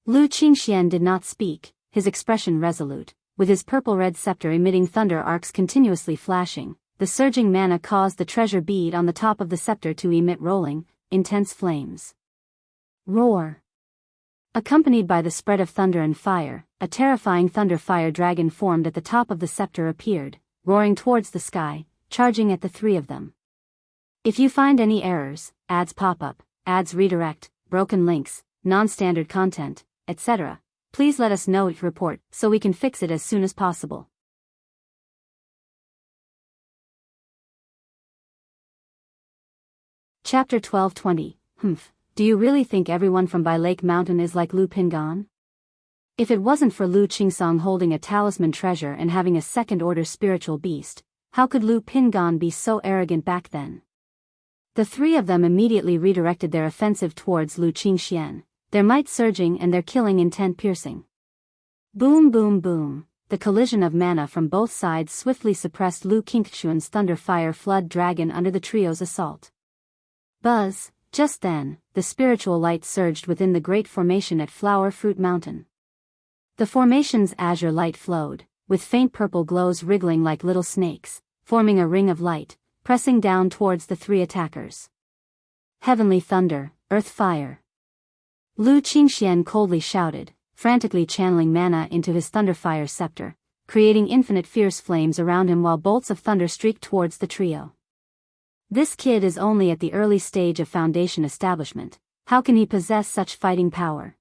Lu Qingxian did not speak, his expression resolute, with his purple-red scepter emitting thunder arcs continuously flashing. The surging mana caused the treasure bead on the top of the scepter to emit rolling, intense flames. Roar! Accompanied by the spread of thunder and fire, a terrifying thunder fire dragon formed at the top of the scepter appeared, roaring towards the sky, charging at the three of them. If you find any errors, ads pop up, ads redirect, broken links, non-standard content, etc., please let us know each report so we can fix it as soon as possible. Chapter 1220. Do you really think everyone from By Lake Mountain is like Lu Pingan? If it wasn't for Lu Qingsong holding a talisman treasure and having a second-order spiritual beast, how could Lu Pingan be so arrogant back then? The three of them immediately redirected their offensive towards Lu Qingxian, their might surging and their killing intent piercing. Boom boom boom, the collision of mana from both sides swiftly suppressed Lu Qingxian's thunder fire flood dragon under the trio's assault. Buzz! Just then, the spiritual light surged within the great formation at Flower Fruit Mountain. The formation's azure light flowed, with faint purple glows wriggling like little snakes, forming a ring of light, pressing down towards the three attackers. Heavenly thunder, earth fire. Lu Qingxian coldly shouted, frantically channeling mana into his thunderfire scepter, creating infinite fierce flames around him while bolts of thunder streaked towards the trio. This kid is only at the early stage of foundation establishment. How can he possess such fighting power?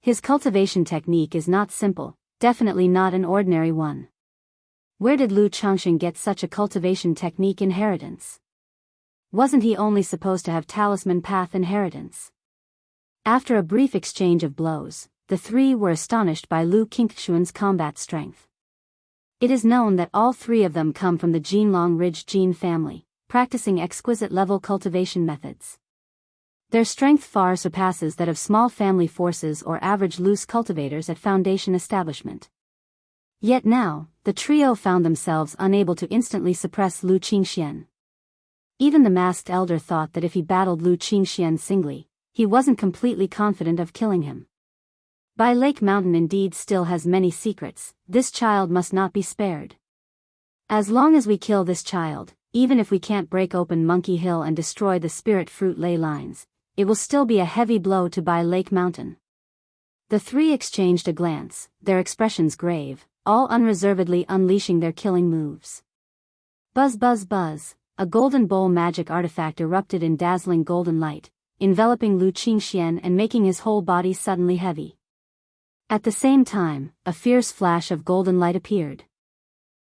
His cultivation technique is not simple, definitely not an ordinary one. Where did Lu Changxing get such a cultivation technique inheritance? Wasn't he only supposed to have talisman path inheritance? After a brief exchange of blows, the three were astonished by Lu Qingxian's combat strength. It is known that all three of them come from the Jinlong Ridge gene family, practicing exquisite-level cultivation methods. Their strength far surpasses that of small family forces or average loose cultivators at foundation establishment. Yet now, the trio found themselves unable to instantly suppress Lu Qingxian. Even the masked elder thought that if he battled Lu Qingxian singly, he wasn't completely confident of killing him. By Lake Mountain indeed still has many secrets. This child must not be spared. As long as we kill this child, even if we can't break open Monkey Hill and destroy the spirit fruit ley lines, it will still be a heavy blow to By Lake Mountain. The three exchanged a glance, their expressions grave, all unreservedly unleashing their killing moves. Buzz buzz buzz, a golden bowl magic artifact erupted in dazzling golden light, enveloping Lu Qingxian and making his whole body suddenly heavy. At the same time, a fierce flash of golden light appeared.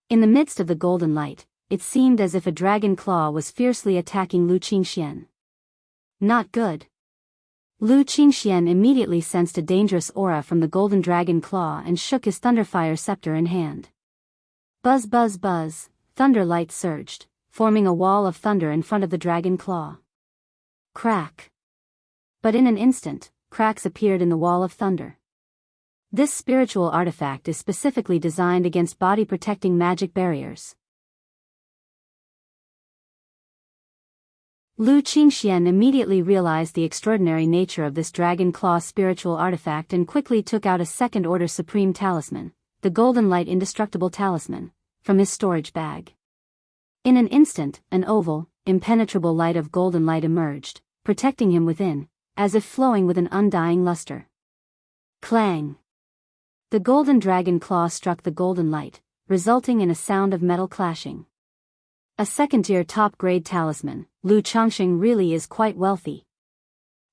In the midst of the golden light, it seemed as if a dragon claw was fiercely attacking Lu Qingxian. Not good. Lu Qingxian immediately sensed a dangerous aura from the golden dragon claw and shook his thunderfire scepter in hand. Buzz buzz buzz, thunder light surged, forming a wall of thunder in front of the dragon claw. Crack. But in an instant, cracks appeared in the wall of thunder. This spiritual artifact is specifically designed against body-protecting magic barriers. Lu Qingxian immediately realized the extraordinary nature of this dragon claw spiritual artifact and quickly took out a second-order supreme talisman, the Golden Light Indestructible Talisman, from his storage bag. In an instant, an oval, impenetrable light of golden light emerged, protecting him within, as if flowing with an undying luster. Clang! The golden dragon claw struck the golden light, resulting in a sound of metal clashing. A second-tier top-grade talisman, Lu Changxing really is quite wealthy.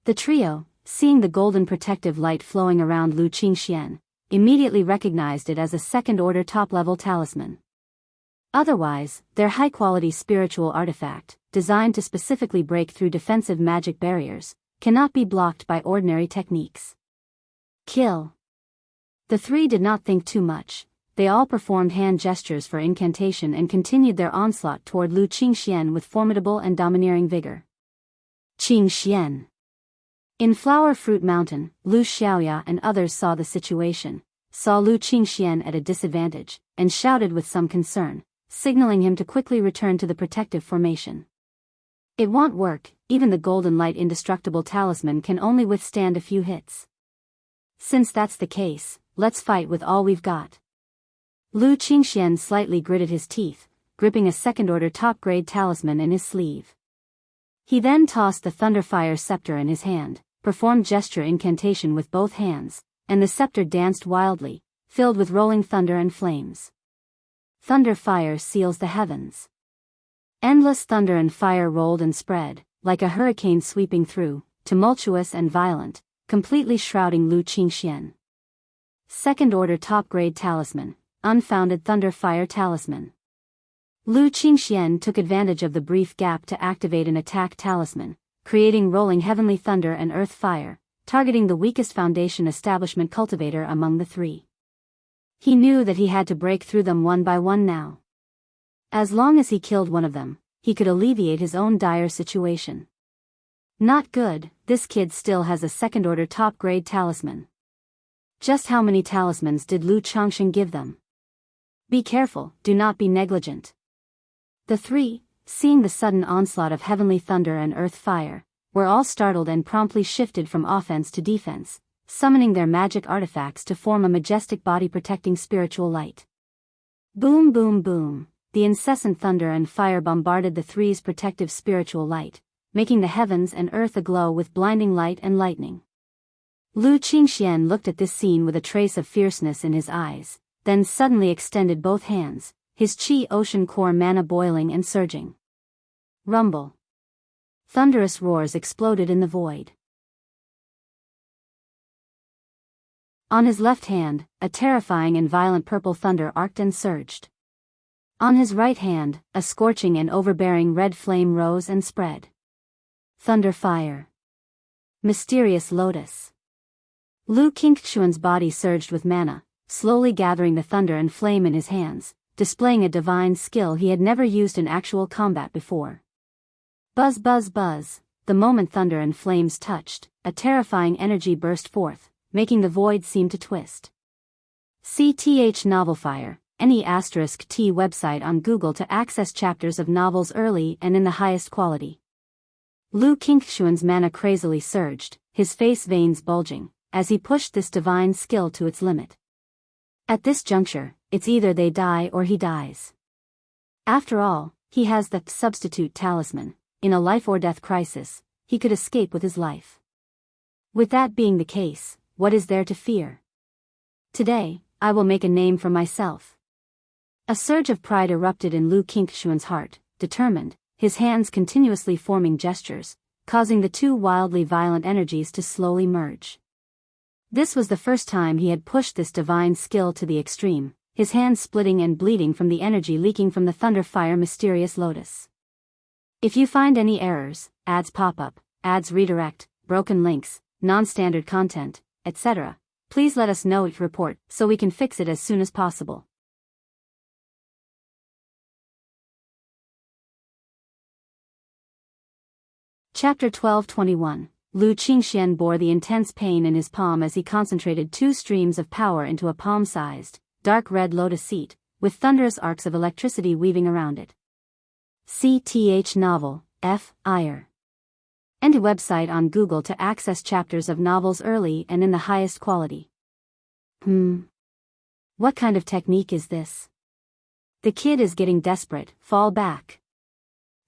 The trio, seeing the golden protective light flowing around Lu Qingxian, immediately recognized it as a second-order top-level talisman. Otherwise, their high-quality spiritual artifact, designed to specifically break through defensive magic barriers, cannot be blocked by ordinary techniques. Kill. The three did not think too much. They all performed hand gestures for incantation and continued their onslaught toward Lu Qingxian with formidable and domineering vigor. Qingxian. In Flower Fruit Mountain, Lu Xiaoya and others saw the situation, saw Lu Qingxian at a disadvantage, and shouted with some concern, signaling him to quickly return to the protective formation. It won't work, even the Golden Light Indestructible Talisman can only withstand a few hits. Since that's the case, let's fight with all we've got. Lu Qingxian slightly gritted his teeth, gripping a second-order top-grade talisman in his sleeve. He then tossed the Thunderfire scepter in his hand, performed gesture incantation with both hands, and the scepter danced wildly, filled with rolling thunder and flames. Thunderfire seals the heavens. Endless thunder and fire rolled and spread, like a hurricane sweeping through, tumultuous and violent, completely shrouding Lu Qingxian. Second-order top-grade talisman, unfounded Thunderfire talisman. Lu Qingxian took advantage of the brief gap to activate an attack talisman, creating rolling heavenly thunder and earth fire, targeting the weakest foundation establishment cultivator among the three. He knew that he had to break through them one by one now. As long as he killed one of them, he could alleviate his own dire situation. Not good, this kid still has a second-order top-grade talisman. Just how many talismans did Lu Chongsheng give them? Be careful, do not be negligent. The three, seeing the sudden onslaught of heavenly thunder and earth fire, were all startled and promptly shifted from offense to defense, summoning their magic artifacts to form a majestic body-protecting spiritual light. Boom boom boom, the incessant thunder and fire bombarded the three's protective spiritual light, making the heavens and earth aglow with blinding light and lightning. Lu Qingxian looked at this scene with a trace of fierceness in his eyes, then suddenly extended both hands, his chi ocean core mana boiling and surging. Rumble. Thunderous roars exploded in the void. On his left hand, a terrifying and violent purple thunder arced and surged. On his right hand, a scorching and overbearing red flame rose and spread. Thunderfire. Mysterious lotus. Lu Qingxuan's body surged with mana, slowly gathering the thunder and flame in his hands, displaying a divine skill he had never used in actual combat before. Buzz buzz buzz, the moment thunder and flames touched, a terrifying energy burst forth, making the void seem to twist. CTH Novelfire, any *T website on Google to access chapters of novels early and in the highest quality. Lu Qingxuan's mana crazily surged, his face veins bulging, as he pushed this divine skill to its limit. At this juncture, it's either they die or he dies. After all, he has the substitute talisman. In a life-or-death crisis, he could escape with his life. With that being the case, what is there to fear? Today, I will make a name for myself. A surge of pride erupted in Lu Qingxuan's heart, determined, his hands continuously forming gestures, causing the two wildly violent energies to slowly merge. This was the first time he had pushed this divine skill to the extreme, his hands splitting and bleeding from the energy leaking from the Thunderfire mysterious lotus. If you find any errors, ads pop up, ads redirect, broken links, non-standard content, etc., please let us know each report so we can fix it as soon as possible. Chapter 12:21. Lu Qingxian bore the intense pain in his palm as he concentrated two streams of power into a palm-sized, dark red lotus seat, with thunderous arcs of electricity weaving around it. CTH Novel, F. Iyer. And a website on Google to access chapters of novels early and in the highest quality. What kind of technique is this? The kid is getting desperate, fall back.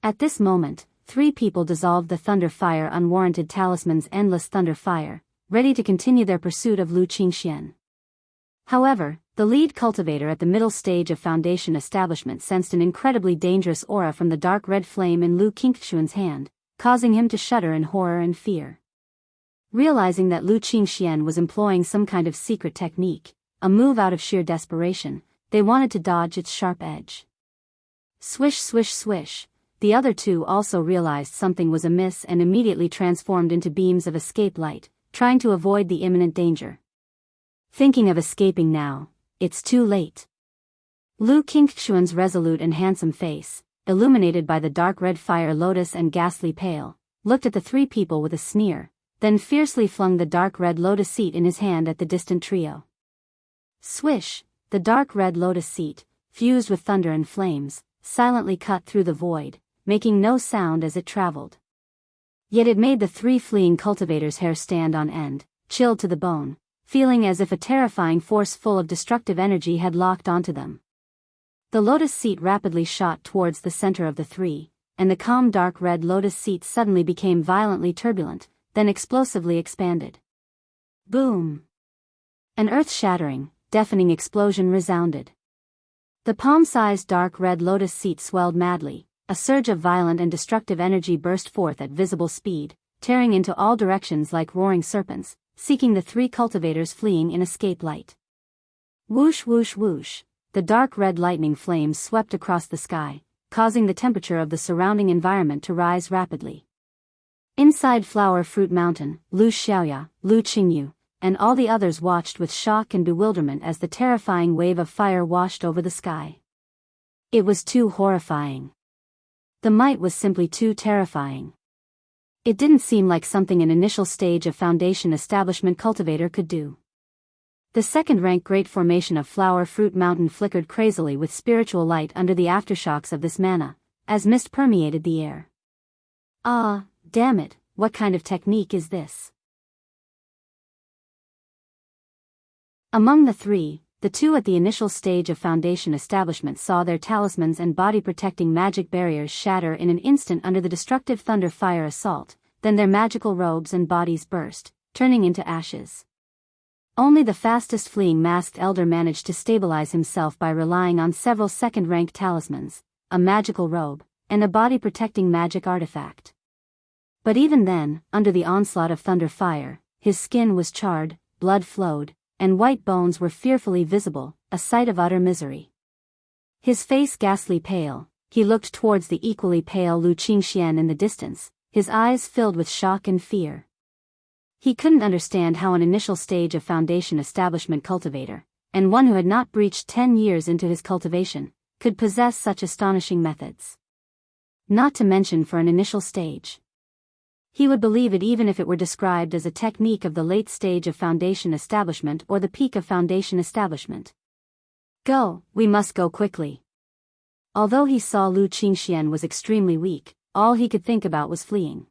At this moment, three people dissolved the Thunderfire unwarranted talisman's endless Thunderfire, ready to continue their pursuit of Lu Qingxian. However, the lead cultivator at the middle stage of Foundation establishment sensed an incredibly dangerous aura from the dark red flame in Lu Qingxuan's hand, causing him to shudder in horror and fear. Realizing that Lu Qingxian was employing some kind of secret technique, a move out of sheer desperation, they wanted to dodge its sharp edge. Swish swish swish, the other two also realized something was amiss and immediately transformed into beams of escape light, trying to avoid the imminent danger. Thinking of escaping now, it's too late. Lu Qingxuan's resolute and handsome face, illuminated by the dark red fire lotus and ghastly pale, looked at the three people with a sneer, then fiercely flung the dark red lotus seat in his hand at the distant trio. Swish, the dark red lotus seat, fused with thunder and flames, silently cut through the void, making no sound as it traveled. Yet it made the three fleeing cultivators' hair stand on end, chilled to the bone, feeling as if a terrifying force full of destructive energy had locked onto them. The lotus seat rapidly shot towards the center of the three, and the calm dark red lotus seat suddenly became violently turbulent, then explosively expanded. Boom! An earth-shattering, deafening explosion resounded. The palm-sized dark red lotus seat swelled madly, a surge of violent and destructive energy burst forth at visible speed, tearing into all directions like roaring serpents, seeking the three cultivators fleeing in escape light. Whoosh whoosh whoosh, the dark red lightning flames swept across the sky, causing the temperature of the surrounding environment to rise rapidly. Inside Flower Fruit Mountain, Lu Xiaoya, Lu Qingyu, and all the others watched with shock and bewilderment as the terrifying wave of fire washed over the sky. It was too horrifying. The might was simply too terrifying. It didn't seem like something an initial stage of Foundation Establishment cultivator could do. The second-rank Great Formation of Flower Fruit Mountain flickered crazily with spiritual light under the aftershocks of this mana, as mist permeated the air. Ah, damn it, what kind of technique is this? Among the three, the two at the initial stage of Foundation Establishment saw their talismans and body-protecting magic barriers shatter in an instant under the destructive thunder fire assault, then their magical robes and bodies burst, turning into ashes. Only the fastest fleeing masked elder managed to stabilize himself by relying on several second-rank talismans, a magical robe, and a body-protecting magic artifact. But even then, under the onslaught of thunder fire, his skin was charred, blood flowed, and white bones were fearfully visible, a sight of utter misery. His face ghastly pale, he looked towards the equally pale Lu Qingxian in the distance, his eyes filled with shock and fear. He couldn't understand how an initial stage of Foundation Establishment cultivator, and one who had not breached 10 years into his cultivation, could possess such astonishing methods. Not to mention for an initial stage. He would believe it even if it were described as a technique of the late stage of Foundation Establishment or the peak of Foundation Establishment. Go, we must go quickly. Although he saw Lu Qingxian was extremely weak, all he could think about was fleeing.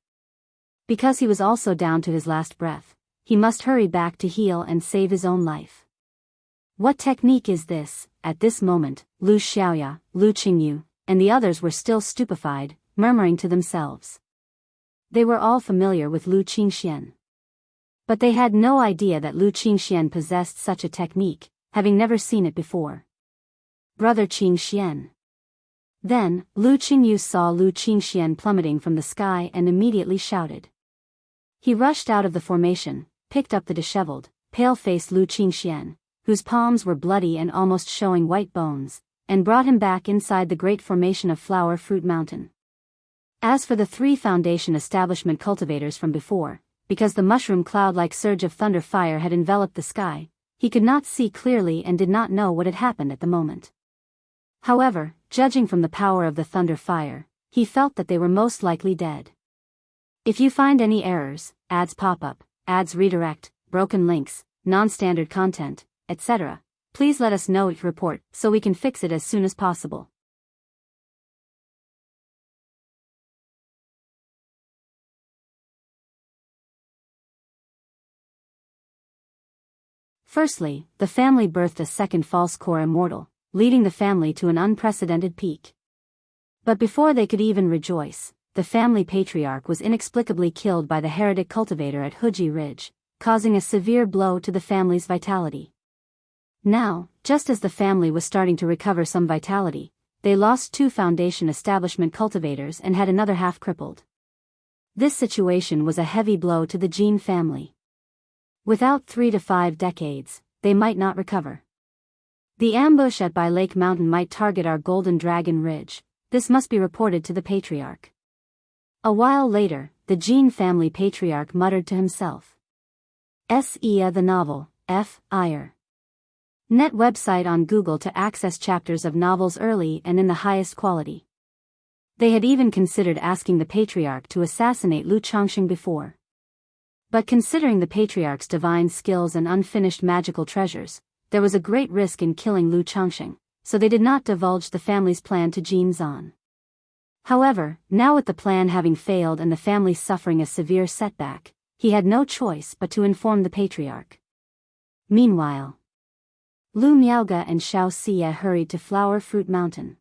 Because he was also down to his last breath, he must hurry back to heal and save his own life. What technique is this? At this moment, Lu Xiaoya, Lu Qingyu, and the others were still stupefied, murmuring to themselves. They were all familiar with Lu Qingxian. But they had no idea that Lu Qingxian possessed such a technique, having never seen it before. Brother Qingxian. Then, Lu Qingyu saw Lu Qingxian plummeting from the sky and immediately shouted. He rushed out of the formation, picked up the disheveled, pale-faced Lu Qingxian, whose palms were bloody and almost showing white bones, and brought him back inside the great formation of Flower Fruit Mountain. As for the three Foundation Establishment cultivators from before, because the mushroom cloud-like surge of thunder fire had enveloped the sky, he could not see clearly and did not know what had happened at the moment. However, judging from the power of the thunder fire, he felt that they were most likely dead. If you find any errors, ads pop up, ads redirect, broken links, non-standard content, etc., please let us know each report so we can fix it as soon as possible. Firstly, the family birthed a second false core Immortal, leading the family to an unprecedented peak. But before they could even rejoice, the family patriarch was inexplicably killed by the heretic cultivator at Huji Ridge, causing a severe blow to the family's vitality. Now, just as the family was starting to recover some vitality, they lost two Foundation Establishment cultivators and had another half crippled. This situation was a heavy blow to the Jin family. Without 3 to 5 decades, they might not recover. The ambush at By Lake Mountain might target our Golden Dragon Ridge. This must be reported to the patriarch. A while later, the Jin family patriarch muttered to himself. S.E.A. the novel, F. Ire. Net website on Google to access chapters of novels early and in the highest quality. They had even considered asking the patriarch to assassinate Lu Changxing before. But considering the patriarch's divine skills and unfinished magical treasures, there was a great risk in killing Lu Changxing, so they did not divulge the family's plan to Jin Zan. However, now with the plan having failed and the family suffering a severe setback, he had no choice but to inform the patriarch. Meanwhile, Lu Miaoge and Xiao Xie hurried to Flower Fruit Mountain.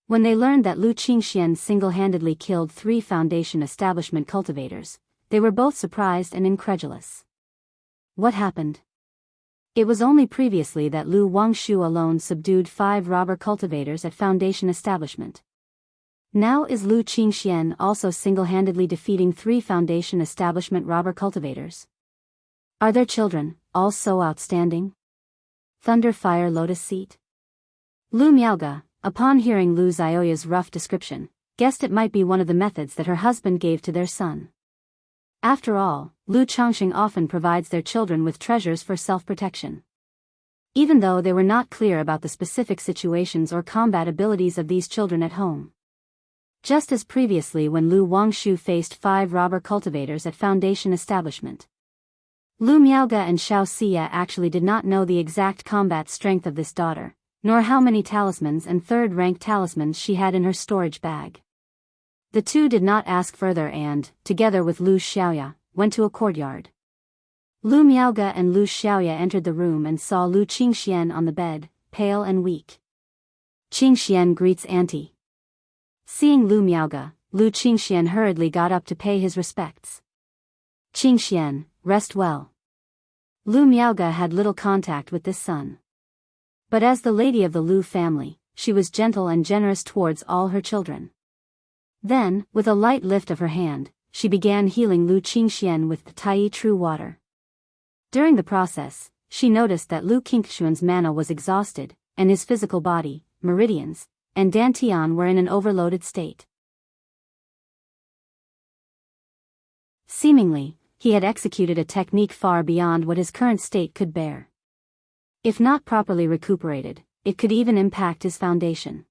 When they learned that Lu Qingxian single-handedly killed 3 Foundation establishment cultivators, they were both surprised and incredulous. What happened? It was only previously that Lu Wangshu alone subdued 5 robber cultivators at Foundation establishment. Now is Lu Qingxian also single-handedly defeating 3 Foundation establishment robber cultivators? Are their children all so outstanding? Thunder Fire Lotus Seat? Lu Miaoge, upon hearing Lu Xiaoya's rough description, guessed it might be one of the methods that her husband gave to their son. After all, Lu Chongqing often provides their children with treasures for self-protection. Even though they were not clear about the specific situations or combat abilities of these children at home. Just as previously when Lu Wangshu faced 5 robber cultivators at Foundation establishment. Lu Miaoge and Xiao Xie actually did not know the exact combat strength of this daughter, nor how many talismans and third-rank talismans she had in her storage bag. The two did not ask further and, together with Lu Xiaoya, went to a courtyard. Lu Miaoge and Lu Xiaoya entered the room and saw Lu Qingxian on the bed, pale and weak. Qingxian greets auntie. Seeing Lu Miaoge, Lu Qingxian hurriedly got up to pay his respects. Qingxian, rest well. Lu Miaoge had little contact with this son. But as the lady of the Lu family, she was gentle and generous towards all her children. Then, with a light lift of her hand, she began healing Lu Qingxian with the Tai True Water. During the process, she noticed that Lu Qingxian's mana was exhausted, and his physical body, meridians, and dantian were in an overloaded state. Seemingly, he had executed a technique far beyond what his current state could bear. If not properly recuperated, it could even impact his foundation.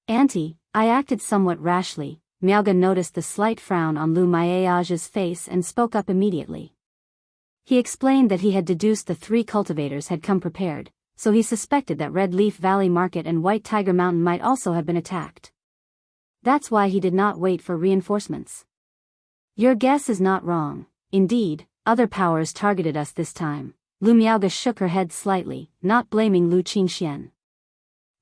Auntie, I acted somewhat rashly. Miaoge noticed the slight frown on Lu Miaoge's face and spoke up immediately. He explained that he had deduced the 3 cultivators had come prepared, so he suspected that Red Leaf Valley Market and White Tiger Mountain might also have been attacked. That's why he did not wait for reinforcements. Your guess is not wrong. Indeed, other powers targeted us this time. Lu Miaoge shook her head slightly, not blaming Lu Qingxian.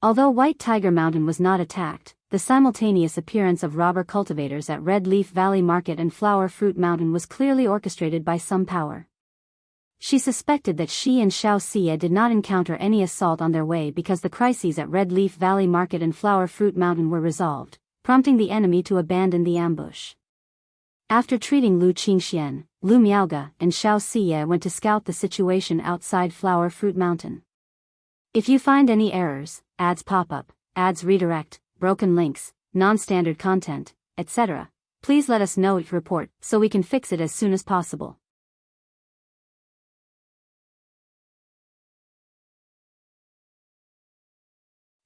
Although White Tiger Mountain was not attacked, the simultaneous appearance of robber cultivators at Red Leaf Valley Market and Flower Fruit Mountain was clearly orchestrated by some power. She suspected that she and Xiao Xie did not encounter any assault on their way because the crises at Red Leaf Valley Market and Flower Fruit Mountain were resolved, prompting the enemy to abandon the ambush. After treating Lu Qingxian, Lu Miaoge and Xiao Xie went to scout the situation outside Flower Fruit Mountain. If you find any errors, ads pop up, ads redirect, broken links, non-standard content, etc., please let us know it report so we can fix it as soon as possible.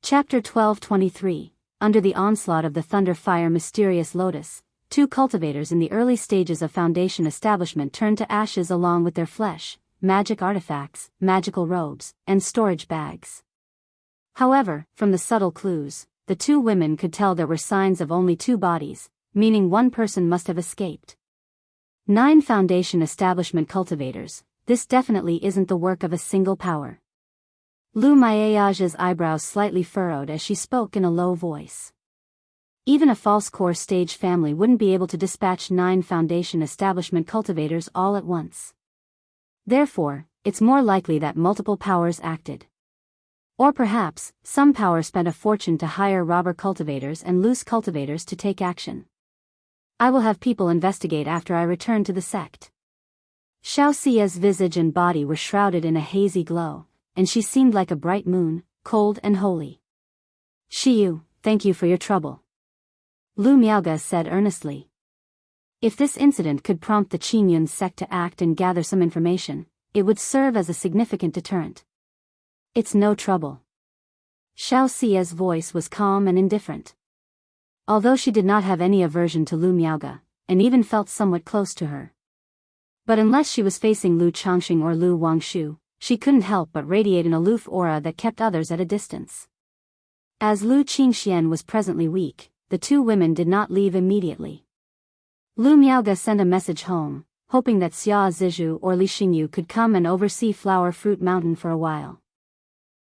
Chapter 1223. Under the onslaught of the Thunder Fire Mysterious Lotus, 2 cultivators in the early stages of Foundation establishment turned to ashes along with their flesh, magic artifacts, magical robes, and storage bags. However, from the subtle clues, the 2 women could tell there were signs of only 2 bodies, meaning one person must have escaped. 9 Foundation establishment cultivators, this definitely isn't the work of a single power. Lu Miaoge's eyebrows slightly furrowed as she spoke in a low voice. Even a false core stage family wouldn't be able to dispatch 9 Foundation establishment cultivators all at once. Therefore, it's more likely that multiple powers acted. Or perhaps, some power spent a fortune to hire robber cultivators and loose cultivators to take action. I will have people investigate after I return to the sect. Xiao Xie's visage and body were shrouded in a hazy glow, and she seemed like a bright moon, cold and holy. Shiyu, thank you for your trouble. Lu Miaoge said earnestly. If this incident could prompt the Qingyun sect to act and gather some information, it would serve as a significant deterrent. It's no trouble. Xiao Xie's voice was calm and indifferent. Although she did not have any aversion to Lu Miaoge, and even felt somewhat close to her. But unless she was facing Lu Chongqing or Lu Wangshu, she couldn't help but radiate an aloof aura that kept others at a distance. As Lu Qingxian was presently weak, the 2 women did not leave immediately. Lu Miaoge sent a message home, hoping that Xia Zizhu or Li Xingyu could come and oversee Flower Fruit Mountain for a while.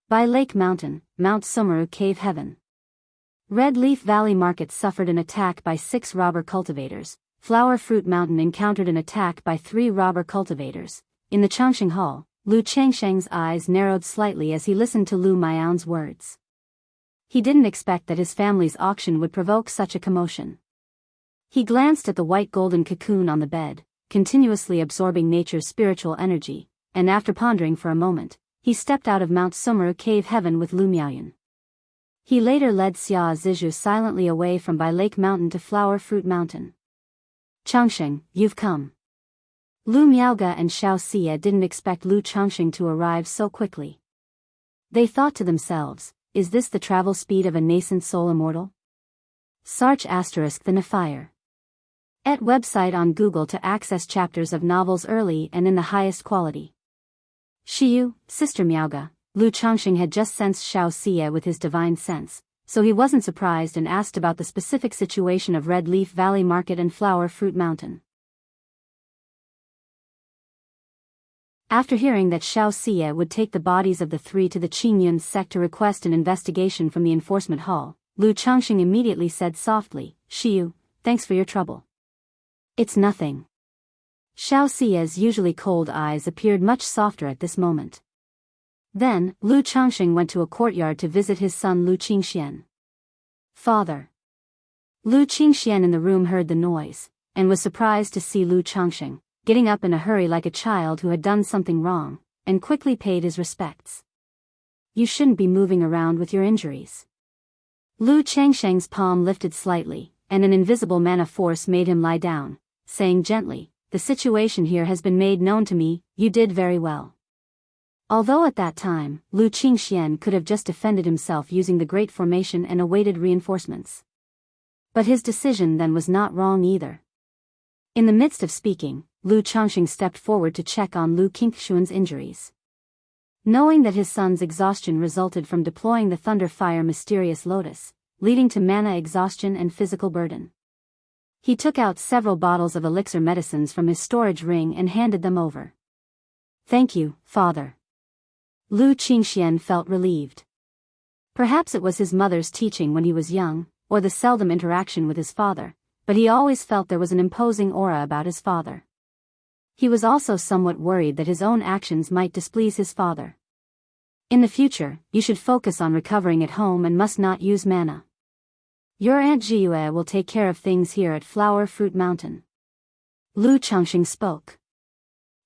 By Lake Mountain, Mount Sumeru Cave Heaven. Red Leaf Valley Market suffered an attack by 6 robber cultivators. Flower Fruit Mountain encountered an attack by 3 robber cultivators. In the Changxing Hall, Lu Changsheng's eyes narrowed slightly as he listened to Lu Miao's words. He didn't expect that his family's auction would provoke such a commotion. He glanced at the white golden cocoon on the bed, continuously absorbing nature's spiritual energy, and after pondering for a moment, he stepped out of Mount Sumeru Cave Heaven with Lu Miaoyan. He later led Xia Zizhu silently away from By Lake Mountain to Flower Fruit Mountain. Changxing, you've come. Lu Miaoga and Xiao Xie didn't expect Lu Changxing to arrive so quickly. They thought to themselves, is this the travel speed of a nascent soul immortal? Sarch * the Nephire. Et website on Google to access chapters of novels early and in the highest quality. Shiyu, Sister Miaoga. Lu Changxing had just sensed Xiao Xie with his divine sense, so he wasn't surprised and asked about the specific situation of Red Leaf Valley Market and Flower Fruit Mountain. After hearing that Xiao Xie would take the bodies of the 3 to the Qingyun sect to request an investigation from the enforcement hall, Lu Changxing immediately said softly, Shiyu, thanks for your trouble. It's nothing. Xiao Xie's usually cold eyes appeared much softer at this moment. Then, Lu Changxing went to a courtyard to visit his son Lu Qingxian. Father. Lu Qingxian in the room heard the noise, and was surprised to see Lu Changxing, getting up in a hurry like a child who had done something wrong, and quickly paid his respects. You shouldn't be moving around with your injuries. Lu Changsheng's palm lifted slightly, and an invisible mana force made him lie down, saying gently, the situation here has been made known to me, you did very well. Although at that time, Lu Qingxian could have just defended himself using the Great Formation and awaited reinforcements. But his decision then was not wrong either. In the midst of speaking, Lu Changxing stepped forward to check on Lu Qingxuan's injuries. Knowing that his son's exhaustion resulted from deploying the Thunder Fire Mysterious Lotus, leading to mana exhaustion and physical burden. He took out several bottles of elixir medicines from his storage ring and handed them over. Thank you, father. Lu Qingxian felt relieved. Perhaps it was his mother's teaching when he was young, or the seldom interaction with his father, but he always felt there was an imposing aura about his father. He was also somewhat worried that his own actions might displease his father. In the future, you should focus on recovering at home and must not use mana. Your Aunt Jiyue will take care of things here at Flower Fruit Mountain. Lu Changxing spoke.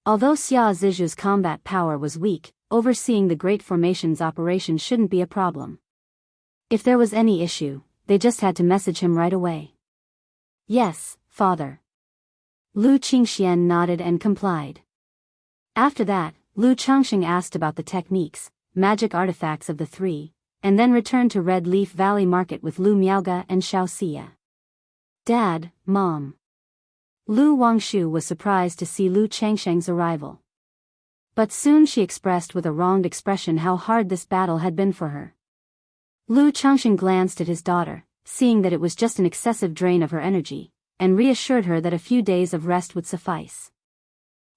Although Xia Zizhu's combat power was weak, overseeing the Great Formation's operation shouldn't be a problem. If there was any issue, they just had to message him right away. Yes, father. Lu Qingxian nodded and complied. After that, Lu Changxing asked about the techniques, magic artifacts of the 3, and then returned to Red Leaf Valley Market with Lu Miaoga and Xiao Xie. Dad, Mom. Lu Wangshu was surprised to see Lu Changsheng's arrival. But soon she expressed with a wronged expression how hard this battle had been for her. Lu Changxing glanced at his daughter, seeing that it was just an excessive drain of her energy, and reassured her that a few days of rest would suffice.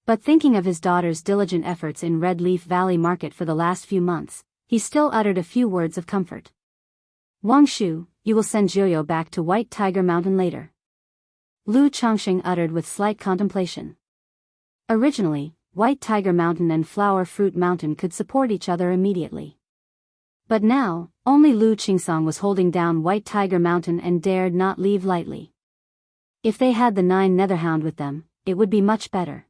But thinking of his daughter's diligent efforts in Red Leaf Valley Market for the last few months, he still uttered a few words of comfort. Wangshu, you will send Jiuyo back to White Tiger Mountain later. Lu Changxing uttered with slight contemplation. Originally, White Tiger Mountain and Flower Fruit Mountain could support each other immediately. But now, only Lu Qingsong was holding down White Tiger Mountain and dared not leave lightly. If they had the 9 Netherhound with them, it would be much better.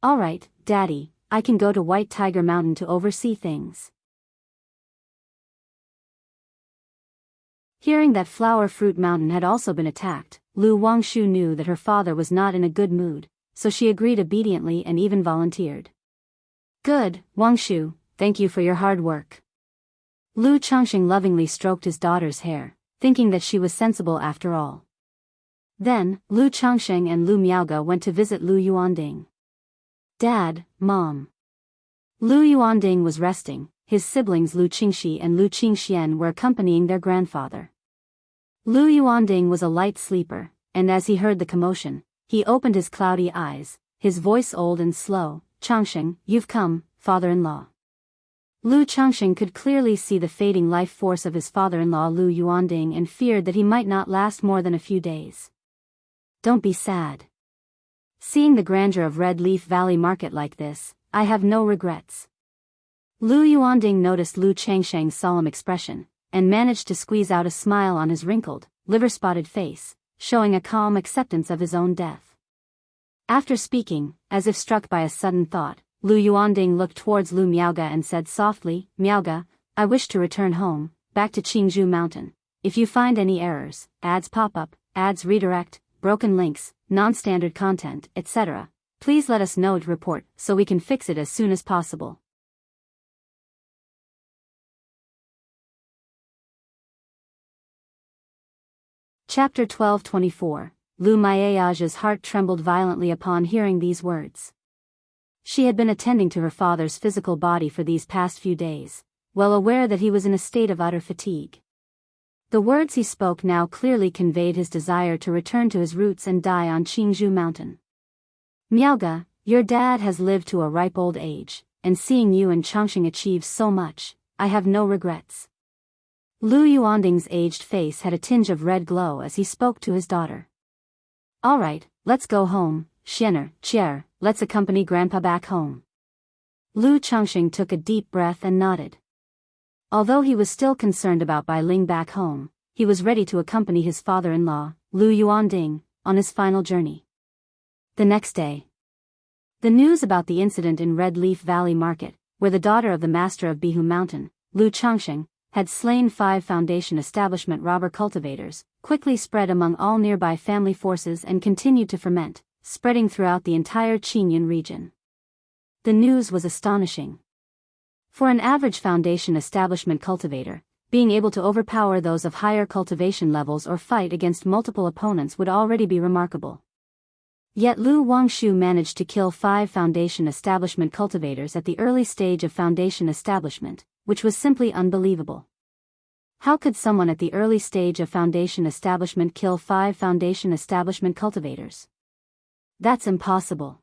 Alright, Daddy, I can go to White Tiger Mountain to oversee things. Hearing that Flower Fruit Mountain had also been attacked, Lu Wangshu knew that her father was not in a good mood, so she agreed obediently and even volunteered. Good, Wangshu, thank you for your hard work. Lu Changxing lovingly stroked his daughter's hair, thinking that she was sensible after all. Then, Lu Changxing and Lu Miaoga went to visit Lu Yuanding. Dad, Mom. Lu Yuanding was resting, his siblings Lu Qingxi and Lu Qingxian were accompanying their grandfather. Lu Yuanding was a light sleeper, and as he heard the commotion, he opened his cloudy eyes, his voice old and slow. "Changsheng, you've come, father-in-law." Lu Changsheng could clearly see the fading life force of his father-in-law Lu Yuanding and feared that he might not last more than a few days. "Don't be sad. Seeing the grandeur of Red Leaf Valley Market like this, I have no regrets." Lu Yuanding noticed Lu Changsheng's solemn expression, and managed to squeeze out a smile on his wrinkled, liver-spotted face, showing a calm acceptance of his own death. After speaking, as if struck by a sudden thought, Lu Yuanding looked towards Lu Miaoga and said softly, "Miaoga, I wish to return home, back to Qingzhou Mountain. If you find any errors, ads pop up, ads redirect, broken links, non-standard content, etc., please let us know to report so we can fix it as soon as possible." Chapter 12:24. Lu Miaoga's heart trembled violently upon hearing these words. She had been attending to her father's physical body for these past few days, well aware that he was in a state of utter fatigue. The words he spoke now clearly conveyed his desire to return to his roots and die on Qingzhou Mountain. "Miaoga, your dad has lived to a ripe old age, and seeing you and Changsheng achieve so much, I have no regrets." Lu Yuanding's aged face had a tinge of red glow as he spoke to his daughter. "All right, let's go home, Xianer, Chier, let's accompany Grandpa back home." Lu Changsheng took a deep breath and nodded. Although he was still concerned about Bai Ling back home, he was ready to accompany his father-in-law, Lu Yuanding, on his final journey. The next day, the news about the incident in Red Leaf Valley Market, where the daughter of the master of Bihu Mountain, Lu Changsheng, had slain 5 Foundation Establishment robber cultivators, quickly spread among all nearby family forces and continued to ferment, spreading throughout the entire Qingyun region. The news was astonishing. For an average Foundation Establishment cultivator, being able to overpower those of higher cultivation levels or fight against multiple opponents would already be remarkable. Yet Lu Wangshu managed to kill 5 Foundation Establishment cultivators at the early stage of Foundation Establishment, which was simply unbelievable. How could someone at the early stage of Foundation Establishment kill 5 Foundation Establishment cultivators? That's impossible.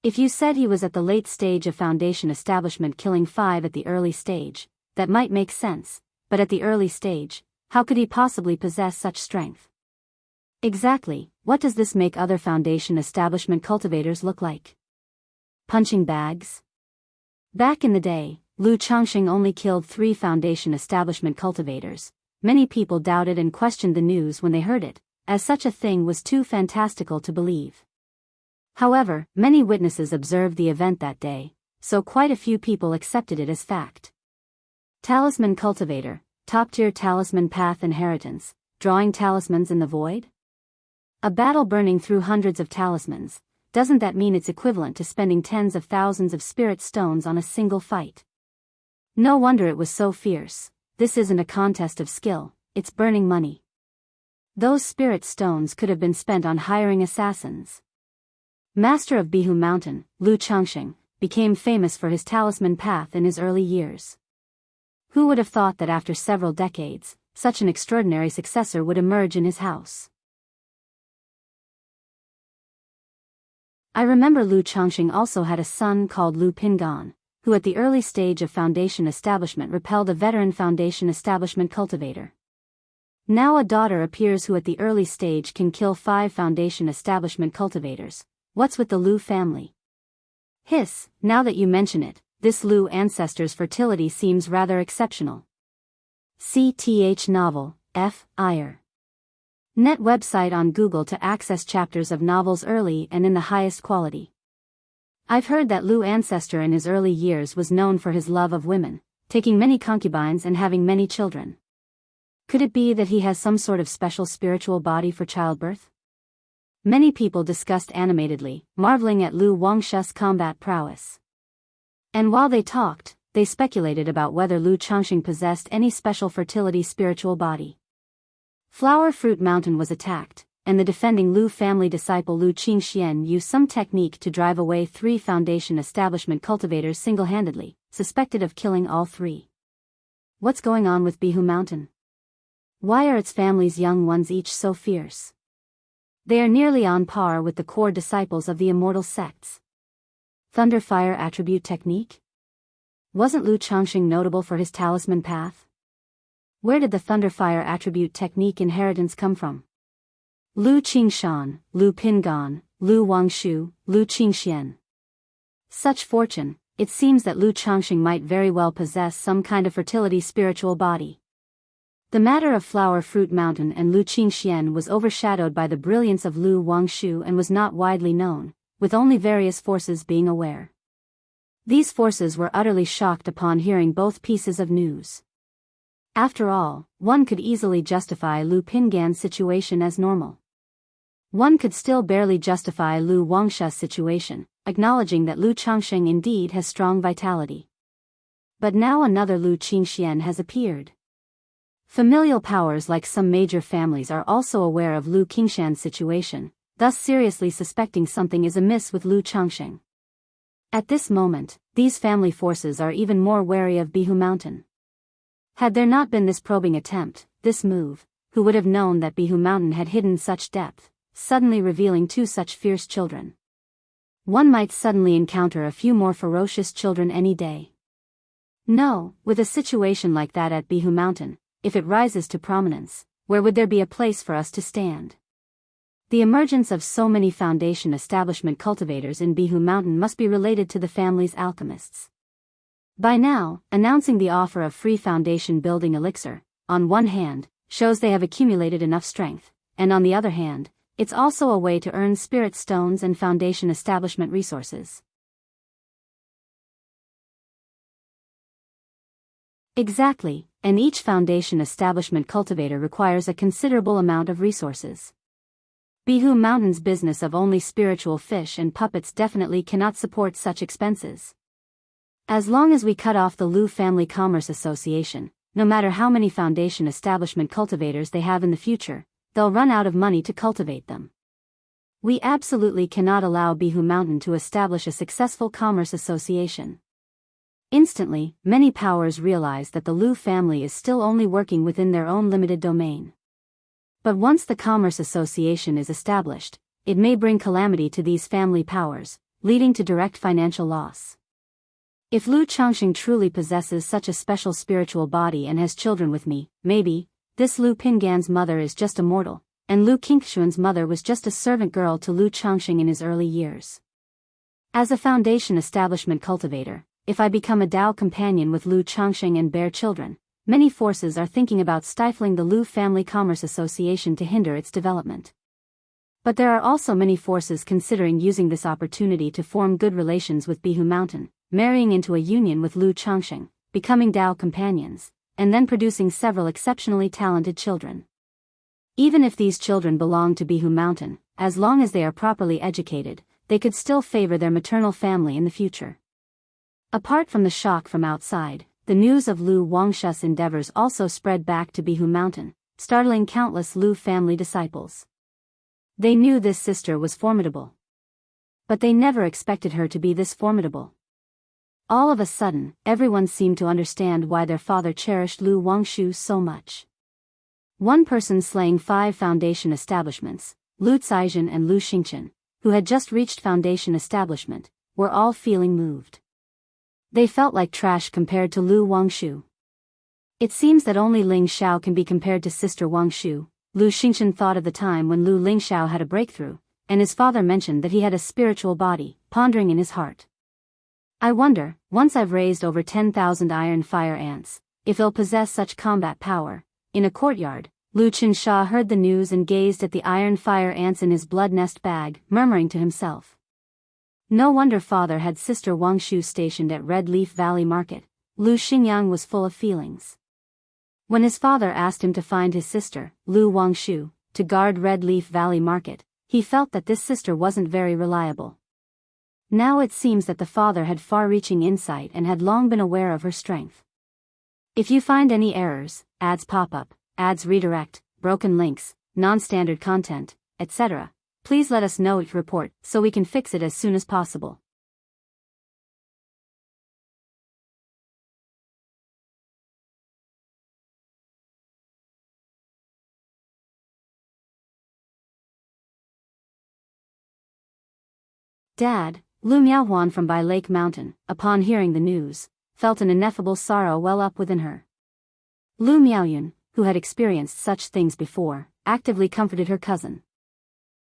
If you said he was at the late stage of Foundation Establishment killing 5 at the early stage, that might make sense, but at the early stage, how could he possibly possess such strength? Exactly, what does this make other Foundation Establishment cultivators look like? Punching bags? Back in the day, Lu Changsheng only killed 3 Foundation Establishment cultivators. Many people doubted and questioned the news when they heard it, as such a thing was too fantastical to believe. However, many witnesses observed the event that day, so quite a few people accepted it as fact. Talisman cultivator, top-tier talisman path inheritance, drawing talismans in the void? A battle burning through hundreds of talismans, doesn't that mean it's equivalent to spending tens of thousands of spirit stones on a single fight? No wonder it was so fierce. This isn't a contest of skill, it's burning money. Those spirit stones could have been spent on hiring assassins. Master of Bihu Mountain, Lu Changsheng, became famous for his talisman path in his early years. Who would have thought that after several decades, such an extraordinary successor would emerge in his house? I remember Lu Changsheng also had a son called Lu Pingan, who at the early stage of Foundation Establishment repelled a veteran Foundation Establishment cultivator. Now a daughter appears who at the early stage can kill 5 Foundation Establishment cultivators. What's with the Lu family? Hiss, now that you mention it, this Lu ancestor's fertility seems rather exceptional. CTH novel, F. Iyer. Net website on Google to access chapters of novels early and in the highest quality. I've heard that Lu ancestor in his early years was known for his love of women, taking many concubines and having many children. Could it be that he has some sort of special spiritual body for childbirth? Many people discussed animatedly, marveling at Lu Wangshu's combat prowess. And while they talked, they speculated about whether Lu Changsheng possessed any special fertility spiritual body. Flower Fruit Mountain was attacked, and the defending Lu family disciple Lu Qingxian used some technique to drive away 3 Foundation Establishment cultivators single-handedly, suspected of killing all 3. What's going on with Bihu Mountain? Why are its family's young ones each so fierce? They are nearly on par with the core disciples of the Immortal sects. Thunder-Fire Attribute Technique? Wasn't Lu Changxing notable for his talisman path? Where did the Thunder-Fire Attribute Technique inheritance come from? Lu Qingshan, Lu Pingan, Lu Wangshu, Lu Qingxian. Such fortune, it seems that Lu Changxing might very well possess some kind of fertility spiritual body. The matter of Flower Fruit Mountain and Lu Qingxian was overshadowed by the brilliance of Lu Wangshu and was not widely known, with only various forces being aware. These forces were utterly shocked upon hearing both pieces of news. After all, one could easily justify Lu Pingan's situation as normal. One could still barely justify Lu Wangshu's situation, acknowledging that Lu Changxing indeed has strong vitality. But now another Lu Qingxian has appeared. Familial powers like some major families are also aware of Lu Qingshan's situation, thus seriously suspecting something is amiss with Lu Changxing. At this moment, these family forces are even more wary of Bihu Mountain. Had there not been this probing attempt, this move, who would have known that Bihu Mountain had hidden such depth, suddenly revealing two such fierce children? One might suddenly encounter a few more ferocious children any day. No, with a situation like that at Bihu Mountain, if it rises to prominence, where would there be a place for us to stand? The emergence of so many foundation establishment cultivators in Bihu Mountain must be related to the family's alchemists. By now, announcing the offer of free foundation building elixir, on one hand, shows they have accumulated enough strength, and on the other hand, it's also a way to earn spirit stones and foundation establishment resources. Exactly, and each foundation establishment cultivator requires a considerable amount of resources. Bihu Mountain's business of only spiritual fish and puppets definitely cannot support such expenses. As long as we cut off the Lu Family Commerce Association, no matter how many foundation establishment cultivators they have in the future, they'll run out of money to cultivate them. We absolutely cannot allow Bihu Mountain to establish a successful commerce association. Instantly, many powers realize that the Lu family is still only working within their own limited domain. But once the Commerce Association is established, it may bring calamity to these family powers, leading to direct financial loss. If Lu Changxing truly possesses such a special spiritual body and has children with me, maybe, this Lu Pingan's mother is just a mortal, and Lu Qingshuan's mother was just a servant girl to Lu Changxing in his early years. As a foundation establishment cultivator, if I become a Dao companion with Lu Changxing and bear children, many forces are thinking about stifling the Lu Family Commerce Association to hinder its development. But there are also many forces considering using this opportunity to form good relations with Bihu Mountain, marrying into a union with Lu Changxing, becoming Dao companions, and then producing several exceptionally talented children. Even if these children belong to Bihu Mountain, as long as they are properly educated, they could still favor their maternal family in the future. Apart from the shock from outside, the news of Lu Wangshu's endeavors also spread back to Bihu Mountain, startling countless Lu family disciples. They knew this sister was formidable. But they never expected her to be this formidable. All of a sudden, everyone seemed to understand why their father cherished Lu Wangshu so much. One person slaying 5 foundation establishments, Lu Caizhen and Lu Xingchen, who had just reached foundation establishment, were all feeling moved. They felt like trash compared to Lu Wangshu. It seems that only Ling Xiao can be compared to Sister Wangshu. Lu Xingchen thought of the time when Lu Ling Xiao had a breakthrough, and his father mentioned that he had a spiritual body, pondering in his heart. I wonder, once I've raised over 10,000 iron fire ants, if he'll possess such combat power. In a courtyard, Lu Qinsha heard the news and gazed at the iron fire ants in his blood nest bag, murmuring to himself. No wonder father had Sister Wangshu stationed at Red Leaf Valley Market. Lu Xingyang was full of feelings. When his father asked him to find his sister, Lu Wangshu, to guard Red Leaf Valley Market, he felt that this sister wasn't very reliable. Now it seems that the father had far-reaching insight and had long been aware of her strength. If you find any errors, ads pop up, ads redirect, broken links, non-standard content, etc., please let us know each report so we can fix it as soon as possible. Dad, Lu Miaohuan from Bai Lake Mountain, upon hearing the news, felt an ineffable sorrow well up within her. Lu Miaoyun, who had experienced such things before, actively comforted her cousin.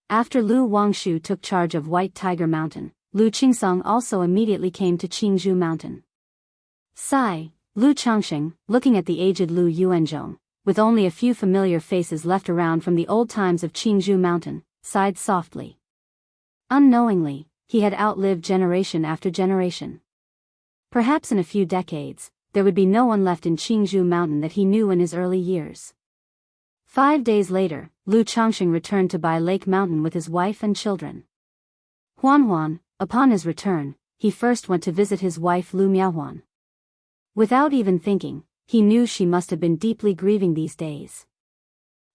After Lu Wangshu took charge of White Tiger Mountain, Lu Qingsong also immediately came to Qingzhou Mountain. Sigh, Lu Changsheng, looking at the aged Lu Yuanzhong, with only a few familiar faces left around from the old times of Qingzhou Mountain, sighed softly. Unknowingly, he had outlived generation after generation. Perhaps in a few decades, there would be no one left in Qingzhou Mountain that he knew in his early years. 5 days later, Lu Changsheng returned to Bai Lake Mountain with his wife and children. Huan, upon his return, he first went to visit his wife Lu Miaohuan. Without even thinking, he knew she must have been deeply grieving these days.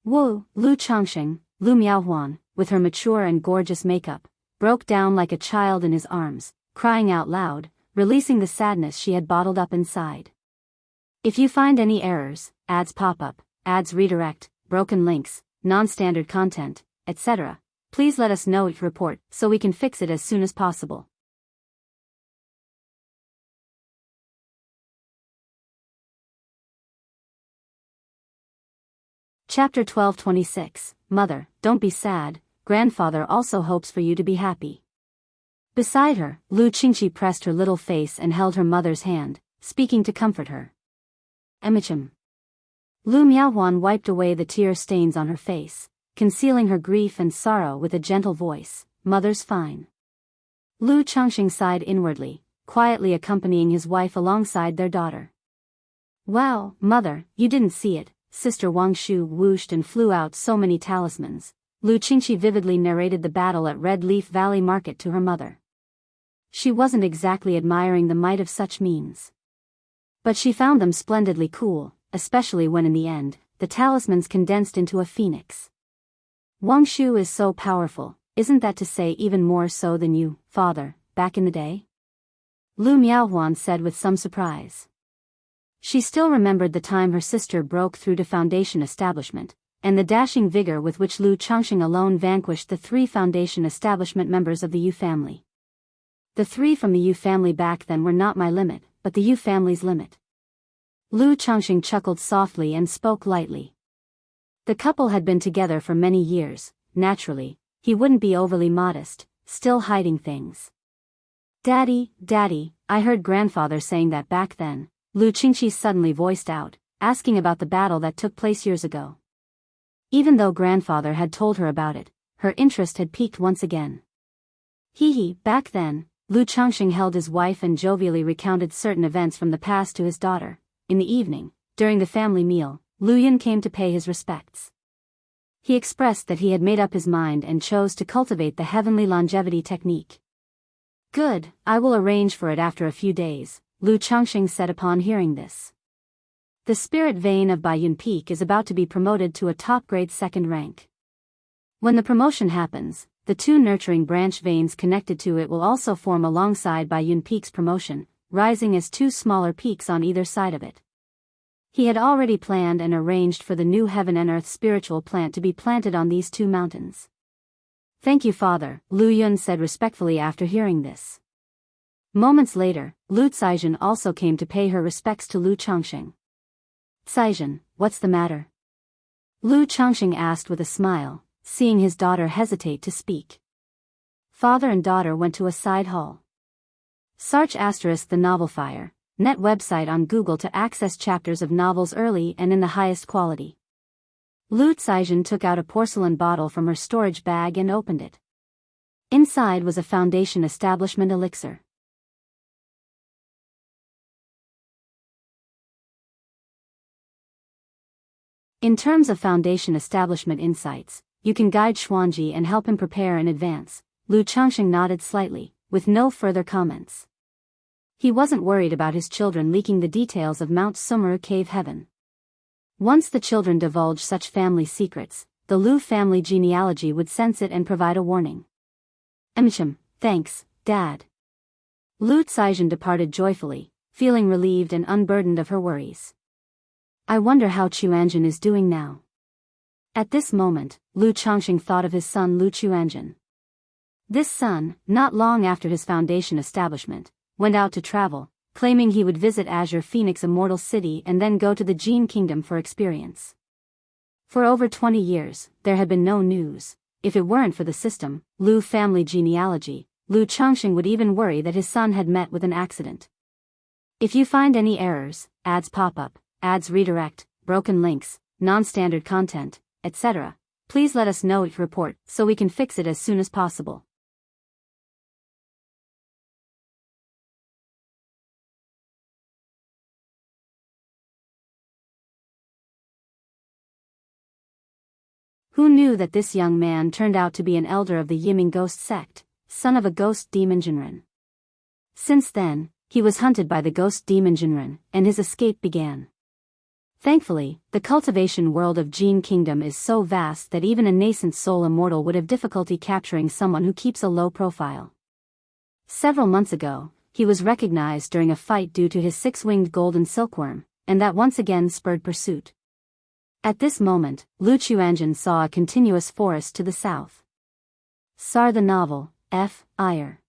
Wu, Lu Changsheng, Lu Miaohuan, with her mature and gorgeous makeup, broke down like a child in his arms, crying out loud, releasing the sadness she had bottled up inside. If you find any errors, ads pop up, ads redirect, broken links, non-standard content, etc., please let us know each report so we can fix it as soon as possible. Chapter 12:26, Mother, don't be sad, grandfather also hopes for you to be happy. Beside her, Lu Qingqi pressed her little face and held her mother's hand, speaking to comfort her. Emichim. Lu Miaohuan wiped away the tear stains on her face, concealing her grief and sorrow with a gentle voice, Mother's fine. Lu Changsheng sighed inwardly, quietly accompanying his wife alongside their daughter. Wow, Mother, you didn't see it, Sister Wangshu whooshed and flew out so many talismans. Lu Qingqi vividly narrated the battle at Red Leaf Valley Market to her mother. She wasn't exactly admiring the might of such means. But she found them splendidly cool, especially when in the end, the talismans condensed into a phoenix. Wangshu is so powerful, isn't that to say even more so than you, father, back in the day? Lu Miaohuan said with some surprise. She still remembered the time her sister broke through to Foundation Establishment, and the dashing vigor with which Lu Changsheng alone vanquished the 3 Foundation Establishment members of the Yu family. The 3 from the Yu family back then were not my limit, but the Yu family's limit. Lu Changsheng chuckled softly and spoke lightly. The couple had been together for many years, naturally, he wouldn't be overly modest, still hiding things. Daddy, I heard grandfather saying that back then, Lu Qingqi suddenly voiced out, asking about the battle that took place years ago. Even though grandfather had told her about it, her interest had piqued once again. Back then, Lu Changsheng held his wife and jovially recounted certain events from the past to his daughter. In the evening, during the family meal, Lu Yun came to pay his respects. He expressed that he had made up his mind and chose to cultivate the heavenly longevity technique. Good, I will arrange for it after a few days, Lu Changsheng said upon hearing this. The spirit vein of Baiyun Peak is about to be promoted to a top-grade 2nd rank. When the promotion happens, the 2 nurturing branch veins connected to it will also form alongside Baiyun Peak's promotion, rising as 2 smaller peaks on either side of it. He had already planned and arranged for the new heaven and earth spiritual plant to be planted on these 2 mountains. Thank you, Father, Lu Yun said respectfully after hearing this. Moments later, Lu Caizhen also came to pay her respects to Lu Changsheng. Caizhen, what's the matter? Lu Changsheng asked with a smile, seeing his daughter hesitate to speak. Father and daughter went to a side hall. Search * the Novel Fire, net website on Google to access chapters of novels early and in the highest quality. Lu Caizhen took out a porcelain bottle from her storage bag and opened it. Inside was a Foundation Establishment elixir. In terms of Foundation Establishment insights, you can guide Xuanji and help him prepare in advance. Lu Changsheng nodded slightly, with no further comments. He wasn't worried about his children leaking the details of Mount Sumeru Cave Heaven. Once the children divulged such family secrets, the Lu family genealogy would sense it and provide a warning. Emichim, thanks, Dad. Lu Caizhen departed joyfully, feeling relieved and unburdened of her worries. I wonder how Chuanjin is doing now. At this moment, Lu Changsheng thought of his son Lu Chuanjin. This son, not long after his foundation establishment, went out to travel, claiming he would visit Azure Phoenix Immortal City and then go to the Gene Kingdom for experience. For over 20 years, there had been no news. If it weren't for the system, Lu family genealogy, Lu Changxing would even worry that his son had met with an accident. If you find any errors, ads pop up, ads redirect, broken links, non-standard content, etc., please let us know if report so we can fix it as soon as possible. Who knew that this young man turned out to be an elder of the Yiming ghost sect, son of a ghost demon Jinren? Since then, he was hunted by the ghost demon Jinren, and his escape began. Thankfully, the cultivation world of Gene Kingdom is so vast that even a nascent soul immortal would have difficulty capturing someone who keeps a low profile. Several months ago, he was recognized during a fight due to his six-winged golden silkworm, and that once again spurred pursuit. At this moment, Lu Chuanjin saw a continuous forest to the south. Sar the novel, F. Ire.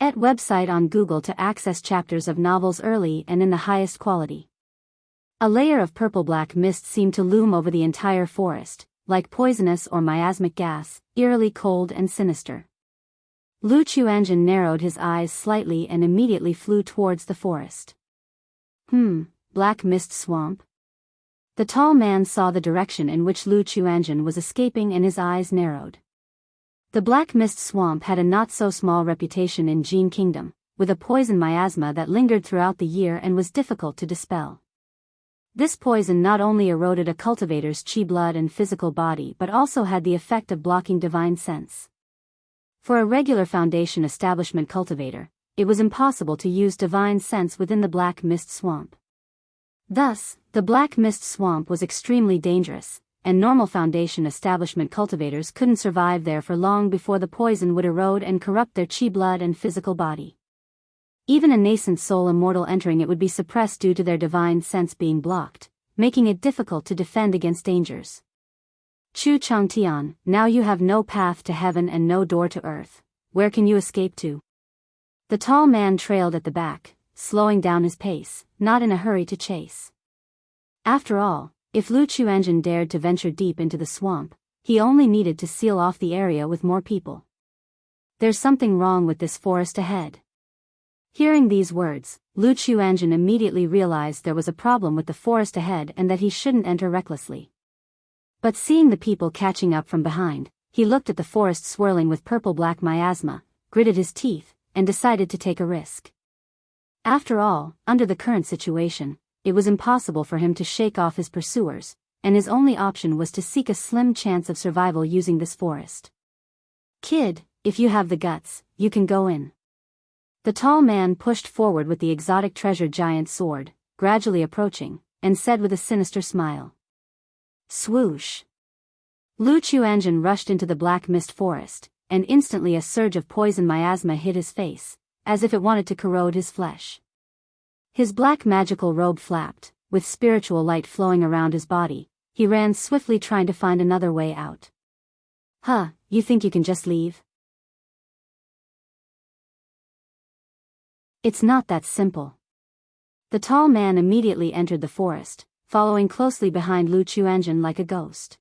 Et website on Google to access chapters of novels early and in the highest quality. A layer of purple-black mist seemed to loom over the entire forest, like poisonous or miasmic gas, eerily cold and sinister. Lu Chuanjin narrowed his eyes slightly and immediately flew towards the forest. Black mist swamp? The tall man saw the direction in which Lu Chuanjin was escaping and his eyes narrowed. The Black Mist Swamp had a not-so-small reputation in Gene Kingdom, with a poison miasma that lingered throughout the year and was difficult to dispel. This poison not only eroded a cultivator's chi blood and physical body but also had the effect of blocking divine sense. For a regular Foundation establishment cultivator, it was impossible to use divine sense within the Black Mist Swamp. Thus, the Black Mist Swamp was extremely dangerous, and normal Foundation establishment cultivators couldn't survive there for long before the poison would erode and corrupt their chi blood and physical body. Even a nascent soul immortal entering it would be suppressed due to their divine sense being blocked, making it difficult to defend against dangers. Chu Changtian, now you have no path to heaven and no door to earth. Where can you escape to? The tall man trailed at the back, slowing down his pace, not in a hurry to chase. After all, if Lu Chuanjin dared to venture deep into the swamp, he only needed to seal off the area with more people. There's something wrong with this forest ahead. Hearing these words, Lu Chuanjin immediately realized there was a problem with the forest ahead and that he shouldn't enter recklessly. But seeing the people catching up from behind, he looked at the forest swirling with purple-black miasma, gritted his teeth, and decided to take a risk. After all, under the current situation, it was impossible for him to shake off his pursuers, and his only option was to seek a slim chance of survival using this forest. Kid, if you have the guts, you can go in. The tall man pushed forward with the exotic treasure giant sword, gradually approaching, and said with a sinister smile. Swoosh! Lu Chuanjin rushed into the black mist forest, and instantly a surge of poison miasma hit his face, as if it wanted to corrode his flesh. His black magical robe flapped, with spiritual light flowing around his body. He ran swiftly trying to find another way out. You think you can just leave? It's not that simple. The tall man immediately entered the forest, following closely behind Lu Chuanjin like a ghost.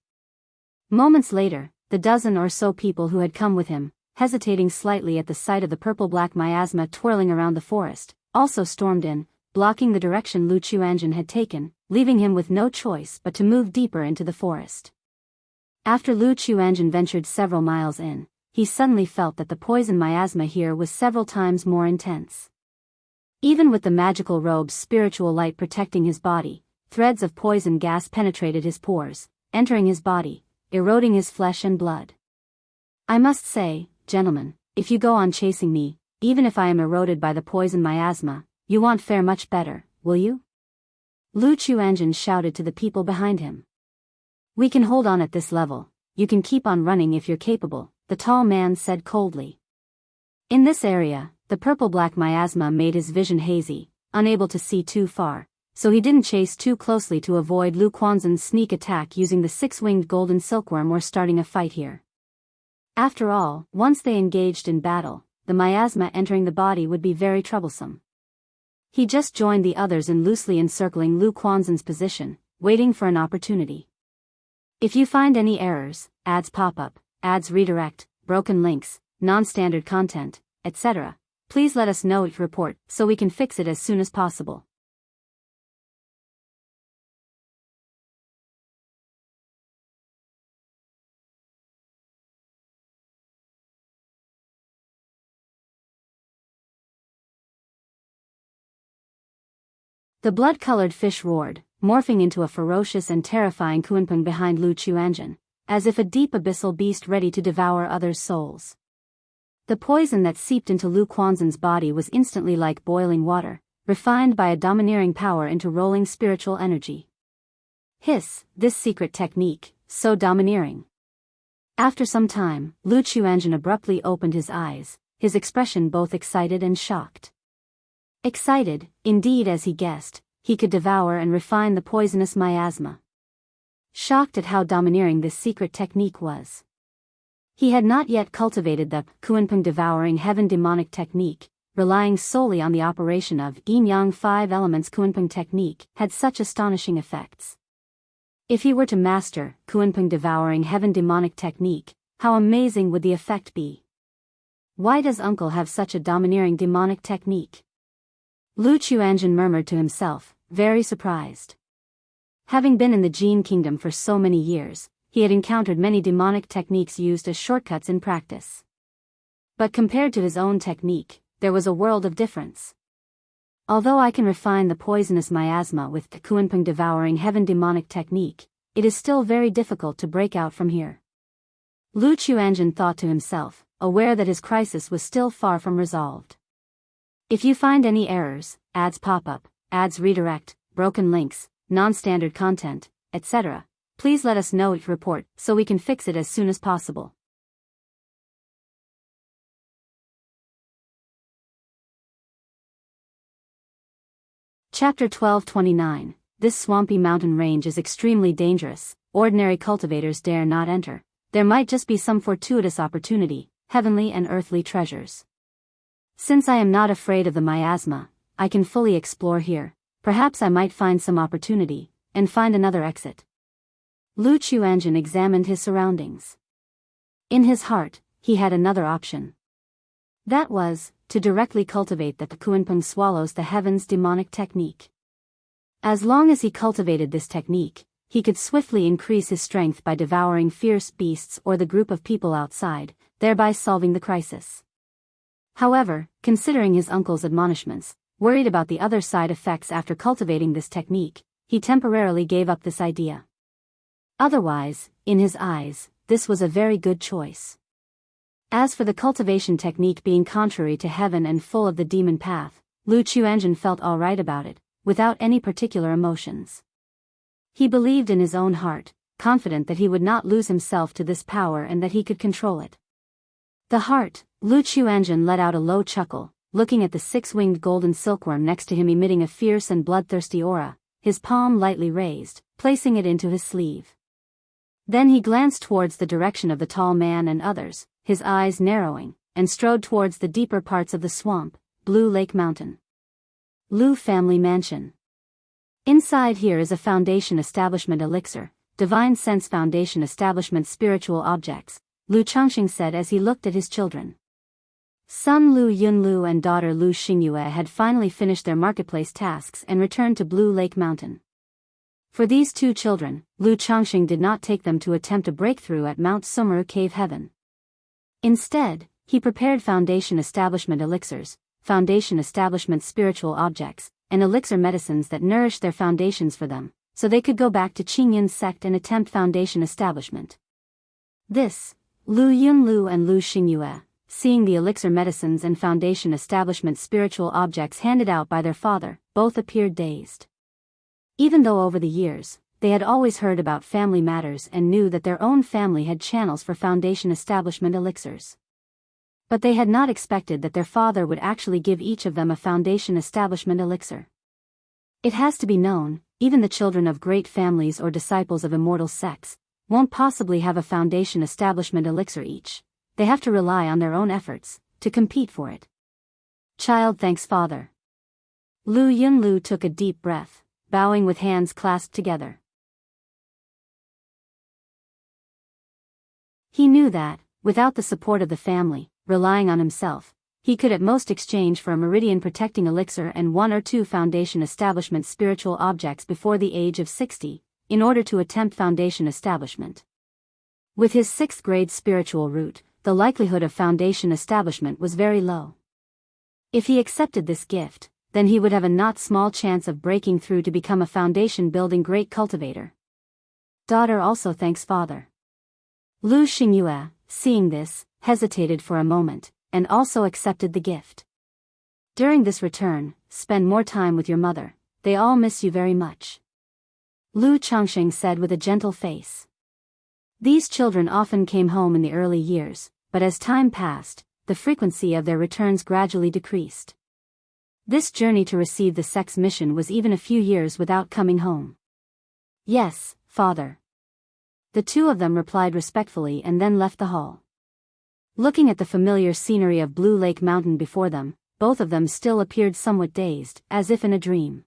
Moments later, the dozen or so people who had come with him, hesitating slightly at the sight of the purple-black miasma twirling around the forest, also stormed in, blocking the direction Lu Chuanjin had taken, leaving him with no choice but to move deeper into the forest. After Lu Chuanjin ventured several miles in, he suddenly felt that the poison miasma here was several times more intense. Even with the magical robe's spiritual light protecting his body, threads of poison gas penetrated his pores, entering his body, eroding his flesh and blood. I must say, gentlemen, if you go on chasing me, even if I am eroded by the poison miasma, you won't fare much better, will you? Lu Chuanjin shouted to the people behind him. We can hold on at this level, you can keep on running if you're capable, the tall man said coldly. In this area, the purple-black miasma made his vision hazy, unable to see too far, so he didn't chase too closely to avoid Lu Quanzhen's sneak attack using the six-winged golden silkworm or starting a fight here. After all, once they engaged in battle, the miasma entering the body would be very troublesome. He just joined the others in loosely encircling Lu Quanzhen's position, waiting for an opportunity. If you find any errors, ads pop up, ads redirect, broken links, non-standard content, etc., please let us know it report so we can fix it as soon as possible. The blood-colored fish roared, morphing into a ferocious and terrifying Kunpeng behind Lu Chuanzhen, as if a deep abyssal beast ready to devour others' souls. The poison that seeped into Lu Quanzhen's body was instantly like boiling water, refined by a domineering power into rolling spiritual energy. Hiss, this secret technique, so domineering. After some time, Lu Chuanzhen abruptly opened his eyes, his expression both excited and shocked. Excited, indeed, as he guessed, he could devour and refine the poisonous miasma. Shocked at how domineering this secret technique was. He had not yet cultivated the Kunpeng devouring heaven demonic technique, relying solely on the operation of yin-yang 5 elements. Kunpeng technique had such astonishing effects. If he were to master Kunpeng devouring heaven demonic technique, how amazing would the effect be? Why does Uncle have such a domineering demonic technique? Lu Chuanzhen murmured to himself, very surprised. Having been in the Jin Kingdom for so many years, he had encountered many demonic techniques used as shortcuts in practice. But compared to his own technique, there was a world of difference. Although I can refine the poisonous miasma with the Kunpeng devouring heaven demonic technique, it is still very difficult to break out from here. Lu Chuanzhen thought to himself, aware that his crisis was still far from resolved. If you find any errors, ads pop up, ads redirect, broken links, non-standard content, etc., please let us know it report so we can fix it as soon as possible. Chapter 1229. This swampy mountain range is extremely dangerous, ordinary cultivators dare not enter. There might just be some fortuitous opportunity, heavenly and earthly treasures. Since I am not afraid of the miasma, I can fully explore here. Perhaps I might find some opportunity, and find another exit. Lu Chuanzhen examined his surroundings. In his heart, he had another option. That was, to directly cultivate that the Kunpeng swallows the heavens demonic technique. As long as he cultivated this technique, he could swiftly increase his strength by devouring fierce beasts or the group of people outside, thereby solving the crisis. However, considering his uncle's admonishments, worried about the other side effects after cultivating this technique, he temporarily gave up this idea. Otherwise, in his eyes, this was a very good choice. As for the cultivation technique being contrary to heaven and full of the demon path, Lu Chuanzhen felt all right about it, without any particular emotions. He believed in his own heart, confident that he would not lose himself to this power and that he could control it. The heart, Lu Chuanzhen let out a low chuckle, looking at the six-winged golden silkworm next to him emitting a fierce and bloodthirsty aura, his palm lightly raised, placing it into his sleeve. Then he glanced towards the direction of the tall man and others, his eyes narrowing, and strode towards the deeper parts of the swamp, Blue Lake Mountain. Lu Family Mansion. Inside here is a Foundation Establishment elixir, Divine Sense Foundation Establishment spiritual objects, Lu Changxing said as he looked at his children. Son Lu Yunlu and daughter Lu Xingyue had finally finished their marketplace tasks and returned to Blue Lake Mountain. For these two children, Lu Changxing did not take them to attempt a breakthrough at Mount Sumeru Cave Heaven. Instead, he prepared Foundation Establishment elixirs, Foundation Establishment spiritual objects, and elixir medicines that nourished their foundations for them, so they could go back to Qingyun's sect and attempt Foundation Establishment. This, Lu Yunlu and Lu Xingyue, seeing the elixir medicines and Foundation Establishment spiritual objects handed out by their father, both appeared dazed. Even though over the years, they had always heard about family matters and knew that their own family had channels for Foundation Establishment elixirs. But they had not expected that their father would actually give each of them a Foundation Establishment elixir. It has to be known, even the children of great families or disciples of immortal sects won't possibly have a Foundation Establishment elixir each, they have to rely on their own efforts to compete for it. Child thanks father. Lu Yunlu took a deep breath, bowing with hands clasped together. He knew that, without the support of the family, relying on himself, he could at most exchange for a meridian protecting elixir and 1 or 2 foundation establishment spiritual objects before the age of 60, in order to attempt foundation establishment. With his 6th grade spiritual root, the likelihood of foundation establishment was very low. If he accepted this gift, then he would have a not small chance of breaking through to become a foundation-building great cultivator. Daughter also thanks father. Lu Xingyue, seeing this, hesitated for a moment, and also accepted the gift. During this return, spend more time with your mother, they all miss you very much. Lu Changsheng said with a gentle face. These children often came home in the early years, but as time passed, the frequency of their returns gradually decreased. This journey to receive the sex mission was even a few years without coming home. Yes, father. The 2 of them replied respectfully and then left the hall. Looking at the familiar scenery of Blue Lake Mountain before them, both of them still appeared somewhat dazed, as if in a dream.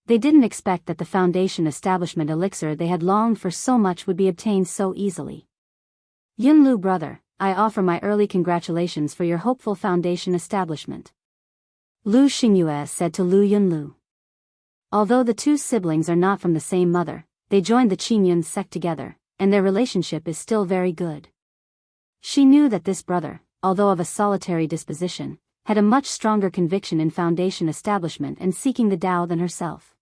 They didn't expect that the foundation establishment elixir they had longed for so much would be obtained so easily. Yunlu brother, I offer my early congratulations for your hopeful foundation establishment. Lu Xingyue said to Lu Yunlu. Although the 2 siblings are not from the same mother, they joined the Qingyun sect together, and their relationship is still very good. She knew that this brother, although of a solitary disposition, had a much stronger conviction in foundation establishment and seeking the Tao than herself.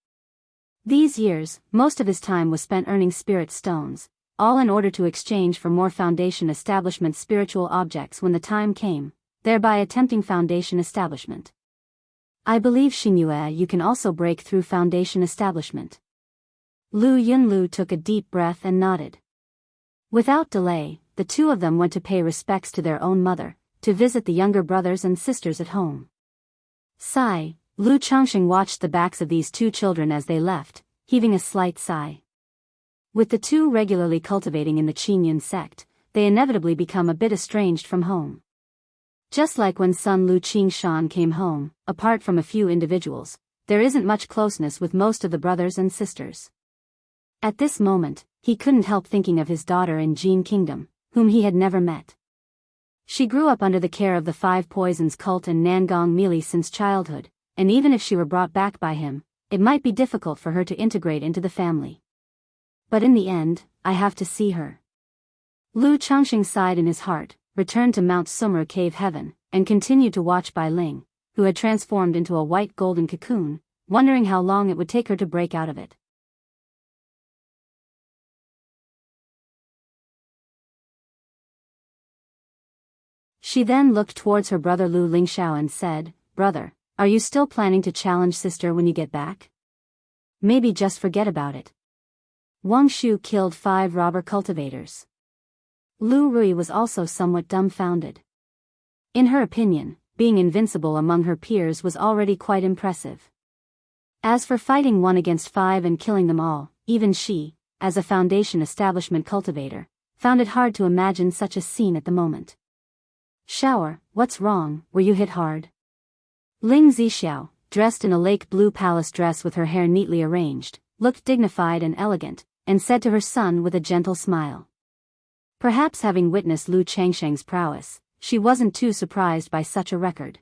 These years, most of his time was spent earning spirit stones, all in order to exchange for more foundation establishment spiritual objects when the time came, thereby attempting foundation establishment. I believe Xingyue you can also break through foundation establishment. Lu Yunlu took a deep breath and nodded. Without delay, the 2 of them went to pay respects to their own mother, to visit the younger brothers and sisters at home. Sigh, Lu Changsheng watched the backs of these 2 children as they left, heaving a slight sigh. With the 2 regularly cultivating in the Qingyun sect, they inevitably become a bit estranged from home. Just like when son Lu Qingshan came home, apart from a few individuals, there isn't much closeness with most of the brothers and sisters. At this moment, he couldn't help thinking of his daughter in Jin Kingdom, whom he had never met. She grew up under the care of the 5 Poisons cult and Nangong Meili since childhood, and even if she were brought back by him, it might be difficult for her to integrate into the family. But in the end, I have to see her. Lu Changsheng sighed in his heart, returned to Mount Summer Cave Heaven, and continued to watch Bai Ling, who had transformed into a white golden cocoon, wondering how long it would take her to break out of it. She then looked towards her brother Lu Lingxiao and said, Brother, are you still planning to challenge sister when you get back? Maybe just forget about it. Wang Shu killed 5 robber cultivators. Lu Rui was also somewhat dumbfounded. In her opinion, being invincible among her peers was already quite impressive. As for fighting 1 against 5 and killing them all, even she, as a foundation establishment cultivator, found it hard to imagine such a scene at the moment. Shower, what's wrong, were you hit hard? Ling Zixiao, dressed in a lake blue palace dress with her hair neatly arranged, looked dignified and elegant, and said to her son with a gentle smile. Perhaps having witnessed Lu Changsheng's prowess, she wasn't too surprised by such a record.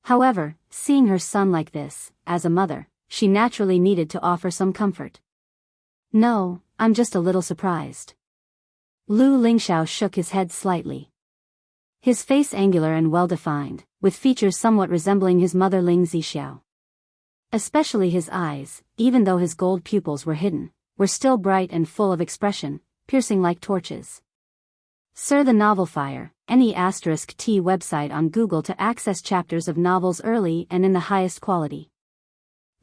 However, seeing her son like this, as a mother, she naturally needed to offer some comfort. No, I'm just a little surprised. Lu Lingxiao shook his head slightly. His face angular and well-defined, with features somewhat resembling his mother Ling Zixiao. Especially his eyes, even though his gold pupils were hidden, were still bright and full of expression, piercing like torches. Sir the Novel Fire, any *T website on Google to access chapters of novels early and in the highest quality.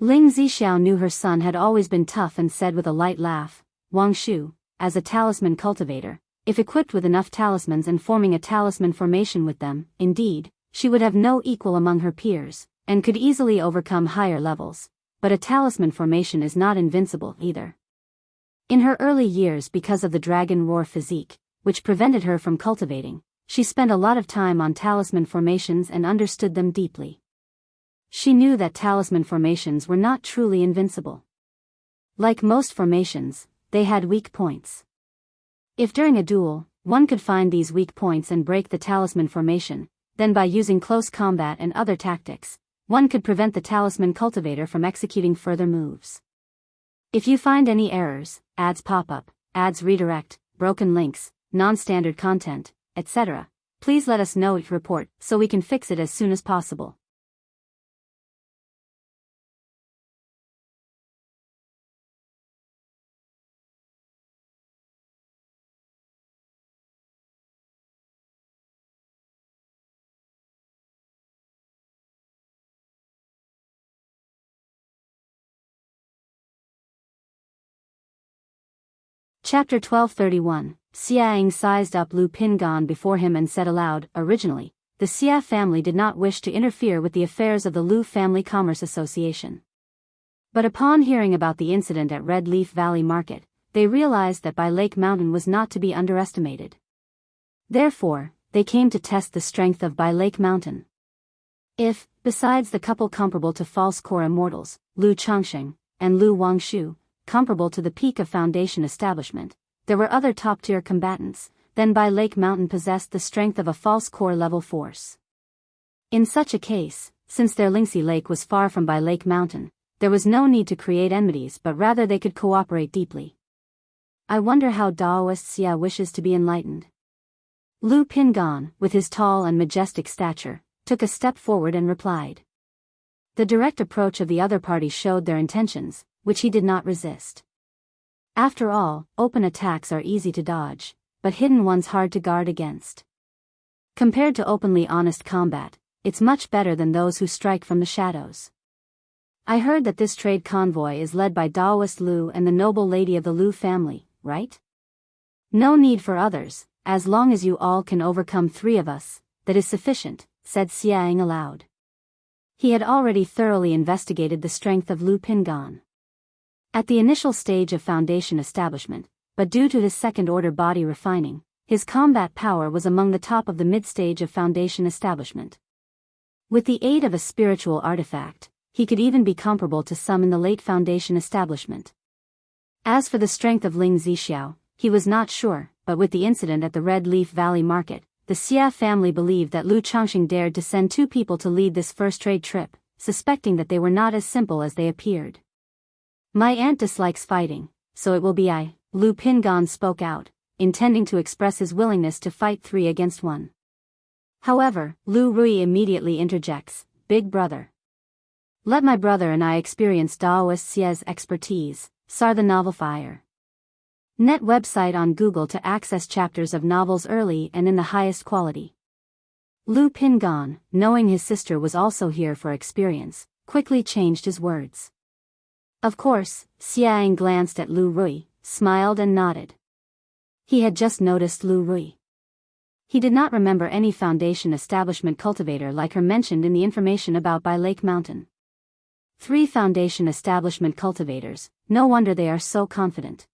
Ling Zixiao knew her son had always been tough and said with a light laugh, Wang Shu, as a talisman cultivator, if equipped with enough talismans and forming a talisman formation with them, indeed, she would have no equal among her peers, and could easily overcome higher levels, but a talisman formation is not invincible either. In her early years, because of the dragon roar physique, which prevented her from cultivating, she spent a lot of time on talisman formations and understood them deeply. She knew that talisman formations were not truly invincible. Like most formations, they had weak points. If during a duel, one could find these weak points and break the talisman formation, then by using close combat and other tactics, one could prevent the talisman cultivator from executing further moves. If you find any errors, ads pop up, ads redirect, broken links, non-standard content, etc., please let us know each report so we can fix it as soon as possible. Chapter 1231. Xiaang sized up Lu Pingan before him and said aloud, "Originally, the Xia family did not wish to interfere with the affairs of the Lu Family Commerce Association. But upon hearing about the incident at Red Leaf Valley Market, they realized that By Lake Mountain was not to be underestimated. Therefore, they came to test the strength of By Lake Mountain. If, besides the couple comparable to false core immortals, Lu Changsheng and Lu Wangshu, comparable to the peak of Foundation establishment, there were other top-tier combatants, then By Lake Mountain possessed the strength of a false core level force. In such a case, since their Lingxi Lake was far from By Lake Mountain, there was no need to create enmities but rather they could cooperate deeply. I wonder how Daoist Xia wishes to be enlightened." Lu Pingan, with his tall and majestic stature, took a step forward and replied. The direct approach of the other party showed their intentions, which he did not resist. After all, open attacks are easy to dodge, but hidden ones hard to guard against. Compared to openly honest combat, it's much better than those who strike from the shadows. I heard that this trade convoy is led by Daoist Lu and the noble lady of the Lu family, right? No need for others, as long as you all can overcome 3 of us, that is sufficient, said Xiaang aloud. He had already thoroughly investigated the strength of Lu Pingan. At the initial stage of Foundation establishment, but due to his second-order body refining, his combat power was among the top of the mid-stage of Foundation establishment. With the aid of a spiritual artifact, he could even be comparable to some in the late Foundation establishment. As for the strength of Ling Zixiao, he was not sure, but with the incident at the Red Leaf Valley Market, the Xia family believed that Lu Changxing dared to send 2 people to lead this first trade trip, suspecting that they were not as simple as they appeared. My aunt dislikes fighting, so it will be I, Lu Pingan spoke out, intending to express his willingness to fight 3 against 1. However, Lu Rui immediately interjects, "Big brother. Let my brother and I experience Daoist Xia's expertise." Sar the Novel Fire. Net website on Google to access chapters of novels early and in the highest quality. Lu Pingan, knowing his sister was also here for experience, quickly changed his words. Of course, Xiaang glanced at Lu Rui, smiled and nodded. He had just noticed Lu Rui. He did not remember any Foundation establishment cultivator like her mentioned in the information about By Lake Mountain. 3 Foundation establishment cultivators, no wonder they are so confident.